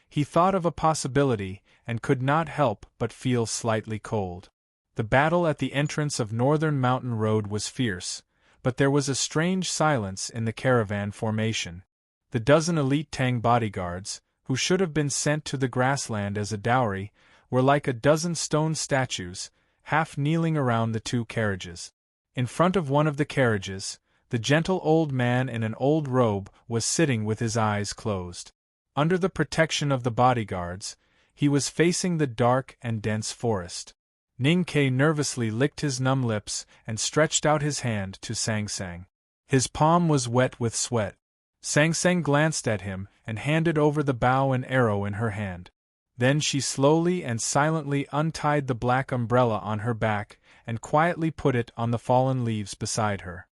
he thought of a possibility and could not help but feel slightly cold. The battle at the entrance of Northern Mountain Road was fierce, but there was a strange silence in the caravan formation. The dozen elite Tang bodyguards, who should have been sent to the grassland as a dowry, were like a dozen stone statues, half kneeling around the two carriages. In front of one of the carriages, the gentle old man in an old robe was sitting with his eyes closed. Under the protection of the bodyguards, he was facing the dark and dense forest. Ning Kei nervously licked his numb lips and stretched out his hand to Sang Sang. His palm was wet with sweat. Sang Sang glanced at him and handed over the bow and arrow in her hand. Then she slowly and silently untied the black umbrella on her back and quietly put it on the fallen leaves beside her.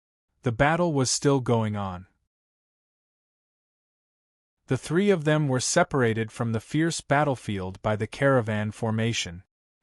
The battle was still going on. The three of them were separated from the fierce battlefield by the caravan formation.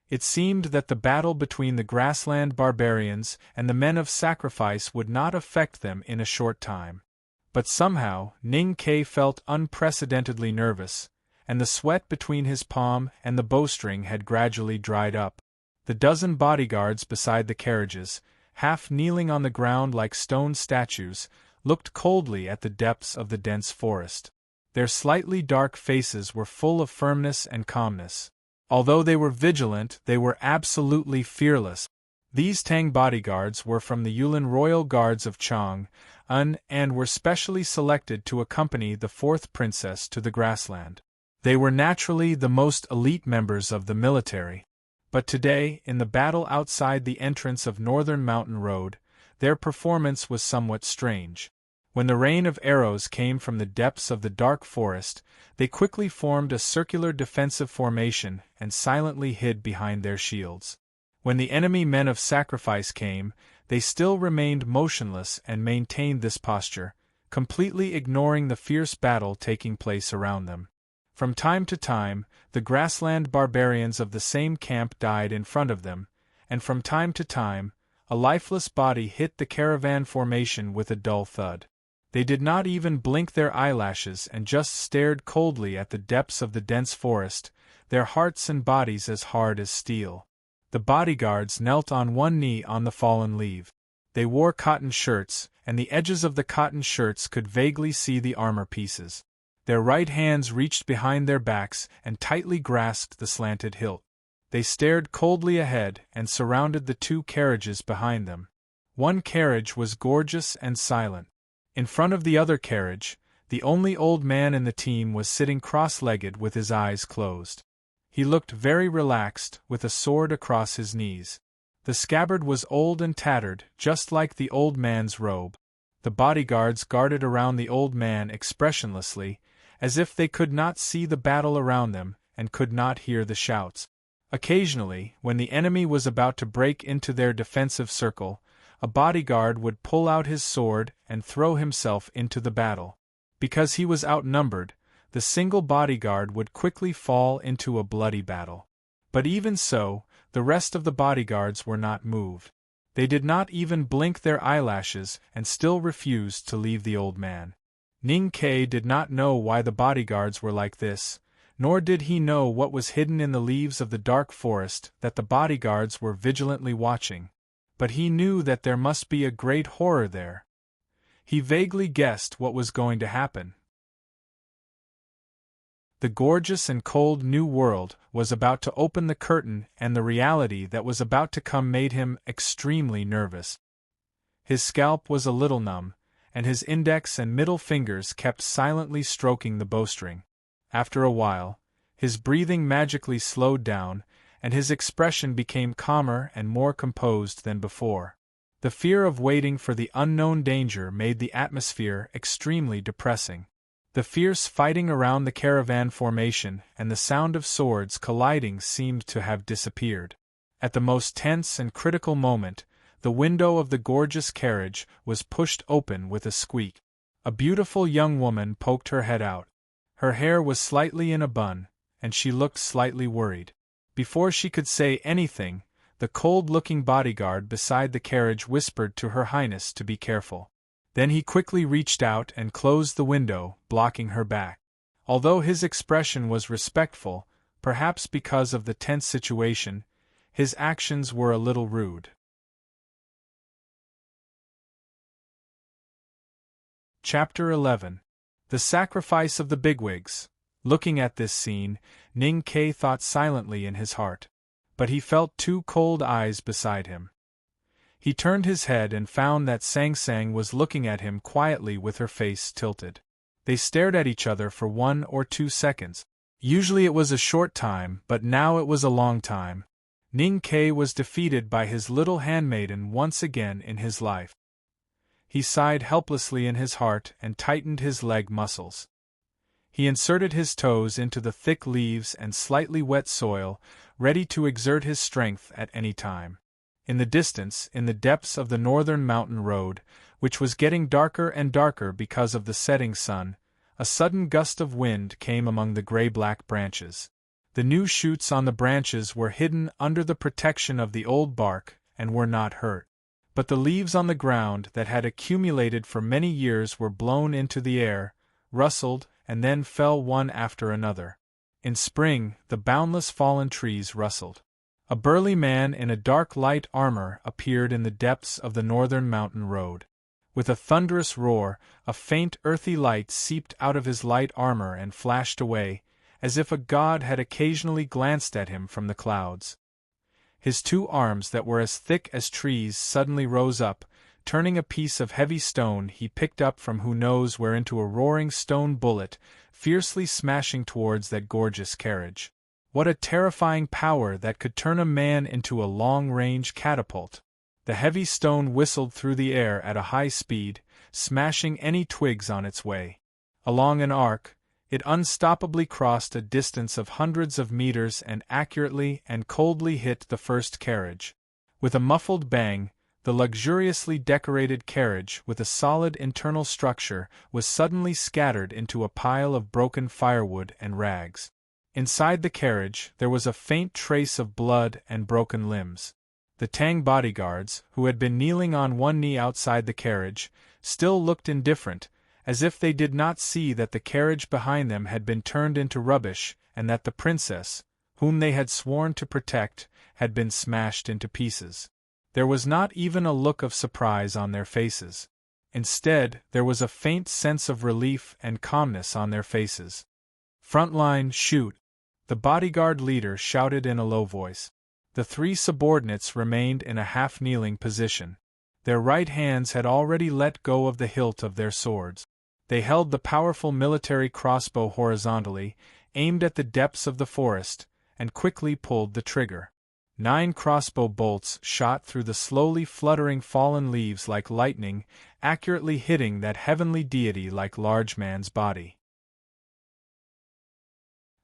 It seemed that the battle between the grassland barbarians and the men of sacrifice would not affect them in a short time. But somehow, Ning Kei felt unprecedentedly nervous, and the sweat between his palm and the bowstring had gradually dried up. The dozen bodyguards beside the carriages, half kneeling on the ground like stone statues, looked coldly at the depths of the dense forest. Their slightly dark faces were full of firmness and calmness. Although they were vigilant, they were absolutely fearless. These Tang bodyguards were from the Yulin Royal Guards of Chang-un and were specially selected to accompany the fourth princess to the grassland. They were naturally the most elite members of the military. But today, in the battle outside the entrance of Northern Mountain Road, their performance was somewhat strange. When the rain of arrows came from the depths of the dark forest, they quickly formed a circular defensive formation and silently hid behind their shields. When the enemy men of sacrifice came, they still remained motionless and maintained this posture, completely ignoring the fierce battle taking place around them. From time to time, the grassland barbarians of the same camp died in front of them, and from time to time, a lifeless body hit the caravan formation with a dull thud. They did not even blink their eyelashes and just stared coldly at the depths of the dense forest, their hearts and bodies as hard as steel. The bodyguards knelt on one knee on the fallen leaf. They wore cotton shirts, and the edges of the cotton shirts could vaguely see the armor pieces. Their right hands reached behind their backs and tightly grasped the slanted hilt. They stared coldly ahead and surrounded the two carriages behind them. One carriage was gorgeous and silent. In front of the other carriage, the only old man in the team was sitting cross-legged with his eyes closed. He looked very relaxed, with a sword across his knees. The scabbard was old and tattered, just like the old man's robe. The bodyguards guarded around the old man expressionlessly, as if they could not see the battle around them and could not hear the shouts. Occasionally, when the enemy was about to break into their defensive circle, a bodyguard would pull out his sword and throw himself into the battle. Because he was outnumbered, the single bodyguard would quickly fall into a bloody battle. But even so, the rest of the bodyguards were not moved. They did not even blink their eyelashes and still refused to leave the old man. Ning Kei did not know why the bodyguards were like this, nor did he know what was hidden in the leaves of the dark forest that the bodyguards were vigilantly watching. But he knew that there must be a great horror there. He vaguely guessed what was going to happen. The gorgeous and cold new world was about to open the curtain, and the reality that was about to come made him extremely nervous. His scalp was a little numb, and his index and middle fingers kept silently stroking the bowstring. After a while, his breathing magically slowed down, and his expression became calmer and more composed than before. The fear of waiting for the unknown danger made the atmosphere extremely depressing. The fierce fighting around the caravan formation and the sound of swords colliding seemed to have disappeared. At the most tense and critical moment, the window of the gorgeous carriage was pushed open with a squeak. A beautiful young woman poked her head out. Her hair was slightly in a bun, and she looked slightly worried. Before she could say anything, the cold-looking bodyguard beside the carriage whispered to Her Highness to be careful. Then he quickly reached out and closed the window, blocking her back. Although his expression was respectful, perhaps because of the tense situation, his actions were a little rude. Chapter 11. The Sacrifice of the Bigwigs. Looking at this scene, Ning Ke thought silently in his heart. But he felt two cold eyes beside him. He turned his head and found that Sang Sang was looking at him quietly with her face tilted. They stared at each other for 1 or 2 seconds. Usually it was a short time, but now it was a long time. Ning Ke was defeated by his little handmaiden once again in his life. He sighed helplessly in his heart and tightened his leg muscles. He inserted his toes into the thick leaves and slightly wet soil, ready to exert his strength at any time. In the distance, in the depths of the northern mountain road, which was getting darker and darker because of the setting sun, a sudden gust of wind came among the gray-black branches. The new shoots on the branches were hidden under the protection of the old bark and were not hurt. But the leaves on the ground that had accumulated for many years were blown into the air, rustled, and then fell one after another. In spring, the boundless fallen trees rustled. A burly man in a dark light armor appeared in the depths of the northern mountain road. With a thunderous roar, a faint earthy light seeped out of his light armor and flashed away, as if a god had occasionally glanced at him from the clouds. His 2 arms that were as thick as trees suddenly rose up, turning a piece of heavy stone he picked up from who knows where into a roaring stone bullet, fiercely smashing towards that gorgeous carriage. What a terrifying power that could turn a man into a long-range catapult! The heavy stone whistled through the air at a high speed, smashing any twigs on its way. Along an arc, it unstoppably crossed a distance of hundreds of meters and accurately and coldly hit the first carriage. With a muffled bang, the luxuriously decorated carriage with a solid internal structure was suddenly scattered into a pile of broken firewood and rags. Inside the carriage there was a faint trace of blood and broken limbs. The Tang bodyguards, who had been kneeling on one knee outside the carriage, still looked indifferent, as if they did not see that the carriage behind them had been turned into rubbish and that the princess, whom they had sworn to protect, had been smashed into pieces. There was not even a look of surprise on their faces. Instead, there was a faint sense of relief and calmness on their faces. "Front line, shoot!" the bodyguard leader shouted in a low voice. The 3 subordinates remained in a half-kneeling position. Their right hands had already let go of the hilt of their swords. They held the powerful military crossbow horizontally, aimed at the depths of the forest, and quickly pulled the trigger. 9 crossbow bolts shot through the slowly fluttering fallen leaves like lightning, accurately hitting that heavenly deity like large man's body.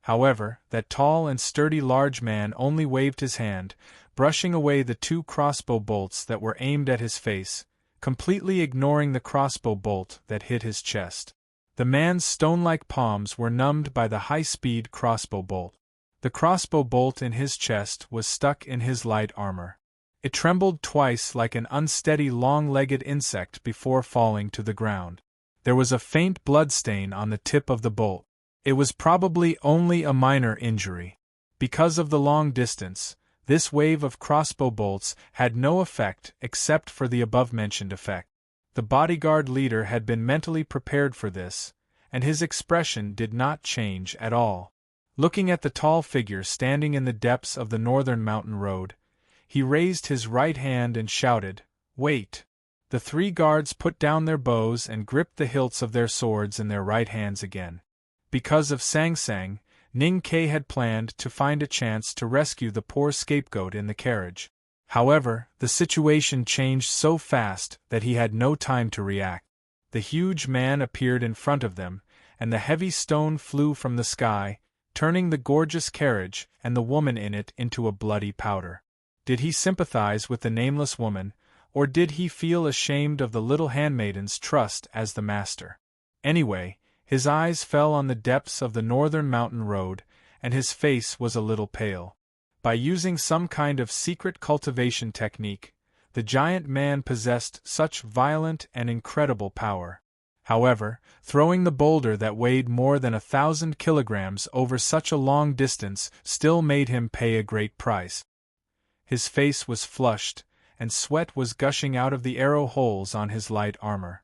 However, that tall and sturdy large man only waved his hand, brushing away the 2 crossbow bolts that were aimed at his face, completely ignoring the crossbow bolt that hit his chest. The man's stone-like palms were numbed by the high-speed crossbow bolt. The crossbow bolt in his chest was stuck in his light armor. It trembled twice like an unsteady long-legged insect before falling to the ground. There was a faint bloodstain on the tip of the bolt. It was probably only a minor injury. Because of the long distance, this wave of crossbow bolts had no effect except for the above-mentioned effect. The bodyguard leader had been mentally prepared for this, and his expression did not change at all. Looking at the tall figure standing in the depths of the northern mountain road, he raised his right hand and shouted, "Wait!" The 3 guards put down their bows and gripped the hilts of their swords in their right hands again. Because of Sang Sang, Ning Ke had planned to find a chance to rescue the poor scapegoat in the carriage. However, the situation changed so fast that he had no time to react. The huge man appeared in front of them, and the heavy stone flew from the sky, turning the gorgeous carriage and the woman in it into a bloody powder. Did he sympathize with the nameless woman, or did he feel ashamed of the little handmaiden's trust as the master? Anyway, his eyes fell on the depths of the northern mountain road, and his face was a little pale. By using some kind of secret cultivation technique, the giant man possessed such violent and incredible power. However, throwing the boulder that weighed more than 1,000 kilograms over such a long distance still made him pay a great price. His face was flushed, and sweat was gushing out of the arrow holes on his light armor.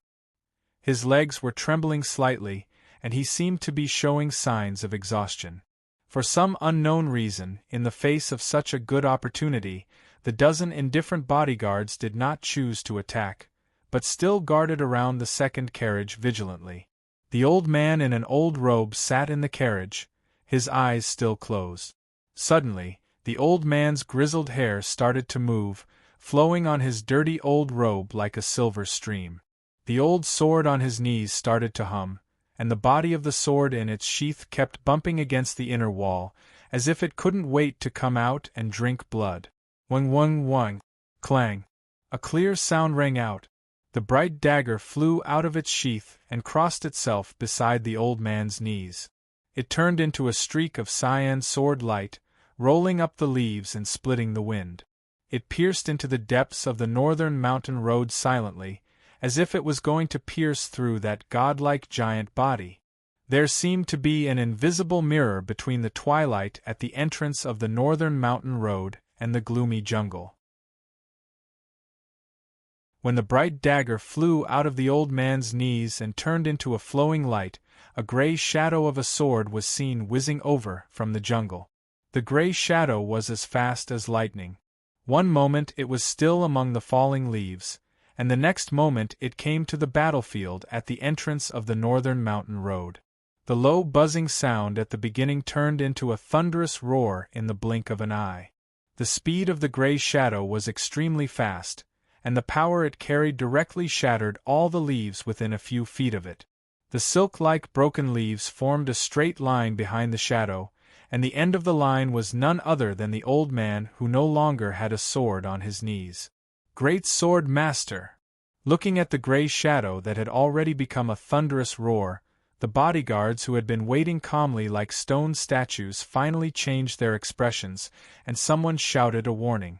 His legs were trembling slightly, and he seemed to be showing signs of exhaustion. For some unknown reason, in the face of such a good opportunity, the dozen indifferent bodyguards did not choose to attack, but still guarded around the second carriage vigilantly. The old man in an old robe sat in the carriage, his eyes still closed. Suddenly, the old man's grizzled hair started to move, flowing on his dirty old robe like a silver stream. The old sword on his knees started to hum, and the body of the sword in its sheath kept bumping against the inner wall, as if it couldn't wait to come out and drink blood. Wang wang wang. Clang. A clear sound rang out. The bright dagger flew out of its sheath and crossed itself beside the old man's knees. It turned into a streak of cyan sword light, rolling up the leaves and splitting the wind. It pierced into the depths of the northern mountain road silently, as if it was going to pierce through that godlike giant body. There seemed to be an invisible mirror between the twilight at the entrance of the northern mountain road and the gloomy jungle. When the bright dagger flew out of the old man's knees and turned into a flowing light, a gray shadow of a sword was seen whizzing over from the jungle. The gray shadow was as fast as lightning. One moment it was still among the falling leaves, and the next moment it came to the battlefield at the entrance of the northern mountain road. The low buzzing sound at the beginning turned into a thunderous roar in the blink of an eye. The speed of the gray shadow was extremely fast, and the power it carried directly shattered all the leaves within a few feet of it. The silk-like broken leaves formed a straight line behind the shadow, and the end of the line was none other than the old man who no longer had a sword on his knees. Great Sword Master! Looking at the gray shadow that had already become a thunderous roar, the bodyguards who had been waiting calmly like stone statues finally changed their expressions, and someone shouted a warning.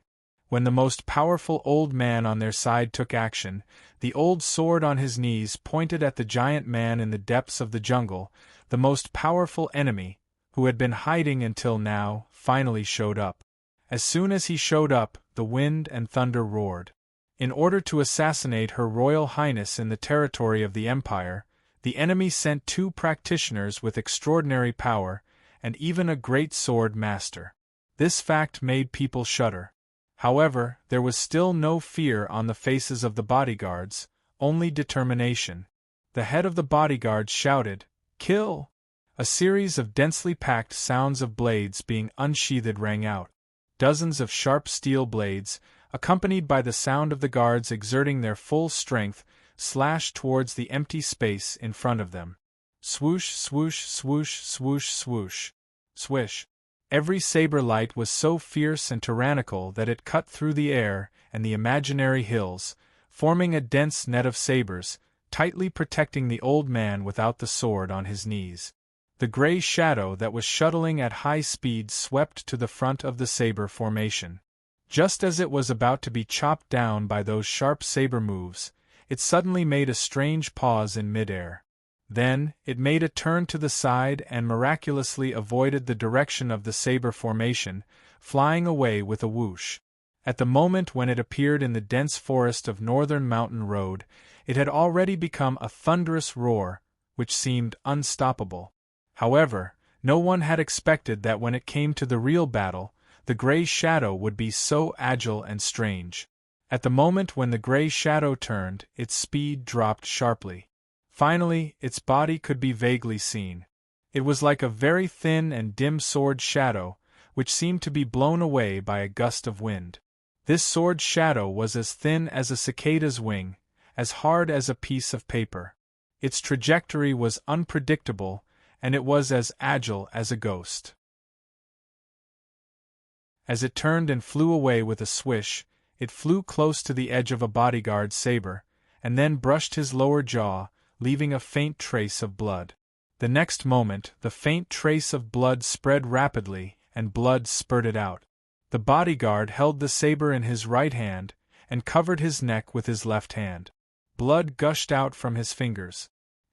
When the most powerful old man on their side took action, the old sword on his knees pointed at the giant man in the depths of the jungle. The most powerful enemy, who had been hiding until now, finally showed up. As soon as he showed up, the wind and thunder roared. In order to assassinate Her Royal Highness in the territory of the Empire, the enemy sent 2 practitioners with extraordinary power, and even a great sword master. This fact made people shudder. However, there was still no fear on the faces of the bodyguards, only determination. The head of the bodyguard shouted, "Kill!" A series of densely packed sounds of blades being unsheathed rang out. Dozens of sharp steel blades, accompanied by the sound of the guards exerting their full strength, slashed towards the empty space in front of them. Swoosh, swoosh, swoosh, swoosh, swoosh. Swish. Every saber light was so fierce and tyrannical that it cut through the air and the imaginary hills, forming a dense net of sabers, tightly protecting the old man without the sword on his knees. The gray shadow that was shuttling at high speed swept to the front of the saber formation. Just as it was about to be chopped down by those sharp saber moves, it suddenly made a strange pause in midair. Then, it made a turn to the side and miraculously avoided the direction of the saber formation, flying away with a whoosh. At the moment when it appeared in the dense forest of northern mountain road, it had already become a thunderous roar, which seemed unstoppable. However, no one had expected that when it came to the real battle, the gray shadow would be so agile and strange. At the moment when the gray shadow turned, its speed dropped sharply. Finally, its body could be vaguely seen. It was like a very thin and dim sword shadow, which seemed to be blown away by a gust of wind. This sword shadow was as thin as a cicada's wing, as hard as a piece of paper. Its trajectory was unpredictable, and it was as agile as a ghost. As it turned and flew away with a swish, it flew close to the edge of a bodyguard's saber, and then brushed his lower jaw, leaving a faint trace of blood. The next moment, the faint trace of blood spread rapidly, and blood spurted out. The bodyguard held the saber in his right hand, and covered his neck with his left hand. Blood gushed out from his fingers.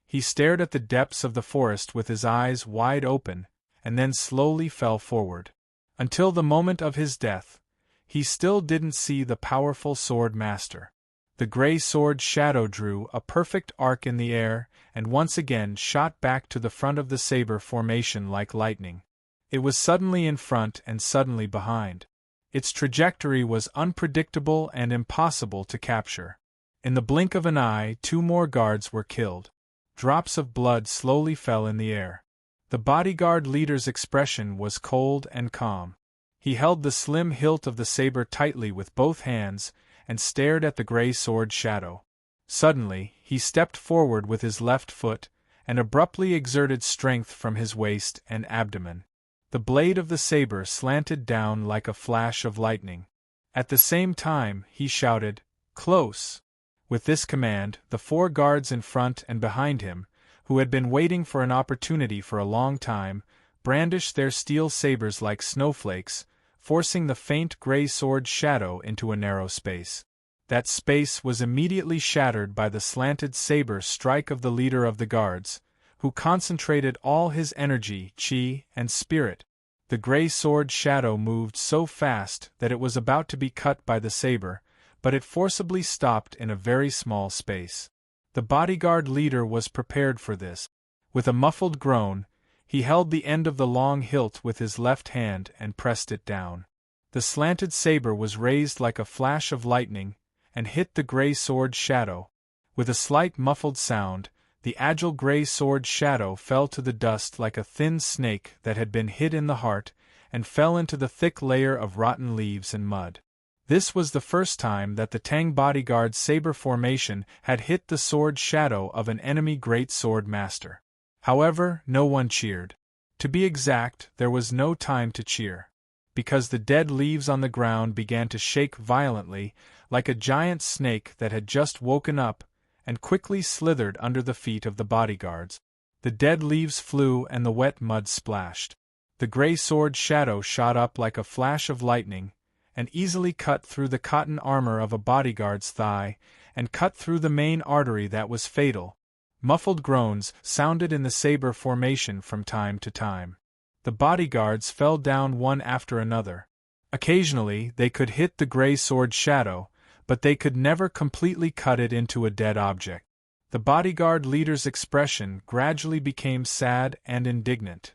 He stared at the depths of the forest with his eyes wide open, and then slowly fell forward. Until the moment of his death, he still didn't see the powerful sword master. The gray sword shadow drew a perfect arc in the air, and once again shot back to the front of the saber formation like lightning. It was suddenly in front and suddenly behind. Its trajectory was unpredictable and impossible to capture. In the blink of an eye, 2 more guards were killed. Drops of blood slowly fell in the air. The bodyguard leader's expression was cold and calm. He held the slim hilt of the saber tightly with both hands, and stared at the gray sword shadow. Suddenly, he stepped forward with his left foot, and abruptly exerted strength from his waist and abdomen. The blade of the saber slanted down like a flash of lightning. At the same time, he shouted, "Close!" With this command, the 4 guards in front and behind him, who had been waiting for an opportunity for a long time, brandished their steel sabers like snowflakes, forcing the faint gray sword shadow into a narrow space. That space was immediately shattered by the slanted saber strike of the leader of the guards, who concentrated all his energy, chi, and spirit. The gray sword shadow moved so fast that it was about to be cut by the saber, but it forcibly stopped in a very small space. The bodyguard leader was prepared for this. With a muffled groan, he held the end of the long hilt with his left hand and pressed it down. The slanted saber was raised like a flash of lightning, and hit the gray sword shadow. With a slight muffled sound, the agile gray sword shadow fell to the dust like a thin snake that had been hit in the heart, and fell into the thick layer of rotten leaves and mud. This was the first time that the Tang bodyguard's saber formation had hit the sword shadow of an enemy great sword master. However, no one cheered. To be exact, there was no time to cheer. Because the dead leaves on the ground began to shake violently, like a giant snake that had just woken up, and quickly slithered under the feet of the bodyguards. The dead leaves flew and the wet mud splashed. The gray sword shadow shot up like a flash of lightning, and easily cut through the cotton armor of a bodyguard's thigh, and cut through the main artery that was fatal. Muffled groans sounded in the saber formation from time to time. The bodyguards fell down one after another. Occasionally they could hit the gray sword shadow, but they could never completely cut it into a dead object. The bodyguard leader's expression gradually became sad and indignant.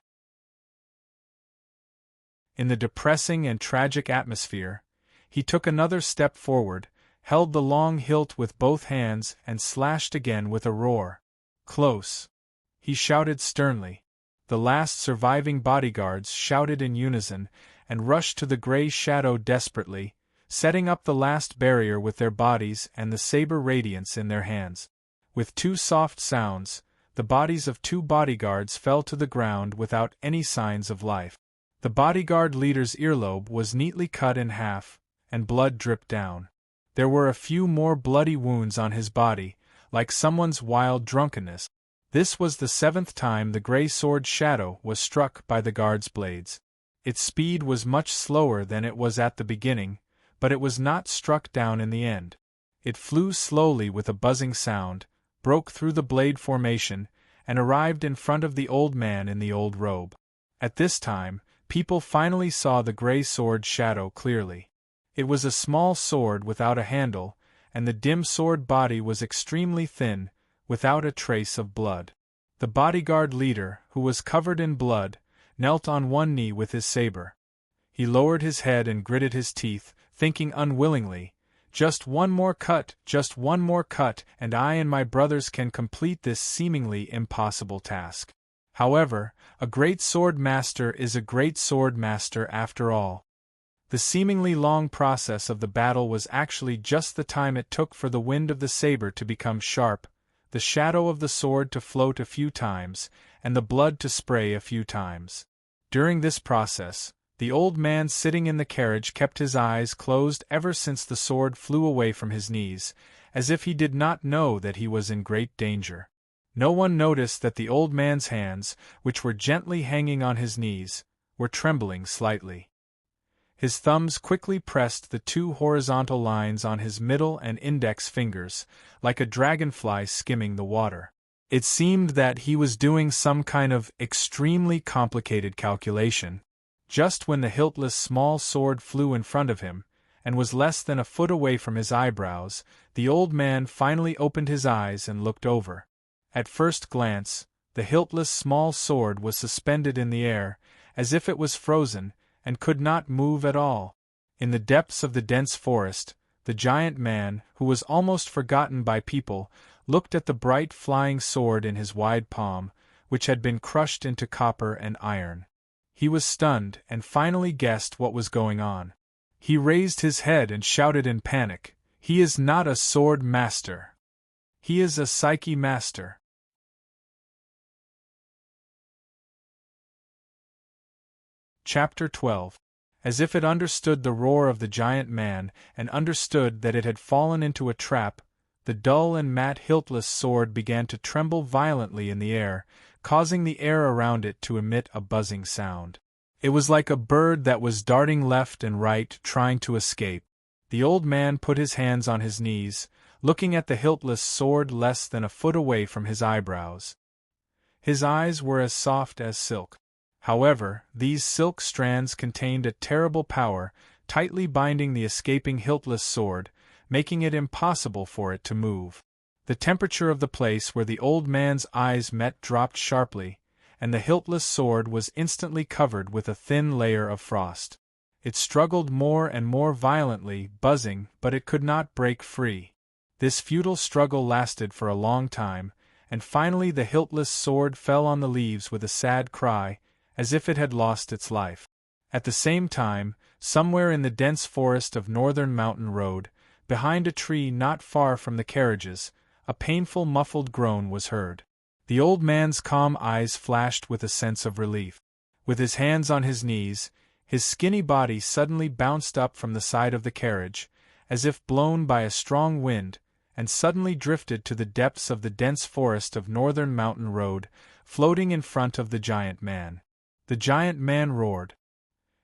In the depressing and tragic atmosphere, he took another step forward, held the long hilt with both hands and slashed again with a roar. "Close!" he shouted sternly. The last surviving bodyguards shouted in unison, and rushed to the gray shadow desperately, setting up the last barrier with their bodies and the saber radiance in their hands. With 2 soft sounds, the bodies of 2 bodyguards fell to the ground without any signs of life. The bodyguard leader's earlobe was neatly cut in half, and blood dripped down. There were a few more bloody wounds on his body, like someone's wild drunkenness. This was the 7th time the gray sword shadow was struck by the guard's blades. Its speed was much slower than it was at the beginning, but it was not struck down in the end. It flew slowly with a buzzing sound, broke through the blade formation, and arrived in front of the old man in the old robe. At this time, people finally saw the gray sword shadow clearly. It was a small sword without a handle, and the dim sword body was extremely thin, without a trace of blood. The bodyguard leader, who was covered in blood, knelt on one knee with his saber. He lowered his head and gritted his teeth, thinking unwillingly, "Just one more cut, and I and my brothers can complete this seemingly impossible task." However, a great sword master is a great sword master after all. The seemingly long process of the battle was actually just the time it took for the wind of the saber to become sharp, the shadow of the sword to float a few times, and the blood to spray a few times. During this process, the old man sitting in the carriage kept his eyes closed ever since the sword flew away from his knees, as if he did not know that he was in great danger. No one noticed that the old man's hands, which were gently hanging on his knees, were trembling slightly. His thumbs quickly pressed the two horizontal lines on his middle and index fingers, like a dragonfly skimming the water. It seemed that he was doing some kind of extremely complicated calculation. Just when the hiltless small sword flew in front of him, and was less than a foot away from his eyebrows, the old man finally opened his eyes and looked over. At first glance, the hiltless small sword was suspended in the air, as if it was frozen, and could not move at all. In the depths of the dense forest, the giant man, who was almost forgotten by people, looked at the bright flying sword in his wide palm, which had been crushed into copper and iron. He was stunned and finally guessed what was going on. He raised his head and shouted in panic, "He is not a sword master. He is a psyche master." Chapter 12. As if it understood the roar of the giant man, and understood that it had fallen into a trap, the dull and matte hiltless sword began to tremble violently in the air, causing the air around it to emit a buzzing sound. It was like a bird that was darting left and right, trying to escape. The old man put his hands on his knees, looking at the hiltless sword less than a foot away from his eyebrows. His eyes were as soft as silk. However, these silk strands contained a terrible power, tightly binding the escaping hiltless sword, making it impossible for it to move. The temperature of the place where the old man's eyes met dropped sharply, and the hiltless sword was instantly covered with a thin layer of frost. It struggled more and more violently, buzzing, but it could not break free. This futile struggle lasted for a long time, and finally the hiltless sword fell on the leaves with a sad cry, as if it had lost its life. At the same time, somewhere in the dense forest of Northern Mountain Road, behind a tree not far from the carriages, a painful muffled groan was heard. The old man's calm eyes flashed with a sense of relief. With his hands on his knees, his skinny body suddenly bounced up from the side of the carriage, as if blown by a strong wind, and suddenly drifted to the depths of the dense forest of Northern Mountain Road, floating in front of the giant man. The giant man roared.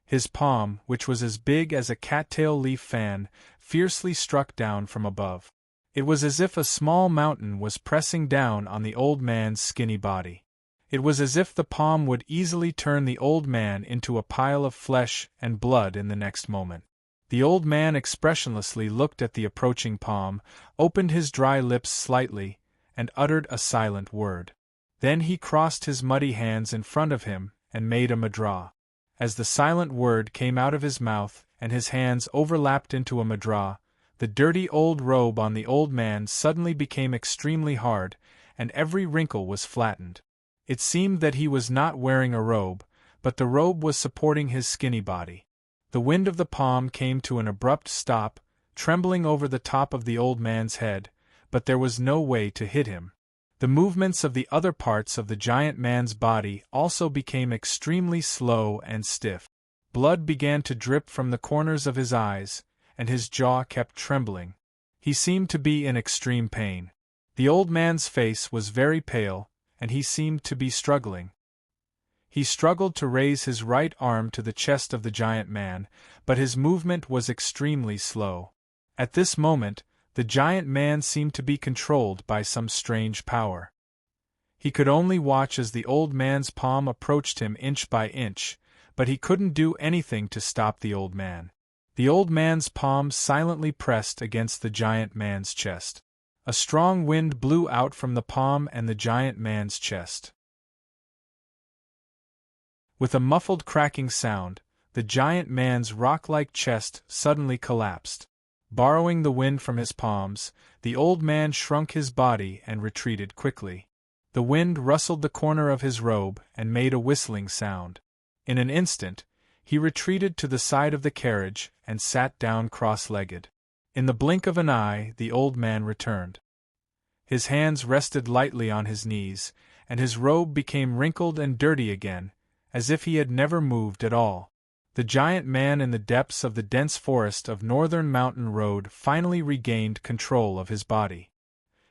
His palm, which was as big as a cattail leaf fan, fiercely struck down from above. It was as if a small mountain was pressing down on the old man's skinny body. It was as if the palm would easily turn the old man into a pile of flesh and blood in the next moment. The old man expressionlessly looked at the approaching palm, opened his dry lips slightly, and uttered a silent word. Then he crossed his muddy hands in front of him and made a madra. As the silent word came out of his mouth and his hands overlapped into a madra, the dirty old robe on the old man suddenly became extremely hard, and every wrinkle was flattened. It seemed that he was not wearing a robe, but the robe was supporting his skinny body. The wind of the palm came to an abrupt stop, trembling over the top of the old man's head, but there was no way to hit him. The movements of the other parts of the giant man's body also became extremely slow and stiff. Blood began to drip from the corners of his eyes, and his jaw kept trembling. He seemed to be in extreme pain. The old man's face was very pale, and he seemed to be struggling. He struggled to raise his right arm to the chest of the giant man, but his movement was extremely slow. At this moment, the giant man seemed to be controlled by some strange power. He could only watch as the old man's palm approached him inch by inch, but he couldn't do anything to stop the old man. The old man's palm silently pressed against the giant man's chest. A strong wind blew out from the palm and the giant man's chest. With a muffled cracking sound, the giant man's rock-like chest suddenly collapsed. Borrowing the wind from his palms, the old man shrunk his body and retreated quickly. The wind rustled the corner of his robe and made a whistling sound. In an instant, he retreated to the side of the carriage and sat down cross-legged. In the blink of an eye, the old man returned. His hands rested lightly on his knees, and his robe became wrinkled and dirty again, as if he had never moved at all. The giant man in the depths of the dense forest of Northern Mountain Road finally regained control of his body.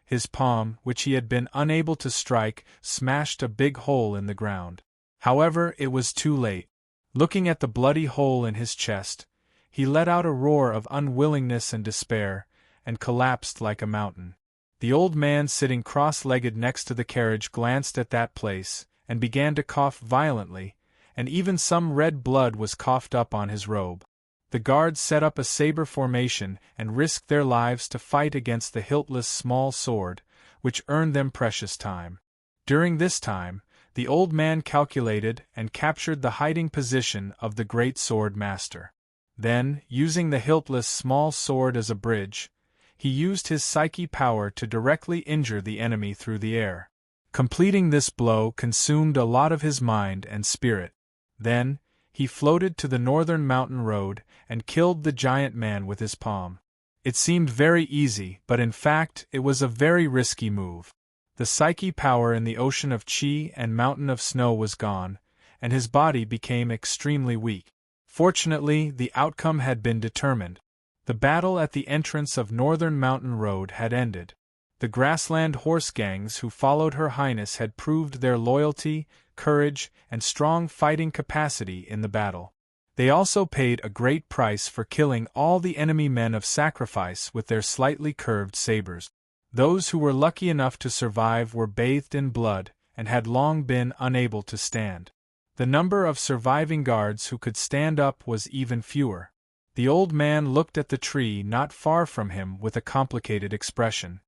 His palm, which he had been unable to strike, smashed a big hole in the ground. However, it was too late. Looking at the bloody hole in his chest, he let out a roar of unwillingness and despair, and collapsed like a mountain. The old man sitting cross-legged next to the carriage glanced at that place, and began to cough violently, and even some red blood was coughed up on his robe. The guards set up a saber formation and risked their lives to fight against the hiltless small sword, which earned them precious time. During this time, the old man calculated and captured the hiding position of the great sword master. Then, using the hiltless small sword as a bridge, he used his psyche power to directly injure the enemy through the air. Completing this blow consumed a lot of his mind and spirit. Then, he floated to the Northern Mountain Road and killed the giant man with his palm. It seemed very easy, but in fact it was a very risky move. The psyche power in the ocean of chi and mountain of snow was gone, and his body became extremely weak. Fortunately, the outcome had been determined. The battle at the entrance of Northern Mountain Road had ended. The grassland horse gangs who followed Her Highness had proved their loyalty, courage, and strong fighting capacity in the battle. They also paid a great price for killing all the enemy men of sacrifice with their slightly curved sabers. Those who were lucky enough to survive were bathed in blood and had long been unable to stand. The number of surviving guards who could stand up was even fewer. The old man looked at the tree not far from him with a complicated expression.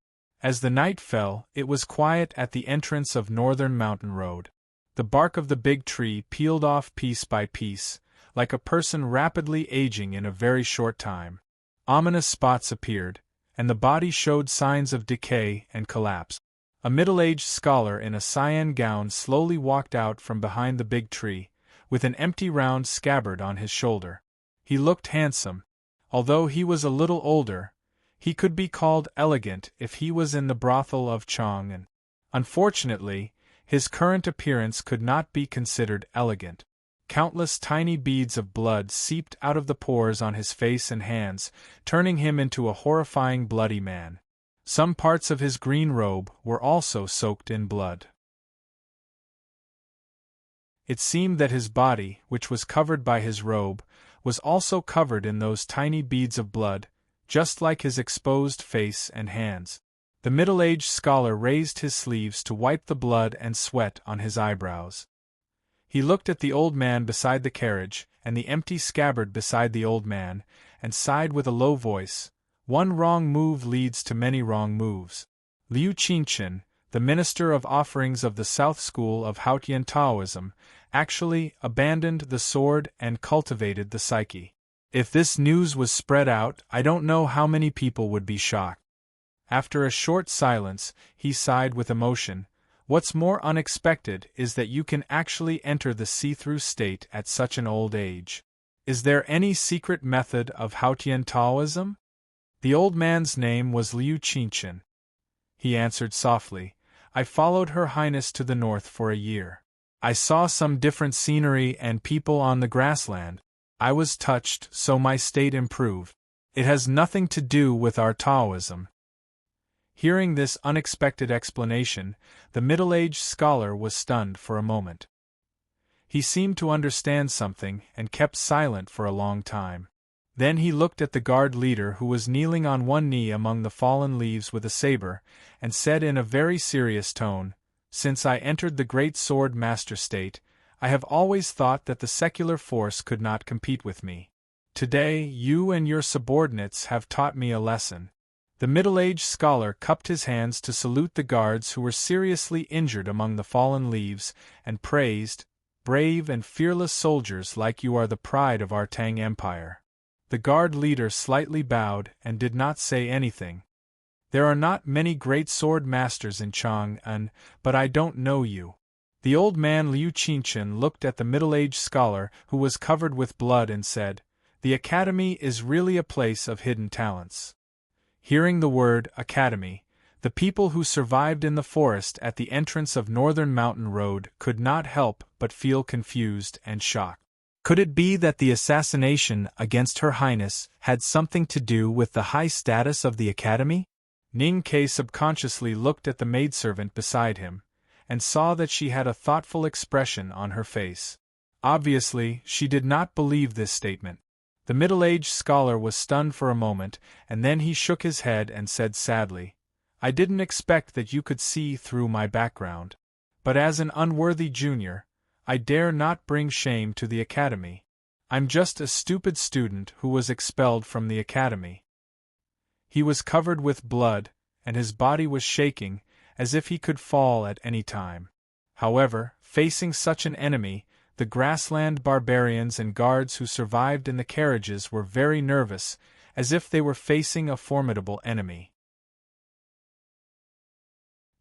As the night fell, it was quiet at the entrance of Northern Mountain Road. The bark of the big tree peeled off piece by piece, like a person rapidly aging in a very short time. Ominous spots appeared, and the body showed signs of decay and collapse. A middle-aged scholar in a cyan gown slowly walked out from behind the big tree, with an empty round scabbard on his shoulder. He looked handsome. Although he was a little older, he could be called elegant if he was in the brothel of Chang'an. Unfortunately, his current appearance could not be considered elegant. Countless tiny beads of blood seeped out of the pores on his face and hands, turning him into a horrifying bloody man. Some parts of his green robe were also soaked in blood. It seemed that his body, which was covered by his robe, was also covered in those tiny beads of blood, just like his exposed face and hands. The middle-aged scholar raised his sleeves to wipe the blood and sweat on his eyebrows. He looked at the old man beside the carriage, and the empty scabbard beside the old man, and sighed with a low voice. One wrong move leads to many wrong moves. Liu Qingchen, the minister of offerings of the South School of Haotian Taoism, actually abandoned the sword and cultivated the psyche. If this news was spread out, I don't know how many people would be shocked. After a short silence, he sighed with emotion. What's more unexpected is that you can actually enter the see-through state at such an old age. Is there any secret method of Haotian Taoism? The old man's name was Liu Qingchen. He answered softly, I followed Her Highness to the north for a year. I saw some different scenery and people on the grassland. I was touched, so my state improved. It has nothing to do with our Taoism. Hearing this unexpected explanation, the middle-aged scholar was stunned for a moment. He seemed to understand something and kept silent for a long time. Then he looked at the guard leader who was kneeling on one knee among the fallen leaves with a saber, and said in a very serious tone, Since I entered the great sword master state, I have always thought that the secular force could not compete with me. Today, you and your subordinates have taught me a lesson. The middle-aged scholar cupped his hands to salute the guards who were seriously injured among the fallen leaves, and praised, "Brave and fearless soldiers like you are the pride of our Tang Empire." The guard leader slightly bowed and did not say anything. "There are not many great sword masters in Chang'an, but I don't know you." The old man Liu Qingchen looked at the middle-aged scholar who was covered with blood and said, "The academy is really a place of hidden talents." Hearing the word academy, the people who survived in the forest at the entrance of Northern Mountain Road could not help but feel confused and shocked. Could it be that the assassination against Her Highness had something to do with the high status of the academy? Ning Ke subconsciously looked at the maidservant beside him, and saw that she had a thoughtful expression on her face. Obviously, she did not believe this statement. The middle-aged scholar was stunned for a moment, and then he shook his head and said sadly, "I didn't expect that you could see through my background. But as an unworthy junior, I dare not bring shame to the academy. I'm just a stupid student who was expelled from the academy." He was covered with blood, and his body was shaking, as if he could fall at any time. However, facing such an enemy, the grassland barbarians and guards who survived in the carriages were very nervous, as if they were facing a formidable enemy.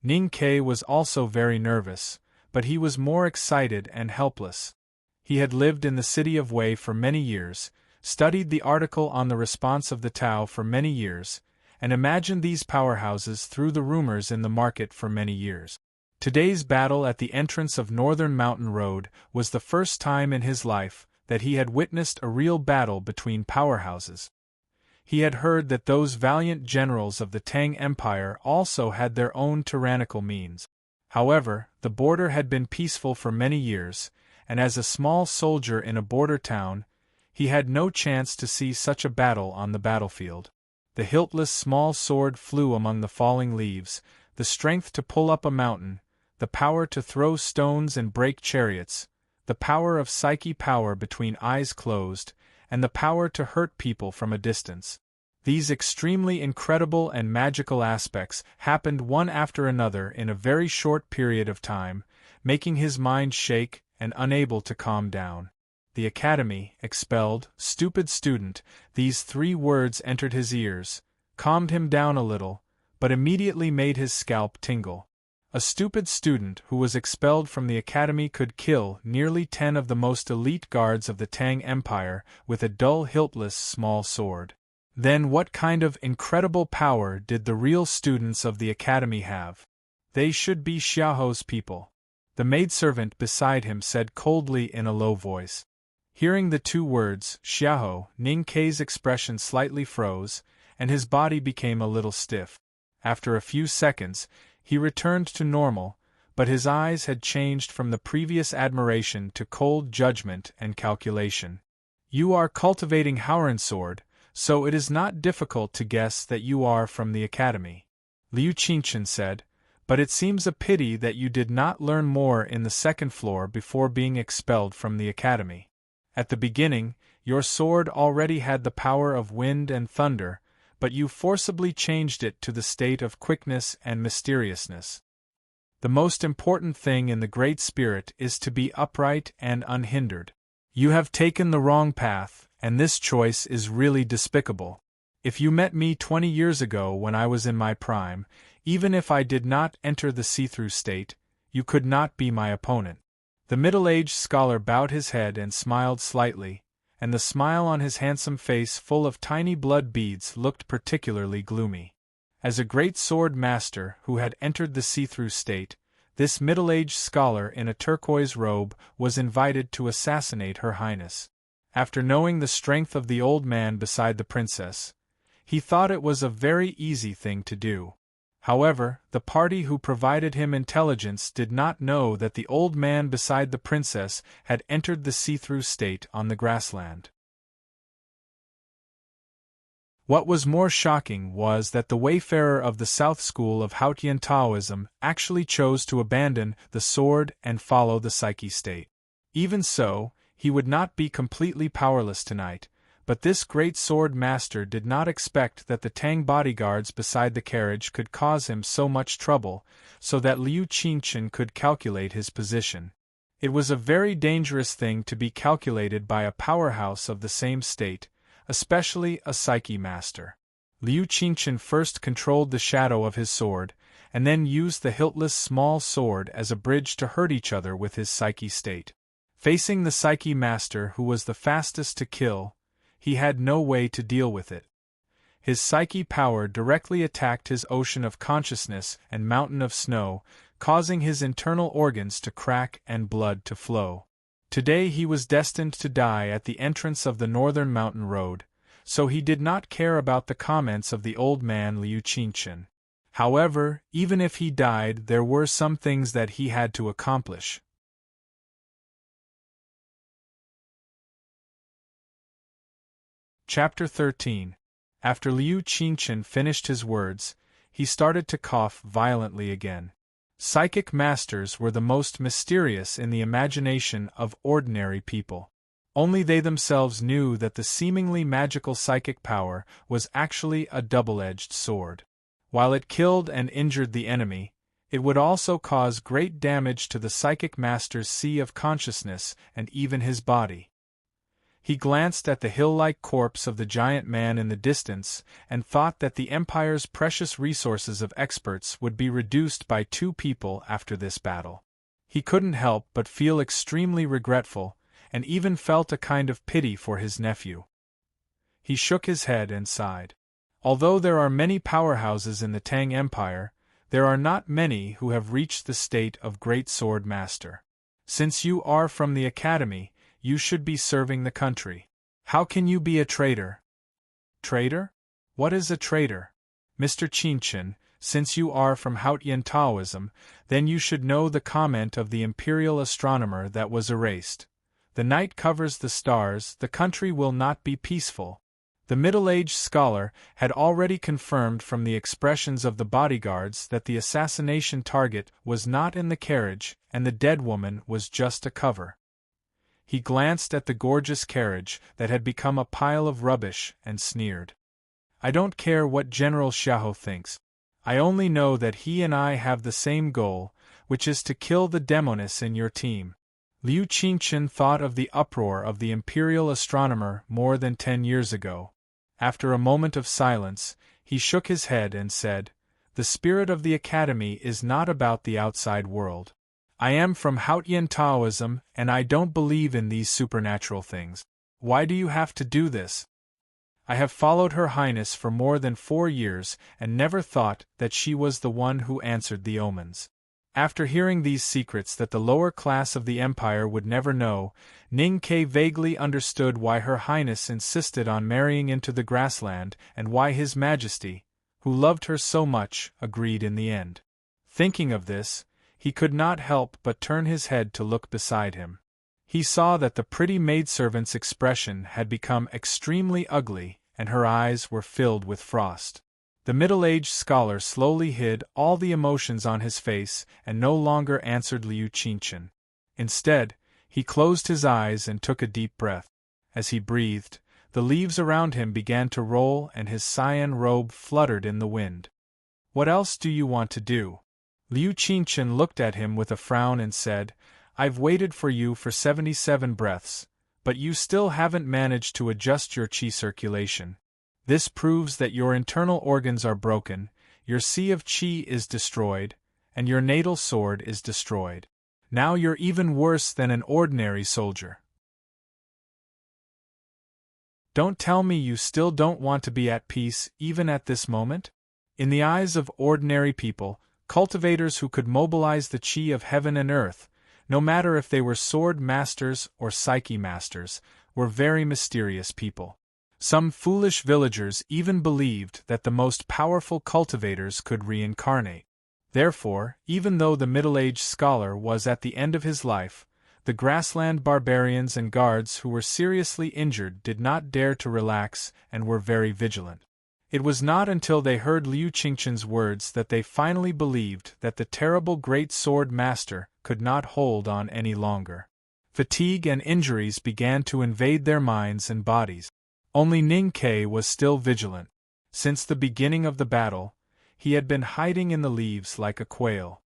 Ning Ke was also very nervous, but he was more excited and helpless. He had lived in the city of Wei for many years, studied the article on the response of the Tao for many years, and imagined these powerhouses through the rumors in the market for many years. Today's battle at the entrance of Northern Mountain Road was the first time in his life that he had witnessed a real battle between powerhouses. He had heard that those valiant generals of the Tang Empire also had their own tyrannical means. However, the border had been peaceful for many years, and as a small soldier in a border town, he had no chance to see such a battle on the battlefield. The hiltless small sword flew among the falling leaves, the strength to pull up a mountain, the power to throw stones and break chariots, the power of psyche power between eyes closed, and the power to hurt people from a distance. These extremely incredible and magical aspects happened one after another in a very short period of time, making his mind shake and unable to calm down. The academy, expelled, stupid student, these 3 words entered his ears, calmed him down a little, but immediately made his scalp tingle. A stupid student who was expelled from the academy could kill nearly 10 of the most elite guards of the Tang Empire with a dull hiltless small sword. Then what kind of incredible power did the real students of the academy have? They should be Xiaoho's people. The maidservant beside him said coldly in a low voice. Hearing the 2 words, Xiaoho, Ning Ke's expression slightly froze, and his body became a little stiff. After a few seconds, he returned to normal, but his eyes had changed from the previous admiration to cold judgment and calculation. "You are cultivating Howren sword, so it is not difficult to guess that you are from the academy," Liu Qingchen said, "but it seems a pity that you did not learn more in the 2nd floor before being expelled from the academy. At the beginning, your sword already had the power of wind and thunder, but you forcibly changed it to the state of quickness and mysteriousness. The most important thing in the Great Spirit is to be upright and unhindered. You have taken the wrong path, and this choice is really despicable. If you met me 20 years ago when I was in my prime, even if I did not enter the see-through state, you could not be my opponent." The middle-aged scholar bowed his head and smiled slightly, and the smile on his handsome face full of tiny blood beads looked particularly gloomy. As a great sword master who had entered the see-through state, this middle-aged scholar in a turquoise robe was invited to assassinate Her Highness. After knowing the strength of the old man beside the princess, he thought it was a very easy thing to do. However, the party who provided him intelligence did not know that the old man beside the princess had entered the see-through state on the grassland. What was more shocking was that the wayfarer of the South School of Haotian Taoism actually chose to abandon the sword and follow the psyche state. Even so, he would not be completely powerless tonight, But this great sword master did not expect that the Tang bodyguards beside the carriage could cause him so much trouble, so that Liu Qingchen could calculate his position. It was a very dangerous thing to be calculated by a powerhouse of the same state, especially a psyche master. Liu Qingchen first controlled the shadow of his sword, and then used the hiltless small sword as a bridge to hurt each other with his psyche state. Facing the psyche master who was the fastest to kill, he had no way to deal with it. His psyche power directly attacked his ocean of consciousness and mountain of snow, causing his internal organs to crack and blood to flow. Today he was destined to die at the entrance of the northern mountain road, so he did not care about the comments of the old man Liu Qingchen. However, even if he died, there were some things that he had to accomplish. Chapter 13. After Liu Qingchen finished his words, he started to cough violently again. Psychic masters were the most mysterious in the imagination of ordinary people. Only they themselves knew that the seemingly magical psychic power was actually a double-edged sword. While it killed and injured the enemy, it would also cause great damage to the psychic master's sea of consciousness and even his body. He glanced at the hill-like corpse of the giant man in the distance and thought that the Empire's precious resources of experts would be reduced by 2 people after this battle. He couldn't help but feel extremely regretful, and even felt a kind of pity for his nephew. He shook his head and sighed. Although there are many powerhouses in the Tang Empire, there are not many who have reached the state of Great Sword Master. Since you are from the Academy, you should be serving the country. How can you be a traitor? Traitor? What is a traitor? Mr. Qingchen, since you are from Haotian Taoism, then you should know the comment of the imperial astronomer that was erased. The night covers the stars, the country will not be peaceful. The middle-aged scholar had already confirmed from the expressions of the bodyguards that the assassination target was not in the carriage and the dead woman was just a cover. He glanced at the gorgeous carriage that had become a pile of rubbish and sneered. I don't care what General Xiahou thinks. I only know that he and I have the same goal, which is to kill the demoness in your team. Liu Qingchen thought of the uproar of the imperial astronomer more than 10 years ago. After a moment of silence, he shook his head and said, "The spirit of the Academy is not about the outside world. I am from Haotian Taoism, and I don't believe in these supernatural things. Why do you have to do this? I have followed Her Highness for more than 4 years and never thought that she was the one who answered the omens." After hearing these secrets that the lower class of the Empire would never know, Ning Ke vaguely understood why Her Highness insisted on marrying into the grassland and why His Majesty, who loved her so much, agreed in the end. Thinking of this, he could not help but turn his head to look beside him. He saw that the pretty maidservant's expression had become extremely ugly, and her eyes were filled with frost. The middle-aged scholar slowly hid all the emotions on his face and no longer answered Liu Qingchen. Instead, he closed his eyes and took a deep breath. As he breathed, the leaves around him began to roll and his cyan robe fluttered in the wind. "What else do you want to do?" Liu Qingchen looked at him with a frown and said, "I've waited for you for 77 breaths, but you still haven't managed to adjust your qi circulation. This proves that your internal organs are broken, your sea of qi is destroyed, and your natal sword is destroyed. Now you're even worse than an ordinary soldier. Don't tell me you still don't want to be at peace even at this moment?" In the eyes of ordinary people, cultivators who could mobilize the qi of heaven and earth, no matter if they were sword masters or psyche masters, were very mysterious people. Some foolish villagers even believed that the most powerful cultivators could reincarnate. Therefore, even though the middle-aged scholar was at the end of his life, the grassland barbarians and guards who were seriously injured did not dare to relax and were very vigilant. It was not until they heard Liu Qingchen's words that they finally believed that the terrible great sword master could not hold on any longer. Fatigue and injuries began to invade their minds and bodies. Only Ning Ke was still vigilant. Since the beginning of the battle, he had been hiding in the leaves like a quail.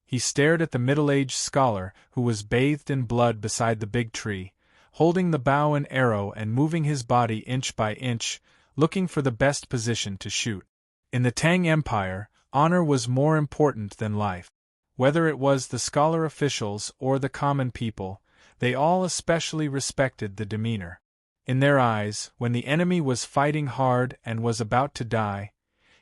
He stared at the middle-aged scholar who was bathed in blood beside the big tree, holding the bow and arrow and moving his body inch by inch, looking for the best position to shoot. In the Tang Empire, honor was more important than life. Whether it was the scholar officials or the common people, they all especially respected the demeanor. In their eyes, when the enemy was fighting hard and was about to die,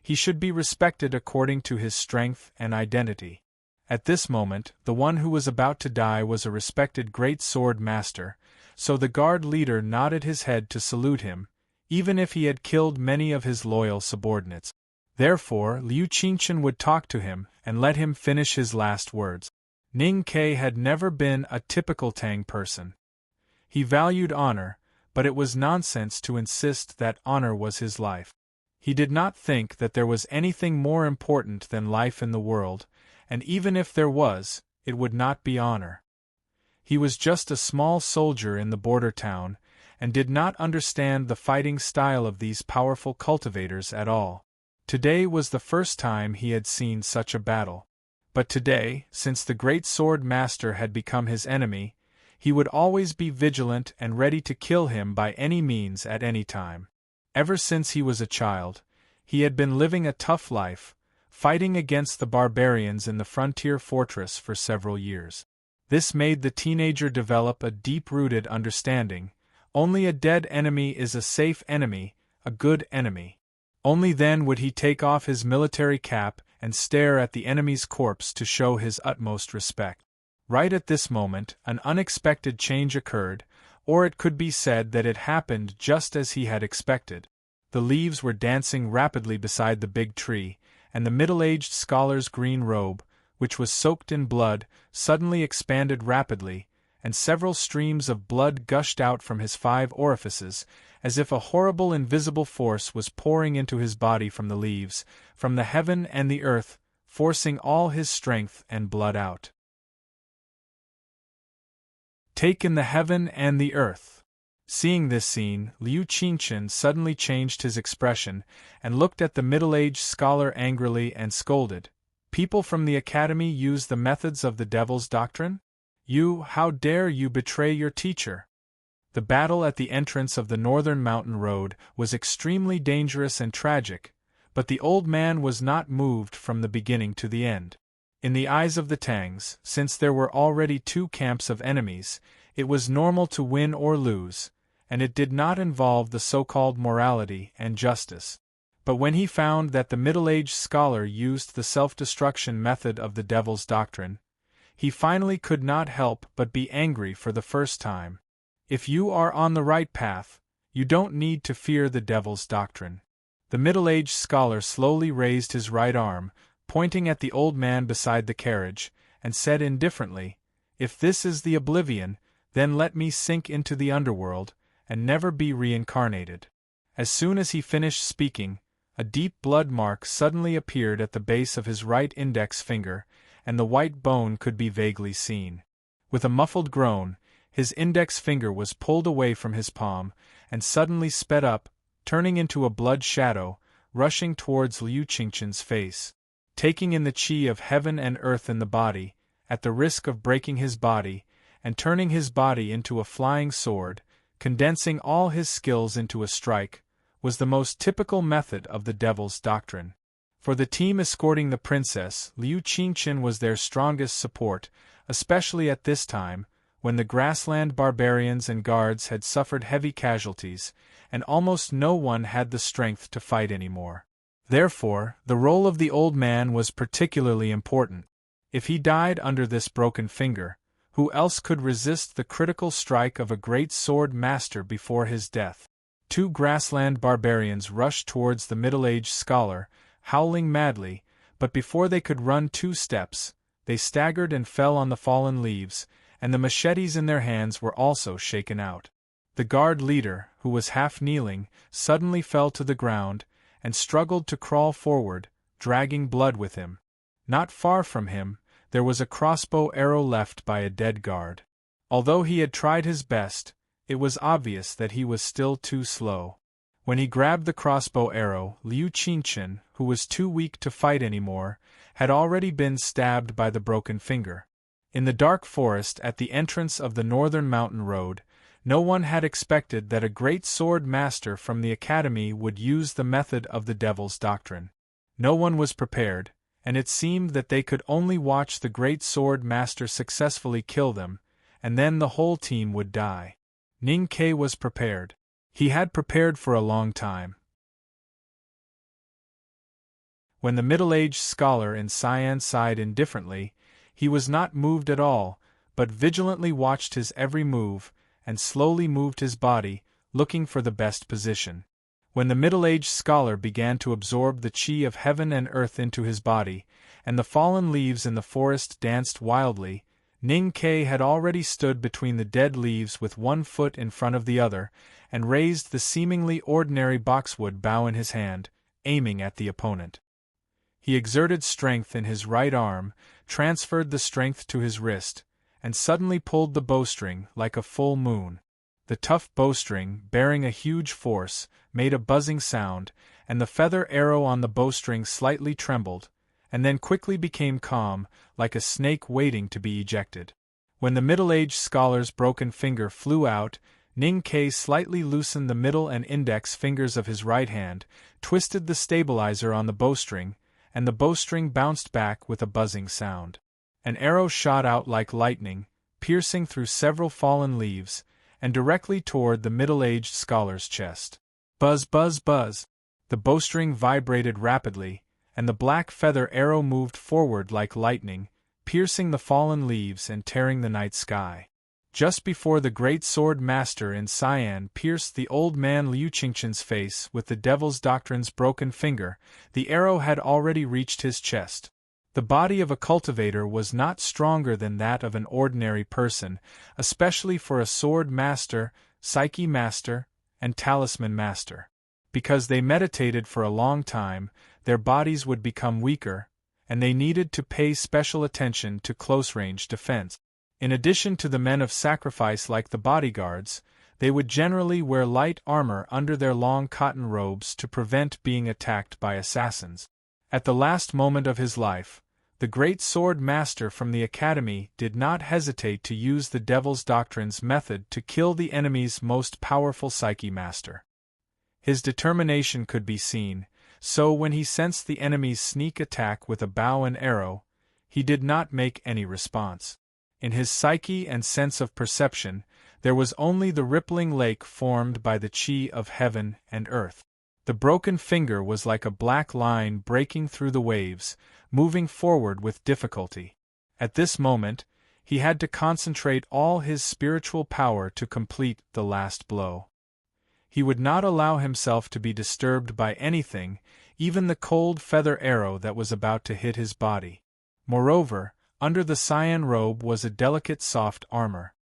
he should be respected according to his strength and identity. At this moment, the one who was about to die was a respected great sword master, so the guard leader nodded his head to salute him, even if he had killed many of his loyal subordinates. Therefore, Liu Qingchen would talk to him and let him finish his last words. Ning Ke had never been a typical Tang person. He valued honor, but it was nonsense to insist that honor was his life. He did not think that there was anything more important than life in the world, and even if there was, it would not be honor. He was just a small soldier in the border town, and did not understand the fighting style of these powerful cultivators at all. Today was the first time he had seen such a battle. But today, since the great sword master had become his enemy, he would always be vigilant and ready to kill him by any means at any time. Ever since he was a child, he had been living a tough life, fighting against the barbarians in the frontier fortress for several years. This made the teenager develop a deep-rooted understanding. Only a dead enemy is a safe enemy, a good enemy. Only then would he take off his military cap and stare at the enemy's corpse to show his utmost respect. Right at this moment, an unexpected change occurred, or it could be said that it happened just as he had expected. The leaves were dancing rapidly beside the big tree, and the middle-aged scholar's green robe, which was soaked in blood, suddenly expanded rapidly, and several streams of blood gushed out from his 5 orifices, as if a horrible invisible force was pouring into his body from the leaves, from the heaven and the earth, forcing all his strength and blood out. Take in the heaven and the earth. Seeing this scene, Liu Qingchen suddenly changed his expression, and looked at the middle-aged scholar angrily and scolded. People from the academy use the methods of the devil's doctrine? You, how dare you betray your teacher? The battle at the entrance of the northern mountain road was extremely dangerous and tragic, but the old man was not moved from the beginning to the end. In the eyes of the Tangs, since there were already 2 camps of enemies, it was normal to win or lose, and it did not involve the so-called morality and justice. But when he found that the middle-aged scholar used the self-destruction method of the devil's doctrine, he finally could not help but be angry for the first time. If you are on the right path, you don't need to fear the devil's doctrine. The middle-aged scholar slowly raised his right arm, pointing at the old man beside the carriage, and said indifferently, "If this is the oblivion, then let me sink into the underworld, and never be reincarnated." As soon as he finished speaking, a deep blood mark suddenly appeared at the base of his right index finger, and the white bone could be vaguely seen. With a muffled groan, his index finger was pulled away from his palm, and suddenly sped up, turning into a blood shadow, rushing towards Liu Qingchen's face. Taking in the chi of heaven and earth in the body, at the risk of breaking his body, and turning his body into a flying sword, condensing all his skills into a strike, was the most typical method of the devil's doctrine. For the team escorting the princess, Liu Qingchen was their strongest support, especially at this time, when the grassland barbarians and guards had suffered heavy casualties, and almost no one had the strength to fight anymore. Therefore, the role of the old man was particularly important. If he died under this broken finger, who else could resist the critical strike of a great sword master before his death? 2 grassland barbarians rushed towards the middle-aged scholar, howling madly, but before they could run 2 steps, they staggered and fell on the fallen leaves, and the machetes in their hands were also shaken out. The guard leader, who was half kneeling, suddenly fell to the ground, and struggled to crawl forward, dragging blood with him. Not far from him, there was a crossbow arrow left by a dead guard. Although he had tried his best, It was obvious that he was still too slow. When he grabbed the crossbow arrow, Liu Qingchen, who was too weak to fight anymore, had already been stabbed by the broken finger. In the dark forest at the entrance of the northern mountain road, no one had expected that a great sword master from the academy would use the method of the devil's doctrine. No one was prepared, and it seemed that they could only watch the great sword master successfully kill them, and then the whole team would die. Ning Ke was prepared. He had prepared for a long time. When the middle-aged scholar in Cyan sighed indifferently, he was not moved at all, but vigilantly watched his every move, and slowly moved his body, looking for the best position. When the middle-aged scholar began to absorb the qi of heaven and earth into his body, and the fallen leaves in the forest danced wildly, Ning Ke had already stood between the dead leaves with one foot in front of the other, and raised the seemingly ordinary boxwood bow in his hand, aiming at the opponent. He exerted strength in his right arm, transferred the strength to his wrist, and suddenly pulled the bowstring like a full moon. The tough bowstring, bearing a huge force, made a buzzing sound, and the feather arrow on the bowstring slightly trembled, and then quickly became calm, like a snake waiting to be ejected. When the middle-aged scholar's broken finger flew out, Ning Ke slightly loosened the middle and index fingers of his right hand, twisted the stabilizer on the bowstring, and the bowstring bounced back with a buzzing sound. An arrow shot out like lightning, piercing through several fallen leaves, and directly toward the middle-aged scholar's chest. Buzz, buzz, buzz! The bowstring vibrated rapidly, and the black feather arrow moved forward like lightning, piercing the fallen leaves and tearing the night sky. Just before the great sword master in Cyan pierced the old man Liu Qingchen's face with the devil's doctrine's broken finger, the arrow had already reached his chest. The body of a cultivator was not stronger than that of an ordinary person, especially for a sword master, psyche master, and talisman master. Because they meditated for a long time, their bodies would become weaker, and they needed to pay special attention to close-range defense. In addition to the men of sacrifice like the bodyguards, they would generally wear light armor under their long cotton robes to prevent being attacked by assassins. At the last moment of his life, the great sword master from the academy did not hesitate to use the devil's doctrine's method to kill the enemy's most powerful psyche master. His determination could be seen, so when he sensed the enemy's sneak attack with a bow and arrow, he did not make any response. In his psyche and sense of perception, there was only the rippling lake formed by the qi of heaven and earth. The broken finger was like a black line breaking through the waves, moving forward with difficulty. At this moment, he had to concentrate all his spiritual power to complete the last blow. He would not allow himself to be disturbed by anything, even the cold feather arrow that was about to hit his body. Moreover, under the cyan robe was a delicate soft armor.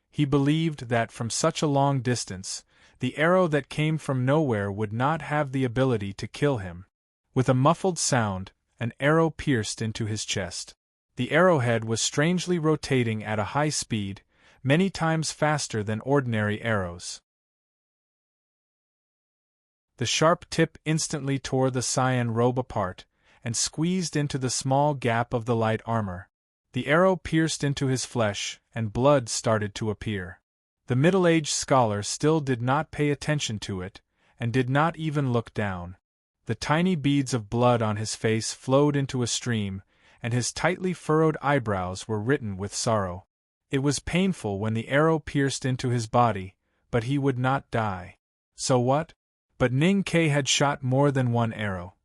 He believed that from such a long distance, the arrow that came from nowhere would not have the ability to kill him. With a muffled sound, an arrow pierced into his chest. The arrowhead was strangely rotating at a high speed, many times faster than ordinary arrows. The sharp tip instantly tore the cyan robe apart, and squeezed into the small gap of the light armor. The arrow pierced into his flesh, and blood started to appear. The middle-aged scholar still did not pay attention to it, and did not even look down. The tiny beads of blood on his face flowed into a stream, and his tightly furrowed eyebrows were written with sorrow. It was painful when the arrow pierced into his body, but he would not die. So what? But Ning Ke had shot more than one arrow.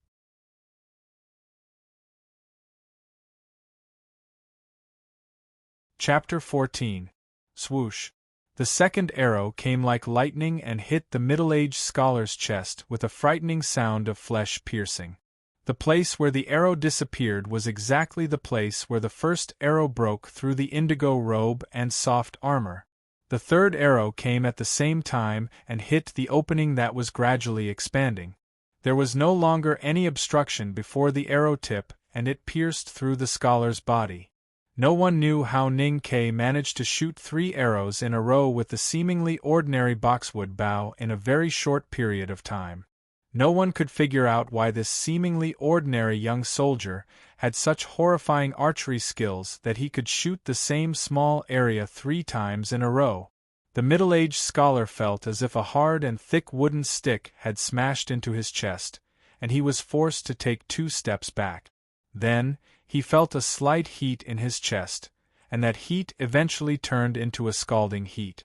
Chapter 14. Swoosh. The second arrow came like lightning and hit the middle-aged scholar's chest with a frightening sound of flesh piercing. The place where the arrow disappeared was exactly the place where the first arrow broke through the indigo robe and soft armor. The third arrow came at the same time and hit the opening that was gradually expanding. There was no longer any obstruction before the arrow tip, and it pierced through the scholar's body. No one knew how Ning Ke managed to shoot 3 arrows in a row with the seemingly ordinary boxwood bow in a very short period of time. No one could figure out why this seemingly ordinary young soldier had such horrifying archery skills that he could shoot the same small area 3 times in a row. The middle-aged scholar felt as if a hard and thick wooden stick had smashed into his chest, and he was forced to take 2 steps back. Then, he felt a slight heat in his chest, and that heat eventually turned into a scalding heat.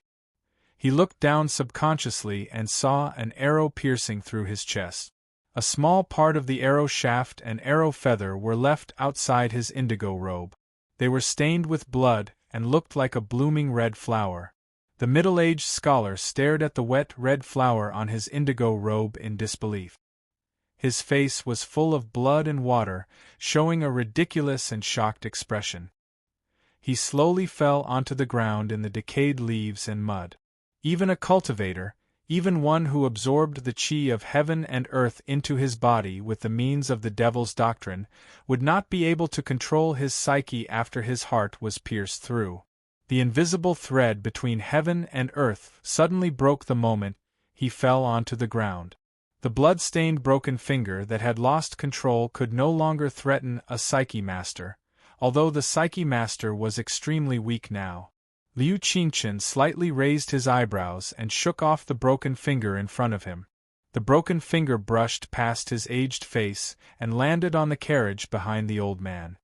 He looked down subconsciously and saw an arrow piercing through his chest. A small part of the arrow shaft and arrow feather were left outside his indigo robe. They were stained with blood and looked like a blooming red flower. The middle-aged scholar stared at the wet red flower on his indigo robe in disbelief. His face was full of blood and water, showing a ridiculous and shocked expression. He slowly fell onto the ground in the decayed leaves and mud. Even a cultivator, even one who absorbed the chi of heaven and earth into his body with the means of the devil's doctrine, would not be able to control his psyche after his heart was pierced through. The invisible thread between heaven and earth suddenly broke the moment he fell onto the ground. The blood-stained broken finger that had lost control could no longer threaten a psyche master, although the psyche master was extremely weak now. Liu Qingchen slightly raised his eyebrows and shook off the broken finger in front of him. The broken finger brushed past his aged face and landed on the carriage behind the old man.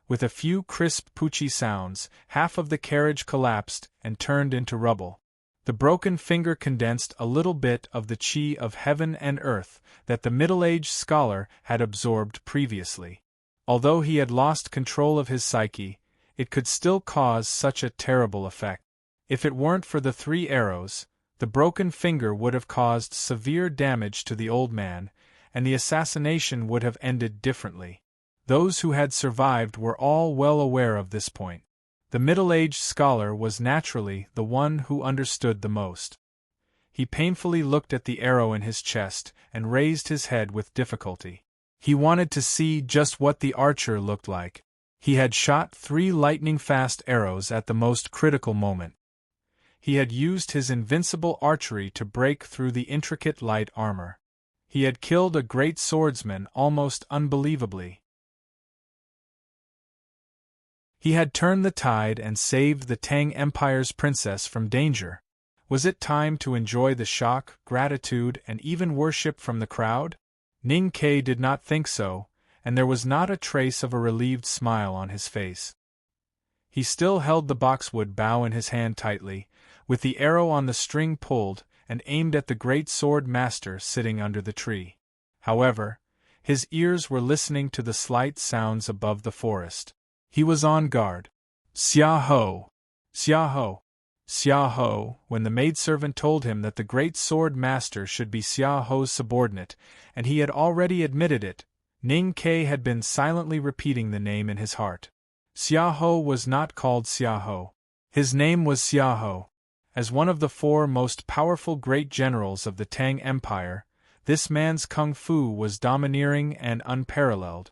With a few crisp poochie sounds, half of the carriage collapsed and turned into rubble. The broken finger condensed a little bit of the chi of heaven and earth that the middle-aged scholar had absorbed previously. Although he had lost control of his psyche, it could still cause such a terrible effect. If it weren't for the 3 arrows, the broken finger would have caused severe damage to the old man, and the assassination would have ended differently. Those who had survived were all well aware of this point. The middle-aged scholar was naturally the one who understood the most. He painfully looked at the arrow in his chest and raised his head with difficulty. He wanted to see just what the archer looked like. He had shot 3 lightning-fast arrows at the most critical moment. He had used his invincible archery to break through the intricate light armor. He had killed a great swordsman almost unbelievably. He had turned the tide and saved the Tang Empire's princess from danger. Was it time to enjoy the shock, gratitude, and even worship from the crowd? Ning Ke did not think so, and there was not a trace of a relieved smile on his face. He still held the boxwood bow in his hand tightly, with the arrow on the string pulled, and aimed at the great sword master sitting under the tree. However, his ears were listening to the slight sounds above the forest. He was on guard. Xia Ho! Xia Ho! Xia Ho! When the maidservant told him that the great sword master should be Xia Ho's subordinate, and he had already admitted it, Ning Ke had been silently repeating the name in his heart. Xia Ho was not called Xia Ho. His name was Xia Ho. As one of the 4 most powerful great generals of the Tang Empire, this man's kung fu was domineering and unparalleled.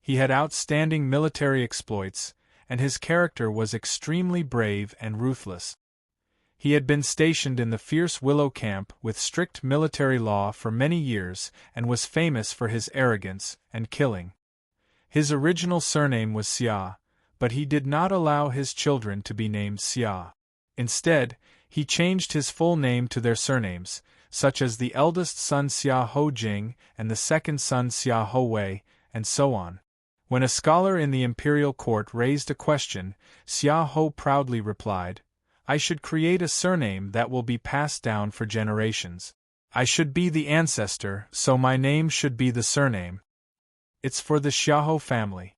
He had outstanding military exploits, and his character was extremely brave and ruthless. He had been stationed in the fierce Willow Camp with strict military law for many years and was famous for his arrogance and killing. His original surname was Xia, but he did not allow his children to be named Xia. Instead, he changed his full name to their surnames, such as the eldest son Xia Ho Jing and the second son Xia Ho Wei, and so on. When a scholar in the imperial court raised a question, Xia Ho proudly replied, "I should create a surname that will be passed down for generations. I should be the ancestor, so my name should be the surname. It's for the Xiaoho family."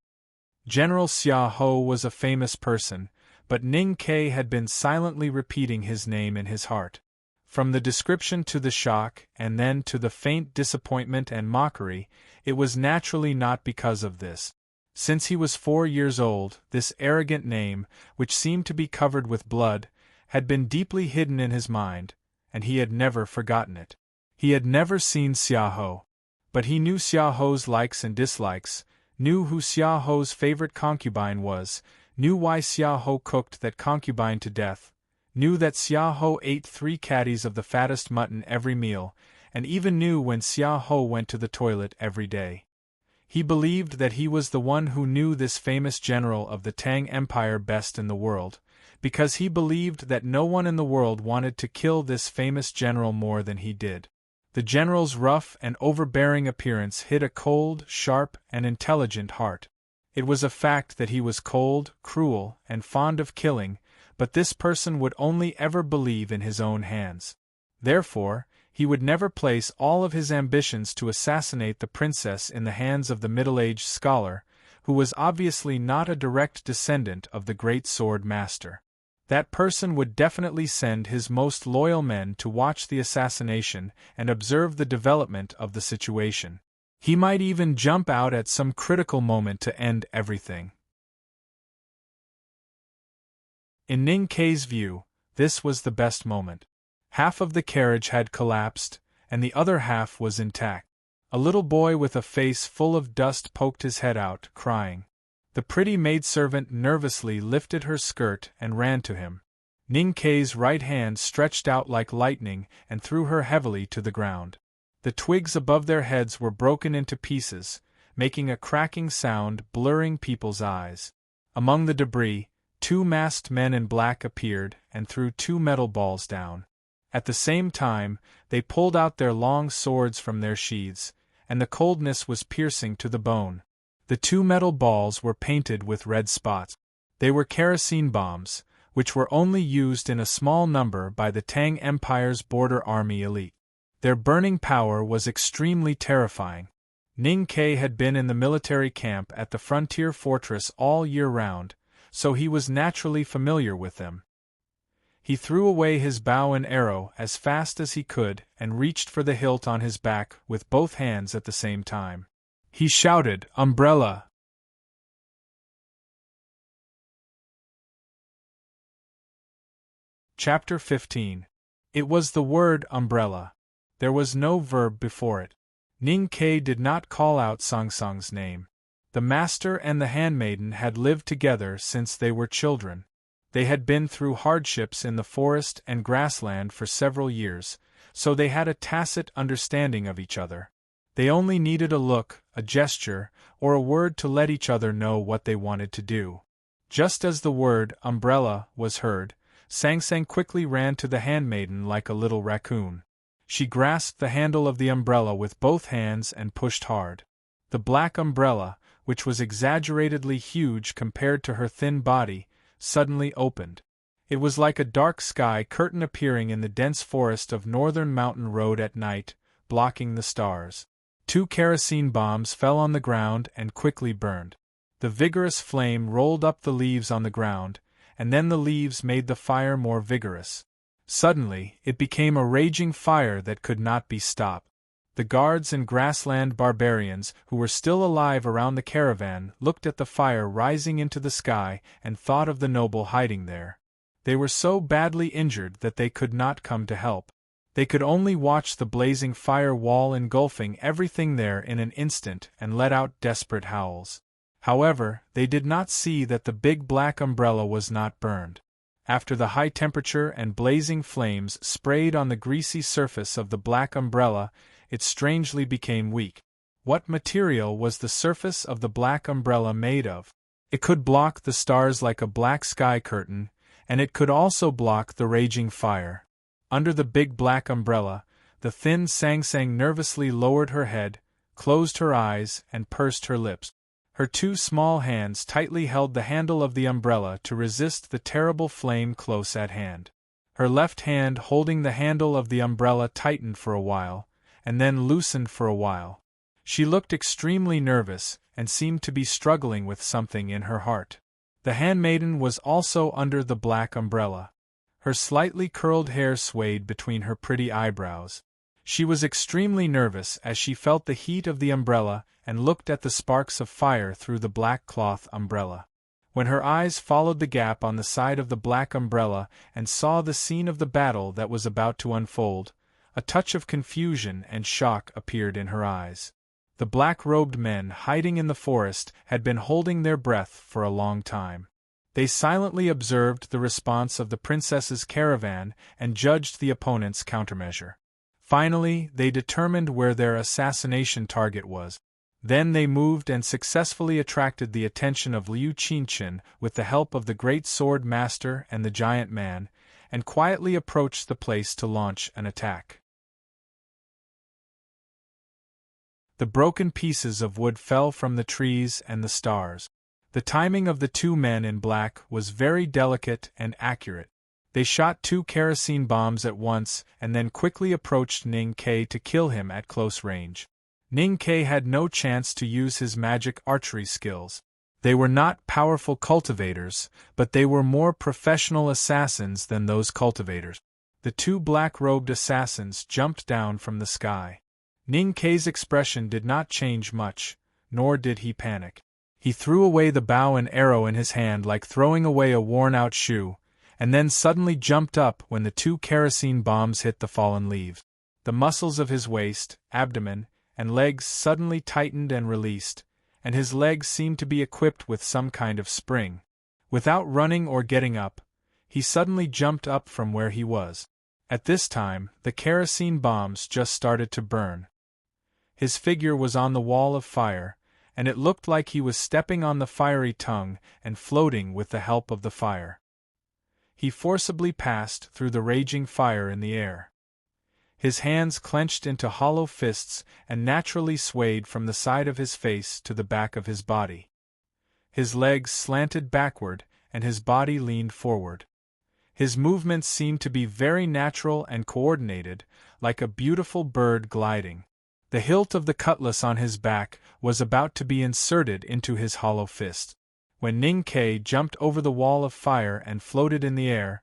General Xia Ho was a famous person, but Ning Ke had been silently repeating his name in his heart. From the description to the shock and then to the faint disappointment and mockery, it was naturally not because of this. Since he was 4 years old, this arrogant name, which seemed to be covered with blood, had been deeply hidden in his mind, and he had never forgotten it. He had never seen Xia Ho, but he knew Xia Ho's likes and dislikes, knew who Xia Ho's favorite concubine was, knew why Xia Ho cooked that concubine to death, knew that Xia Ho ate 3 caddies of the fattest mutton every meal, and even knew when Xia Ho went to the toilet every day. He believed that he was the one who knew this famous general of the Tang Empire best in the world, because he believed that no one in the world wanted to kill this famous general more than he did. The general's rough and overbearing appearance hid a cold, sharp, and intelligent heart. It was a fact that he was cold, cruel, and fond of killing, but this person would only ever believe in his own hands. Therefore, he would never place all of his ambitions to assassinate the princess in the hands of the middle-aged scholar, who was obviously not a direct descendant of the great sword master. That person would definitely send his most loyal men to watch the assassination and observe the development of the situation. He might even jump out at some critical moment to end everything. In Ning Kei's view, this was the best moment. Half of the carriage had collapsed, and the other half was intact. A little boy with a face full of dust poked his head out, crying. The pretty maidservant nervously lifted her skirt and ran to him. Ning Kei's right hand stretched out like lightning and threw her heavily to the ground. The twigs above their heads were broken into pieces, making a cracking sound, blurring people's eyes. Among the debris, 2 masked men in black appeared and threw 2 metal balls down. At the same time, they pulled out their long swords from their sheaths, and the coldness was piercing to the bone. The 2 metal balls were painted with red spots. They were kerosene bombs, which were only used in a small number by the Tang Empire's border army elite. Their burning power was extremely terrifying. Ning Kei had been in the military camp at the frontier fortress all year round, so he was naturally familiar with them. He threw away his bow and arrow as fast as he could and reached for the hilt on his back with both hands at the same time. He shouted, "Umbrella!" Chapter 15. It was the word umbrella. There was no verb before it. Ning Kei did not call out Song Song's name. The master and the handmaiden had lived together since they were children. They had been through hardships in the forest and grassland for several years, so they had a tacit understanding of each other. They only needed a look, a gesture, or a word to let each other know what they wanted to do. Just as the word umbrella was heard, Sang Sang quickly ran to the handmaiden like a little raccoon. She grasped the handle of the umbrella with both hands and pushed hard. The black umbrella, which was exaggeratedly huge compared to her thin body, suddenly opened. It was like a dark sky curtain appearing in the dense forest of northern mountain road at night, blocking the stars. 2 kerosene bombs fell on the ground and quickly burned. The vigorous flame rolled up the leaves on the ground, and then the leaves made the fire more vigorous. Suddenly, it became a raging fire that could not be stopped. The guards and grassland barbarians, who were still alive around the caravan, looked at the fire rising into the sky and thought of the noble hiding there. They were so badly injured that they could not come to help. They could only watch the blazing fire wall engulfing everything there in an instant and let out desperate howls. However, they did not see that the big black umbrella was not burned. After the high temperature and blazing flames sprayed on the greasy surface of the black umbrella, it strangely became weak. What material was the surface of the black umbrella made of? It could block the stars like a black sky curtain, and it could also block the raging fire. Under the big black umbrella, the thin Sang Sang nervously lowered her head, closed her eyes, and pursed her lips. Her 2 small hands tightly held the handle of the umbrella to resist the terrible flame close at hand. Her left hand holding the handle of the umbrella tightened for a while, and then loosened for a while. She looked extremely nervous, and seemed to be struggling with something in her heart. The handmaiden was also under the black umbrella. Her slightly curled hair swayed between her pretty eyebrows. She was extremely nervous as she felt the heat of the umbrella and looked at the sparks of fire through the black cloth umbrella. When her eyes followed the gap on the side of the black umbrella and saw the scene of the battle that was about to unfold, a touch of confusion and shock appeared in her eyes. The black-robed men hiding in the forest had been holding their breath for a long time. They silently observed the response of the princess's caravan and judged the opponent's countermeasure. Finally, they determined where their assassination target was. Then they moved and successfully attracted the attention of Liu Qinchen with the help of the great sword master and the giant man, and quietly approached the place to launch an attack. The broken pieces of wood fell from the trees and the stars. The timing of the two men in black was very delicate and accurate. They shot 2 kerosene bombs at once and then quickly approached Ning Ke to kill him at close range. Ning Ke had no chance to use his magic archery skills. They were not powerful cultivators, but they were more professional assassins than those cultivators. The 2 black-robed assassins jumped down from the sky. Ning Ke's expression did not change much, nor did he panic. He threw away the bow and arrow in his hand like throwing away a worn-out shoe, and then suddenly jumped up when the 2 kerosene bombs hit the fallen leaves. The muscles of his waist, abdomen, and legs suddenly tightened and released, and his legs seemed to be equipped with some kind of spring. Without running or getting up, he suddenly jumped up from where he was. At this time, the kerosene bombs just started to burn. His figure was on the wall of fire, and it looked like he was stepping on the fiery tongue and floating with the help of the fire. He forcibly passed through the raging fire in the air. His hands clenched into hollow fists and naturally swayed from the side of his face to the back of his body. His legs slanted backward and his body leaned forward. His movements seemed to be very natural and coordinated, like a beautiful bird gliding. The hilt of the cutlass on his back was about to be inserted into his hollow fist. When Ning Ke jumped over the wall of fire and floated in the air,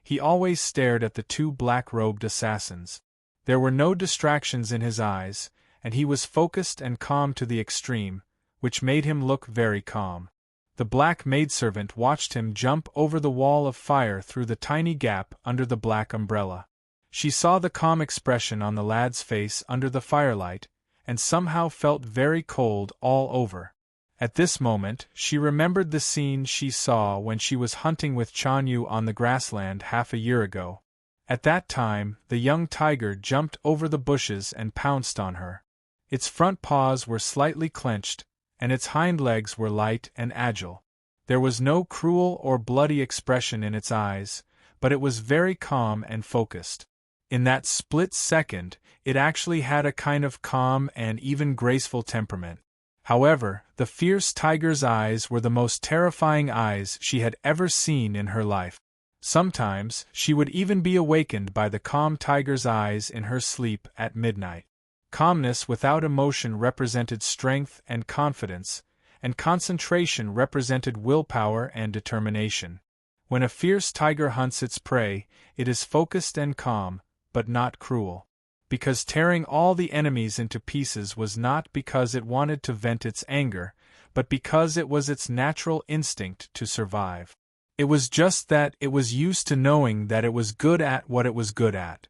he always stared at the 2 black-robed assassins. There were no distractions in his eyes, and he was focused and calm to the extreme, which made him look very calm. The black maidservant watched him jump over the wall of fire through the tiny gap under the black umbrella. She saw the calm expression on the lad's face under the firelight, and somehow felt very cold all over. At this moment, she remembered the scene she saw when she was hunting with Chan Yu on the grassland half a year ago. At that time, the young tiger jumped over the bushes and pounced on her. Its front paws were slightly clenched, and its hind legs were light and agile. There was no cruel or bloody expression in its eyes, but it was very calm and focused. In that split second, it actually had a kind of calm and even graceful temperament. However, the fierce tiger's eyes were the most terrifying eyes she had ever seen in her life. Sometimes, she would even be awakened by the calm tiger's eyes in her sleep at midnight. Calmness without emotion represented strength and confidence, and concentration represented willpower and determination. When a fierce tiger hunts its prey, it is focused and calm, but not cruel. Because tearing all the enemies into pieces was not because it wanted to vent its anger, but because it was its natural instinct to survive. It was just that it was used to knowing that it was good at what it was good at.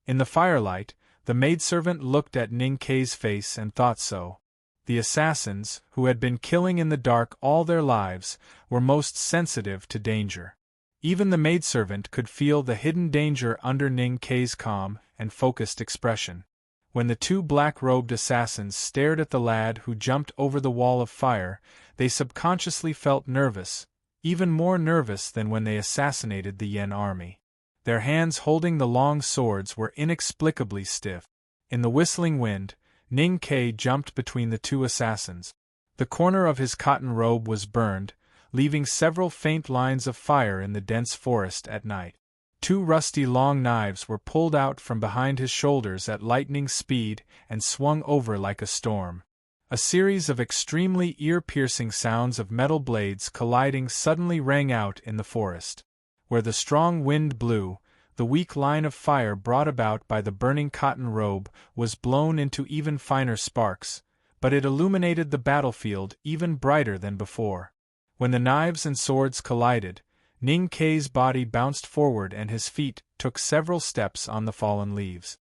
In the firelight, the maidservant looked at Ning Ke's face and thought so. The assassins, who had been killing in the dark all their lives, were most sensitive to danger. Even the maidservant could feel the hidden danger under Ning Ke's calm and focused expression. When the 2 black-robed assassins stared at the lad who jumped over the wall of fire, they subconsciously felt nervous, even more nervous than when they assassinated the Yen army. Their hands holding the long swords were inexplicably stiff. In the whistling wind, Ning Ke jumped between the 2 assassins. The corner of his cotton robe was burned, leaving several faint lines of fire in the dense forest at night. 2 rusty long knives were pulled out from behind his shoulders at lightning speed and swung over like a storm. A series of extremely ear-piercing sounds of metal blades colliding suddenly rang out in the forest. Where the strong wind blew, the weak line of fire brought about by the burning cotton robe was blown into even finer sparks, but it illuminated the battlefield even brighter than before. When the knives and swords collided, Ning Ke's body bounced forward and his feet took several steps on the fallen leaves.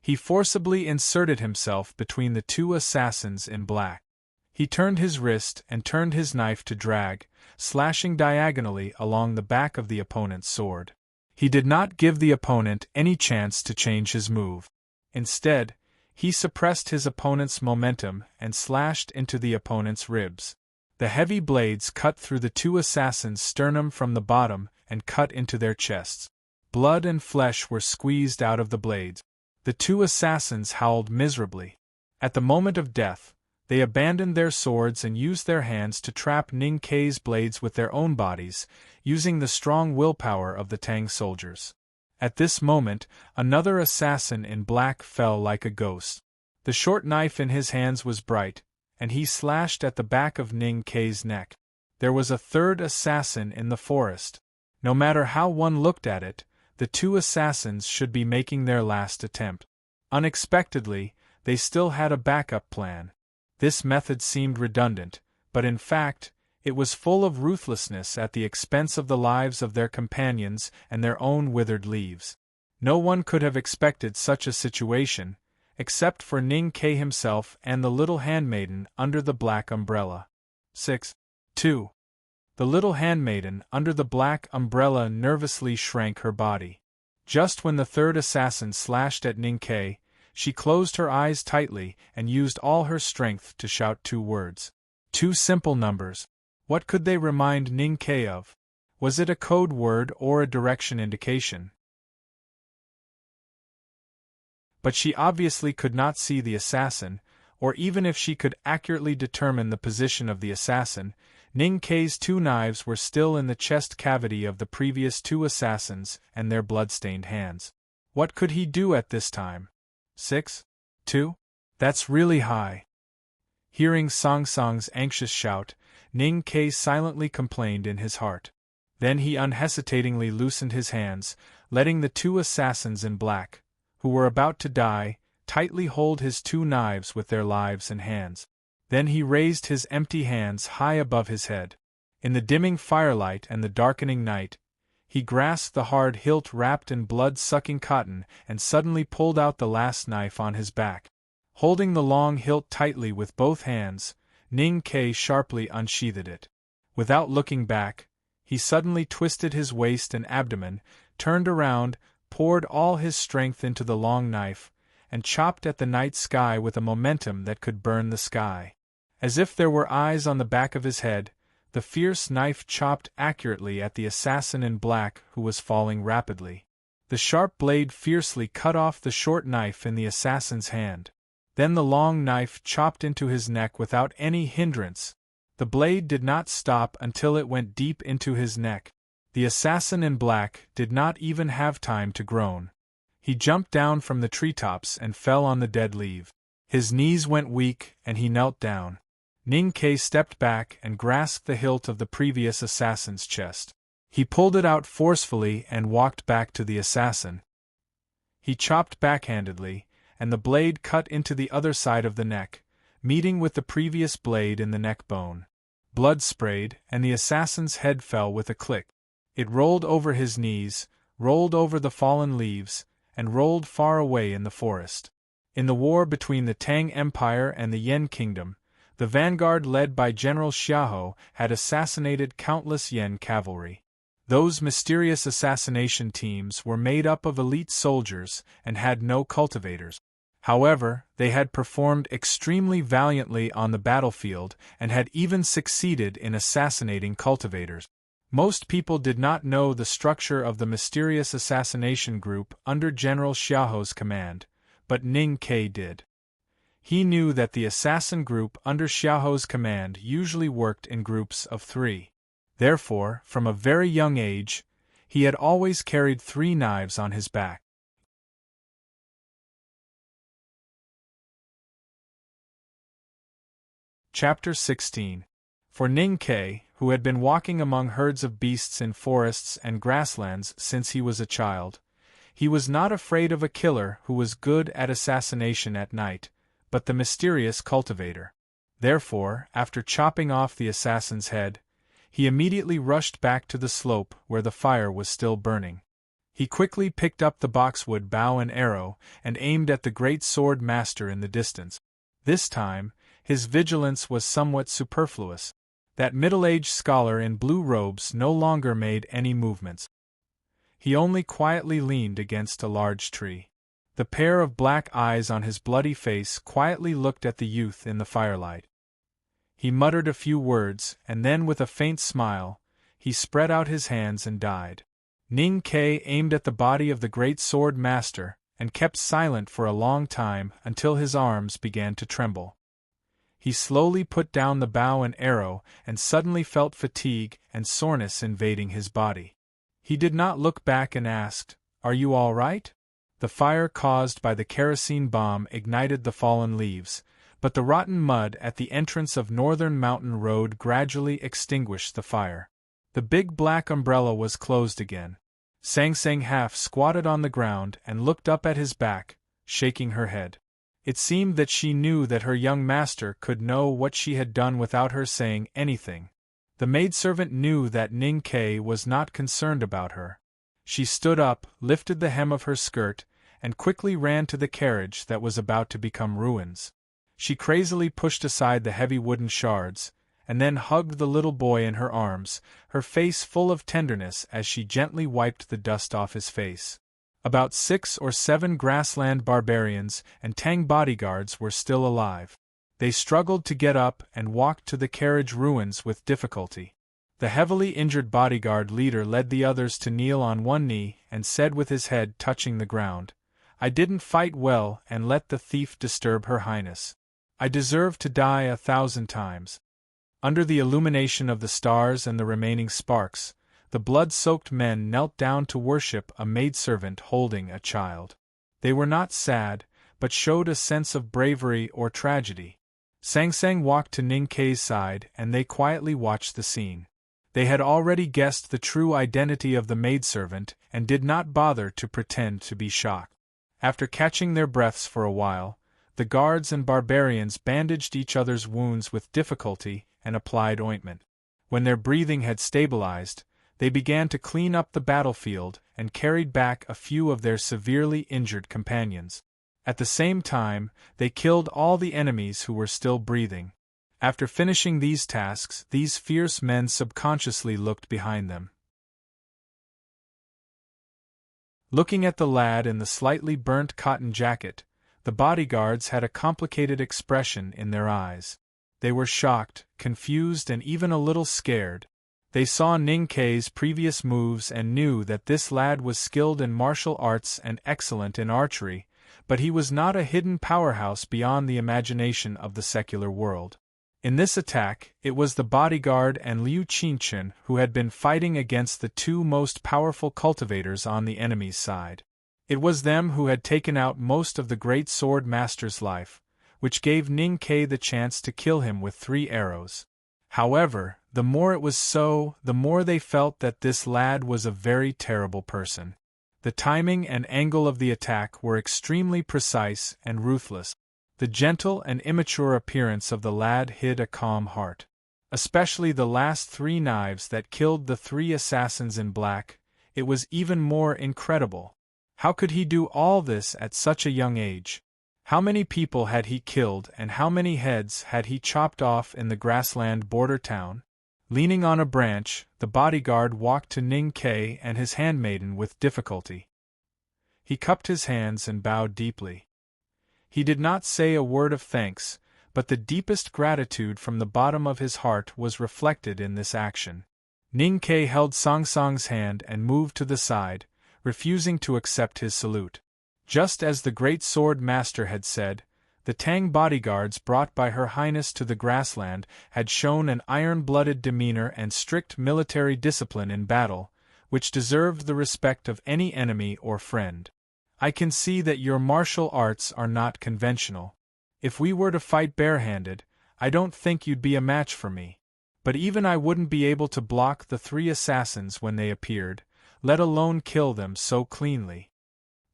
He forcibly inserted himself between the 2 assassins in black. He turned his wrist and turned his knife to drag, slashing diagonally along the back of the opponent's sword. He did not give the opponent any chance to change his move. Instead, he suppressed his opponent's momentum and slashed into the opponent's ribs. The heavy blades cut through the two assassins' sternum from the bottom and cut into their chests. Blood and flesh were squeezed out of the blades. The two assassins howled miserably. At the moment of death, they abandoned their swords and used their hands to trap Ning Kei's blades with their own bodies, using the strong willpower of the Tang soldiers. At this moment, another assassin in black fell like a ghost. The short knife in his hands was bright, and he slashed at the back of Ning Kei's neck. There was a third assassin in the forest. No matter how one looked at it, the two assassins should be making their last attempt. Unexpectedly, they still had a backup plan. This method seemed redundant, but in fact, it was full of ruthlessness at the expense of the lives of their companions and their own withered leaves. No one could have expected such a situation, except for Ning Kei himself and the little handmaiden under the black umbrella. 6.2. The little handmaiden under the black umbrella nervously shrank her body. Just when the third assassin slashed at Ning Kei, she closed her eyes tightly and used all her strength to shout two words. Two simple numbers. What could they remind Ning Kei of? Was it a code word or a direction indication? But she obviously could not see the assassin, or even if she could accurately determine the position of the assassin, Ning Kei's two knives were still in the chest cavity of the previous two assassins and their blood-stained hands. What could he do at this time? 6.2? That's really high. Hearing Song Song's anxious shout, Ning Kei silently complained in his heart. Then he unhesitatingly loosened his hands, letting the two assassins in black, who were about to die, tightly hold his two knives with their lives and hands. Then he raised his empty hands high above his head. In the dimming firelight and the darkening night, he grasped the hard hilt wrapped in blood-sucking cotton and suddenly pulled out the last knife on his back. Holding the long hilt tightly with both hands, Ning Kei sharply unsheathed it. Without looking back, he suddenly twisted his waist and abdomen, turned around, poured all his strength into the long knife, and chopped at the night sky with a momentum that could burn the sky. As if there were eyes on the back of his head, the fierce knife chopped accurately at the assassin in black who was falling rapidly. The sharp blade fiercely cut off the short knife in the assassin's hand. Then the long knife chopped into his neck without any hindrance. The blade did not stop until it went deep into his neck. The assassin in black did not even have time to groan. He jumped down from the treetops and fell on the dead leaf. His knees went weak and he knelt down. Ning Kei stepped back and grasped the hilt of the previous assassin's chest. He pulled it out forcefully and walked back to the assassin. He chopped backhandedly, and the blade cut into the other side of the neck, meeting with the previous blade in the neck bone. Blood sprayed, and the assassin's head fell with a click. It rolled over his knees, rolled over the fallen leaves, and rolled far away in the forest. In the war between the Tang Empire and the Yen Kingdom, the vanguard led by General Xiahou had assassinated countless Yen cavalry. Those mysterious assassination teams were made up of elite soldiers and had no cultivators. However, they had performed extremely valiantly on the battlefield and had even succeeded in assassinating cultivators. Most people did not know the structure of the mysterious assassination group under General Xiahou's command, but Ning Kei did. He knew that the assassin group under Xiahou's command usually worked in groups of 3. Therefore, from a very young age, he had always carried 3 knives on his back. Chapter 16. For Ning Kei, who had been walking among herds of beasts in forests and grasslands since he was a child, he was not afraid of a killer who was good at assassination at night, but the mysterious cultivator. Therefore, after chopping off the assassin's head, he immediately rushed back to the slope where the fire was still burning. He quickly picked up the boxwood bow and arrow and aimed at the great sword master in the distance. This time, His vigilance was somewhat superfluous. That middle-aged scholar in blue robes no longer made any movements. He only quietly leaned against a large tree. The pair of black eyes on his bloody face quietly looked at the youth in the firelight. He muttered a few words, and then with a faint smile, he spread out his hands and died. Ning Ke aimed at the body of the great sword master, and kept silent for a long time until his arms began to tremble. He slowly put down the bow and arrow and suddenly felt fatigue and soreness invading his body. He did not look back and asked, "Are you all right?" The fire caused by the kerosene bomb ignited the fallen leaves, but the rotten mud at the entrance of Northern Mountain Road gradually extinguished the fire. The big black umbrella was closed again. Sang Sang half squatted on the ground and looked up at his back, shaking her head. It seemed that she knew that her young master could know what she had done without her saying anything. The maidservant knew that Ning Ke was not concerned about her. She stood up, lifted the hem of her skirt, and quickly ran to the carriage that was about to become ruins. She crazily pushed aside the heavy wooden shards, and then hugged the little boy in her arms, her face full of tenderness as she gently wiped the dust off his face. About 6 or 7 grassland barbarians and Tang bodyguards were still alive. They struggled to get up and walked to the carriage ruins with difficulty. The heavily injured bodyguard leader led the others to kneel on one knee and said with his head touching the ground, "I didn't fight well and let the thief disturb Her Highness. I deserve to die 1,000 times." Under the illumination of the stars and the remaining sparks, the blood-soaked men knelt down to worship a maidservant holding a child. They were not sad, but showed a sense of bravery or tragedy. Sang Sang walked to Ning Ke's side and they quietly watched the scene. They had already guessed the true identity of the maidservant and did not bother to pretend to be shocked. After catching their breaths for a while, the guards and barbarians bandaged each other's wounds with difficulty and applied ointment. When their breathing had stabilized, they began to clean up the battlefield and carried back a few of their severely injured companions. At the same time, they killed all the enemies who were still breathing. After finishing these tasks, these fierce men subconsciously looked behind them. Looking at the lad in the slightly burnt cotton jacket, the bodyguards had a complicated expression in their eyes. They were shocked, confused, and even a little scared. They saw Ning Ke's previous moves and knew that this lad was skilled in martial arts and excellent in archery, but he was not a hidden powerhouse beyond the imagination of the secular world. In this attack, it was the bodyguard and Liu Qinchen who had been fighting against the two most powerful cultivators on the enemy's side. It was them who had taken out most of the great sword master's life, which gave Ning Ke the chance to kill him with 3 arrows. However, the more it was so, the more they felt that this lad was a very terrible person. The timing and angle of the attack were extremely precise and ruthless. The gentle and immature appearance of the lad hid a calm heart. Especially the last 3 knives that killed the 3 assassins in black, it was even more incredible. How could he do all this at such a young age? How many people had he killed and how many heads had he chopped off in the grassland border town? Leaning on a branch, the bodyguard walked to Ning Ke and his handmaiden with difficulty. He cupped his hands and bowed deeply. He did not say a word of thanks, but the deepest gratitude from the bottom of his heart was reflected in this action. Ning Ke held Song Song's hand and moved to the side, refusing to accept his salute. Just as the great sword master had said, the Tang bodyguards brought by Her Highness to the grassland had shown an iron-blooded demeanor and strict military discipline in battle, which deserved the respect of any enemy or friend. I can see that your martial arts are not conventional. If we were to fight barehanded, I don't think you'd be a match for me. But even I wouldn't be able to block the 3 assassins when they appeared, let alone kill them so cleanly.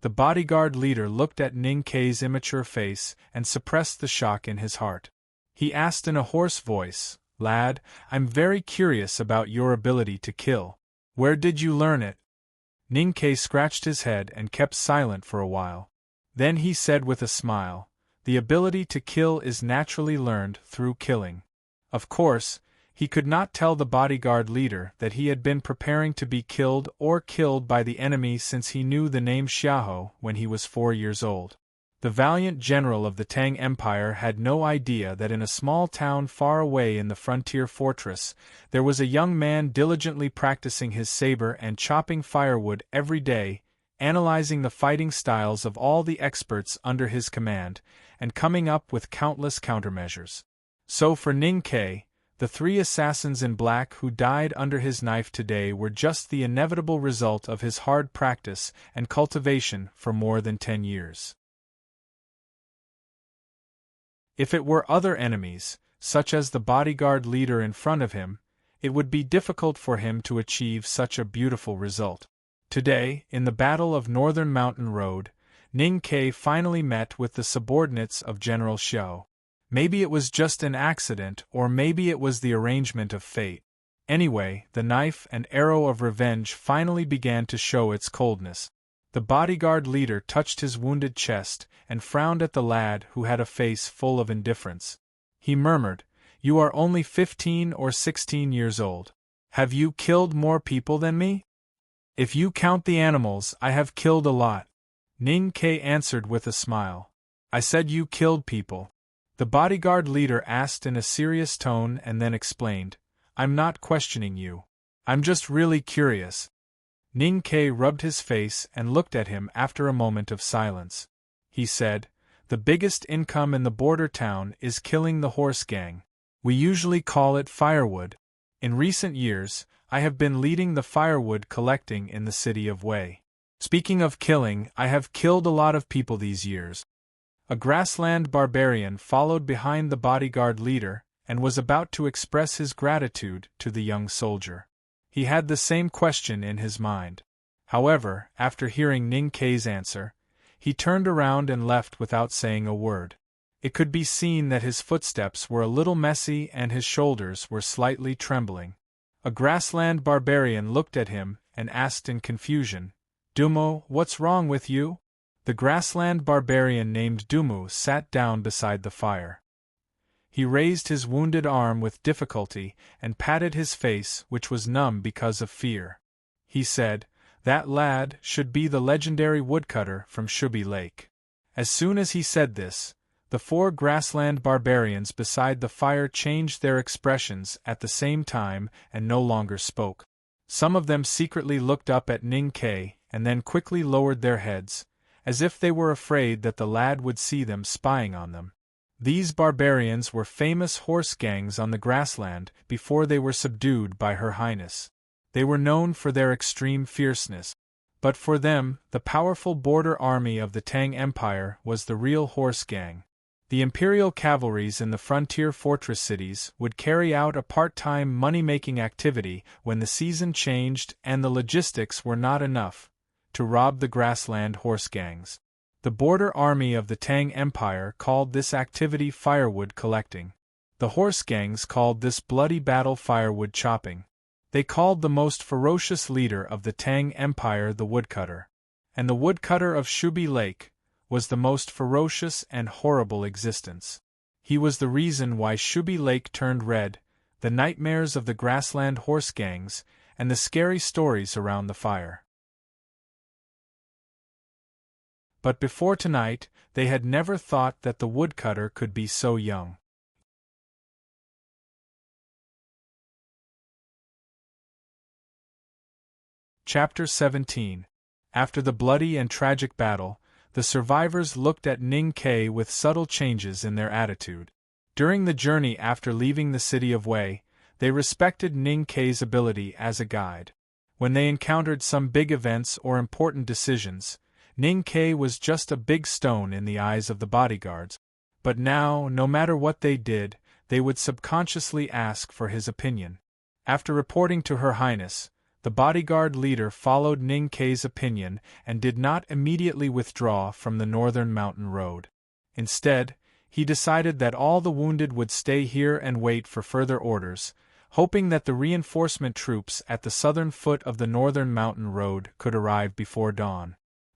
The bodyguard leader looked at Ning Ke's immature face and suppressed the shock in his heart. He asked in a hoarse voice, "Lad, I'm very curious about your ability to kill. Where did you learn it?" Ning Ke scratched his head and kept silent for a while. Then he said with a smile, The ability to kill is naturally learned through killing. Of course, he could not tell the bodyguard leader that he had been preparing to be killed or killed by the enemy since he knew the name Xiahou when he was 4 years old. The valiant general of the Tang Empire had no idea that in a small town far away in the frontier fortress, there was a young man diligently practicing his saber and chopping firewood every day, analyzing the fighting styles of all the experts under his command, and coming up with countless countermeasures. So for Ning Ke, the 3 assassins in black who died under his knife today were just the inevitable result of his hard practice and cultivation for more than 10 years. If it were other enemies, such as the bodyguard leader in front of him, it would be difficult for him to achieve such a beautiful result. Today, in the Battle of Northern Mountain Road, Ning Ke finally met with the subordinates of General Xiao. Maybe it was just an accident, or maybe it was the arrangement of fate. Anyway, the knife and arrow of revenge finally began to show its coldness. The bodyguard leader touched his wounded chest and frowned at the lad who had a face full of indifference. He murmured, "You are only 15 or 16 years old. Have you killed more people than me?" "If you count the animals, I have killed a lot," Ning Ke answered with a smile. "I said you killed people." The bodyguard leader asked in a serious tone and then explained, "I'm not questioning you. I'm just really curious." Ning Ke rubbed his face and looked at him after a moment of silence. He said, "The biggest income in the border town is killing the horse gang. We usually call it firewood. In recent years, I have been leading the firewood collecting in the city of Wei. Speaking of killing, I have killed a lot of people these years." A grassland barbarian followed behind the bodyguard leader and was about to express his gratitude to the young soldier. He had the same question in his mind. However, after hearing Ning Ke's answer, he turned around and left without saying a word. It could be seen that his footsteps were a little messy and his shoulders were slightly trembling. A grassland barbarian looked at him and asked in confusion, "Dumo, what's wrong with you?" The grassland barbarian named Dumu sat down beside the fire. He raised his wounded arm with difficulty and patted his face, which was numb because of fear. He said, "That lad should be the legendary woodcutter from Shubi Lake." As soon as he said this, the 4 grassland barbarians beside the fire changed their expressions at the same time and no longer spoke. Some of them secretly looked up at Ning Ke and then quickly lowered their heads, as if they were afraid that the lad would see them spying on them. These barbarians were famous horse gangs on the grassland before they were subdued by Her Highness. They were known for their extreme fierceness. But for them, the powerful border army of the Tang Empire was the real horse gang. The imperial cavalries in the frontier fortress cities would carry out a part-time money-making activity when the season changed and the logistics were not enough, to rob the grassland horse gangs. The border army of the Tang Empire called this activity firewood collecting. The horse gangs called this bloody battle firewood chopping. They called the most ferocious leader of the Tang Empire the woodcutter. And the woodcutter of Shubi Lake was the most ferocious and horrible existence. He was the reason why Shubi Lake turned red, the nightmares of the grassland horse gangs, and the scary stories around the fire. But before tonight, they had never thought that the woodcutter could be so young. Chapter 17. After the bloody and tragic battle, the survivors looked at Ning Ke with subtle changes in their attitude. During the journey after leaving the city of Wei, they respected Ning Ke's ability as a guide. When they encountered some big events or important decisions, Ning Ke was just a big stone in the eyes of the bodyguards. But now, no matter what they did, they would subconsciously ask for his opinion. After reporting to Her Highness, the bodyguard leader followed Ning Ke's opinion and did not immediately withdraw from the northern mountain road. Instead, he decided that all the wounded would stay here and wait for further orders, hoping that the reinforcement troops at the southern foot of the northern mountain road could arrive before dawn.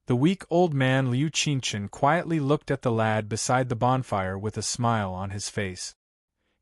The weak old man Liu Qinchin quietly looked at the lad beside the bonfire with a smile on his face.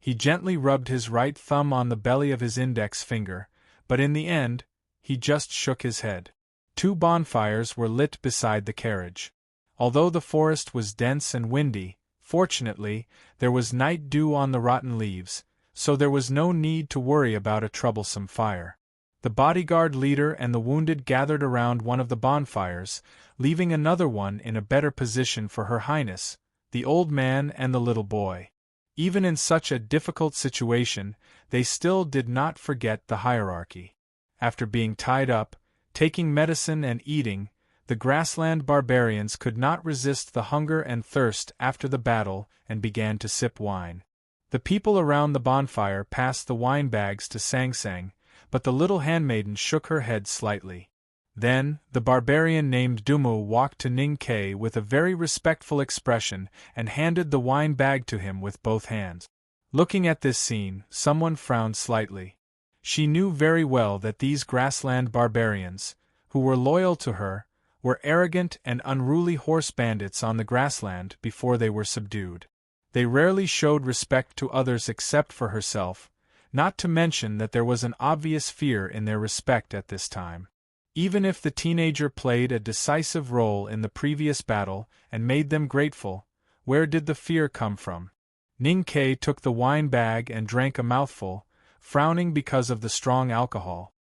He gently rubbed his right thumb on the belly of his index finger, but in the end, he just shook his head. 2 bonfires were lit beside the carriage. Although the forest was dense and windy, fortunately, there was night dew on the rotten leaves, so there was no need to worry about a troublesome fire. The bodyguard leader and the wounded gathered around one of the bonfires, leaving another one in a better position for Her Highness, the old man and the little boy. Even in such a difficult situation, they still did not forget the hierarchy. After being tied up, taking medicine and eating, the grassland barbarians could not resist the hunger and thirst after the battle and began to sip wine. The people around the bonfire passed the wine bags to Sang Sang, but the little handmaiden shook her head slightly. Then, the barbarian named Dumu walked to Ning Ke with a very respectful expression and handed the wine bag to him with both hands. Looking at this scene, someone frowned slightly. She knew very well that these grassland barbarians, who were loyal to her, were arrogant and unruly horse bandits on the grassland before they were subdued. They rarely showed respect to others except for herself, not to mention that there was an obvious fear in their respect at this time. Even if the teenager played a decisive role in the previous battle and made them grateful, where did the fear come from? Ning Ke took the wine bag and drank a mouthful, frowning because of the strong alcohol.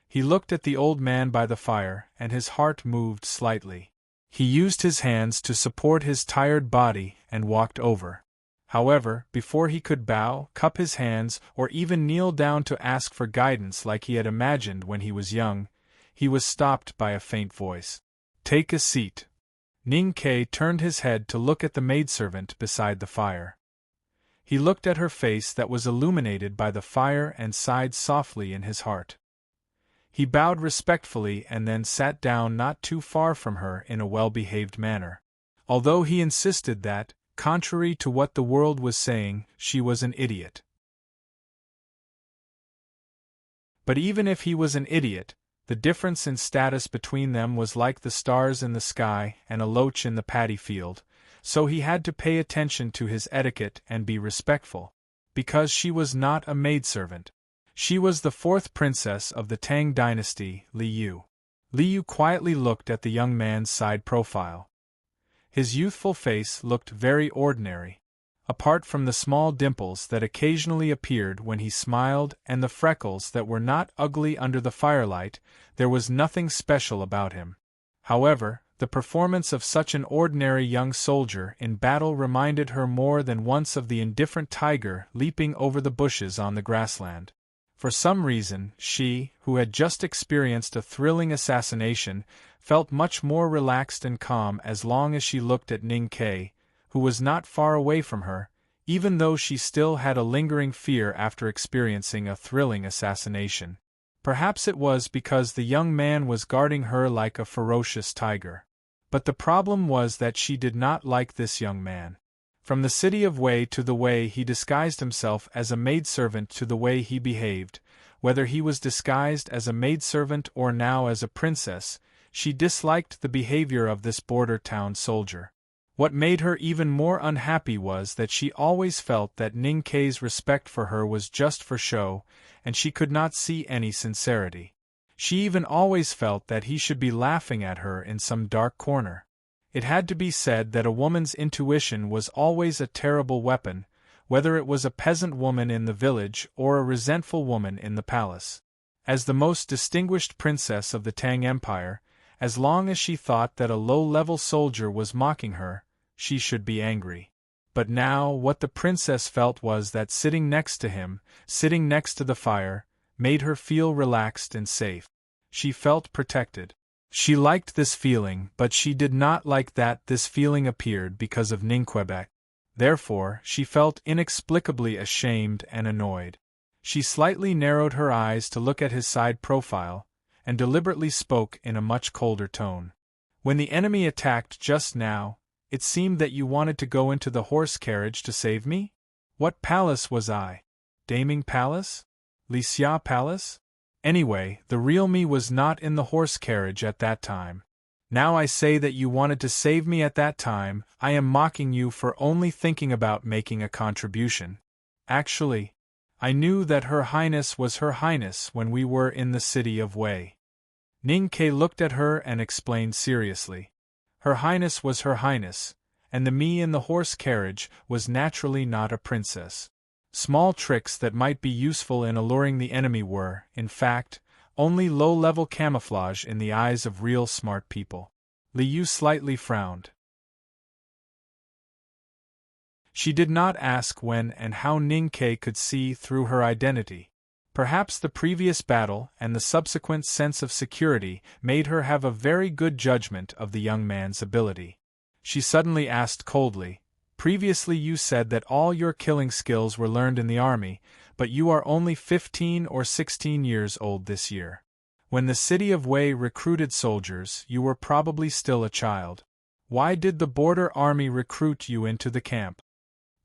He looked at the old man by the fire, and his heart moved slightly. He used his hands to support his tired body and walked over. However, before he could bow, cup his hands, or even kneel down to ask for guidance like he had imagined when he was young, he was stopped by a faint voice. "Take a seat." Ning Ke turned his head to look at the maidservant beside the fire. He looked at her face that was illuminated by the fire and sighed softly in his heart. He bowed respectfully and then sat down not too far from her in a well-behaved manner. Although he insisted that, contrary to what the world was saying, she was an idiot. But even if he was an idiot, the difference in status between them was like the stars in the sky and a loach in the paddy field, so he had to pay attention to his etiquette and be respectful. Because she was not a maidservant. She was the 4th princess of the Tang dynasty, Liu. Liu quietly looked at the young man's side profile. His youthful face looked very ordinary. Apart from the small dimples that occasionally appeared when he smiled and the freckles that were not ugly under the firelight, there was nothing special about him. However, the performance of such an ordinary young soldier in battle reminded her more than once of the indifferent tiger leaping over the bushes on the grassland. For some reason, she, who had just experienced a thrilling assassination, felt much more relaxed and calm as long as she looked at Ning Ke, who was not far away from her, even though she still had a lingering fear after experiencing a thrilling assassination. Perhaps it was because the young man was guarding her like a ferocious tiger. But the problem was that she did not like this young man. From the city of Wei to the way he disguised himself as a maidservant to the way he behaved, whether he was disguised as a maidservant or now as a princess, she disliked the behavior of this border town soldier. What made her even more unhappy was that she always felt that Ning Ke's respect for her was just for show, and she could not see any sincerity. She even always felt that he should be laughing at her in some dark corner. It had to be said that a woman's intuition was always a terrible weapon, whether it was a peasant woman in the village or a resentful woman in the palace. As the most distinguished princess of the Tang Empire, as long as she thought that a low-level soldier was mocking her, she should be angry. But now what the princess felt was that sitting next to him, sitting next to the fire, made her feel relaxed and safe. She felt protected. She liked this feeling, but she did not like that this feeling appeared because of Ningquebec. Therefore, she felt inexplicably ashamed and annoyed. She slightly narrowed her eyes to look at his side profile, and deliberately spoke in a much colder tone. "When the enemy attacked just now, it seemed that you wanted to go into the horse carriage to save me? What palace was I? Daming Palace? Lysia Palace? Anyway, the real me was not in the horse carriage at that time. Now I say that you wanted to save me at that time. I am mocking you for only thinking about making a contribution. Actually, I knew that Her Highness was Her Highness when we were in the city of Wei. Ning-Ke looked at her and explained seriously. Her Highness was Her Highness, and the me in the horse carriage was naturally not a princess. Small tricks that might be useful in alluring the enemy were, in fact, only low-level camouflage in the eyes of real smart people. Liu slightly frowned. She did not ask when and how Ning-Ke could see through her identity. Perhaps the previous battle and the subsequent sense of security made her have a very good judgment of the young man's ability. She suddenly asked coldly, "Previously you said that all your killing skills were learned in the army, but you are only 15 or 16 years old this year. When the city of Wei recruited soldiers, you were probably still a child. Why did the border army recruit you into the camp?"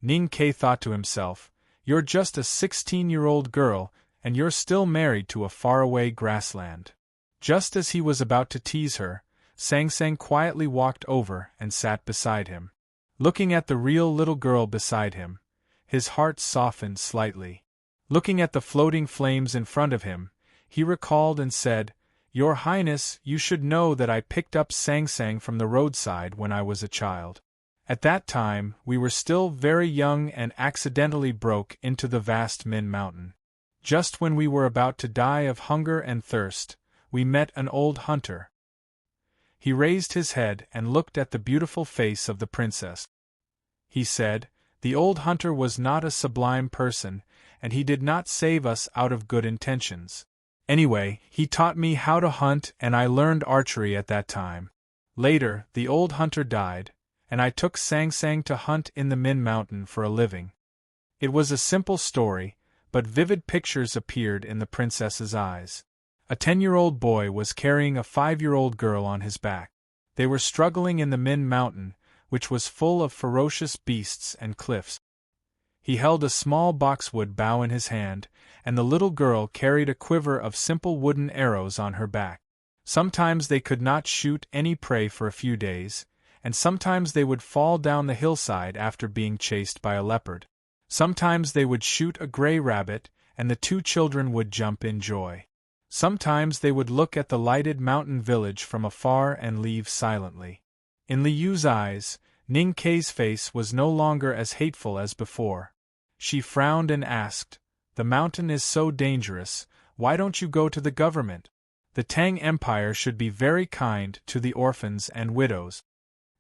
Ning-Ke thought to himself, "You're just a 16-year-old girl, and you're still married to a faraway grassland." Just as he was about to tease her, Sang-Sang quietly walked over and sat beside him. Looking at the real little girl beside him, his heart softened slightly. Looking at the floating flames in front of him, he recalled and said, "Your Highness, you should know that I picked up Sang-Sang from the roadside when I was a child. At that time, we were still very young and accidentally broke into the vast Min Mountain. Just when we were about to die of hunger and thirst, we met an old hunter." He raised his head and looked at the beautiful face of the princess. He said, "The old hunter was not a sublime person, and he did not save us out of good intentions. Anyway, he taught me how to hunt and I learned archery at that time. Later, the old hunter died, and I took Sang-Sang to hunt in the Min Mountain for a living." It was a simple story, but vivid pictures appeared in the princess's eyes. A 10-year-old boy was carrying a 5-year-old girl on his back. They were struggling in the Min Mountain, which was full of ferocious beasts and cliffs. He held a small boxwood bow in his hand, and the little girl carried a quiver of simple wooden arrows on her back. Sometimes they could not shoot any prey for a few days, and sometimes they would fall down the hillside after being chased by a leopard. Sometimes they would shoot a gray rabbit, and the two children would jump in joy. Sometimes they would look at the lighted mountain village from afar and leave silently. In Liu's eyes, Ning-Ke's face was no longer as hateful as before. She frowned and asked, "The mountain is so dangerous, why don't you go to the government? The Tang Empire should be very kind to the orphans and widows."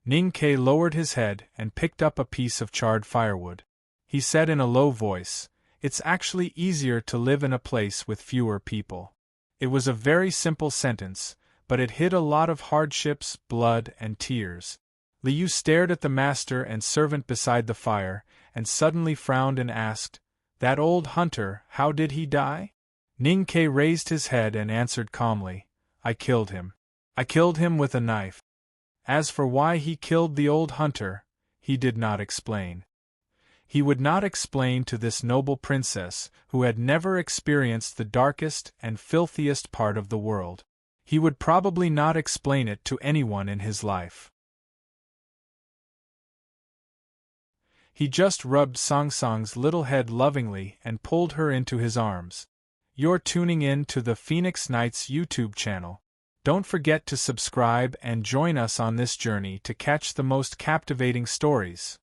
Ning-Ke lowered his head and picked up a piece of charred firewood. He said in a low voice, "It's actually easier to live in a place with fewer people." It was a very simple sentence, but it hid a lot of hardships, blood, and tears. Liu stared at the master and servant beside the fire, and suddenly frowned and asked, "That old hunter, how did he die?" Ning-Ke raised his head and answered calmly, "I killed him. I killed him with a knife." As for why he killed the old hunter, he did not explain. He would not explain to this noble princess, who had never experienced the darkest and filthiest part of the world. He would probably not explain it to anyone in his life. He just rubbed Sang-Sang's little head lovingly and pulled her into his arms. You're tuning in to the Phoenix Nights YouTube channel. Don't forget to subscribe and join us on this journey to catch the most captivating stories.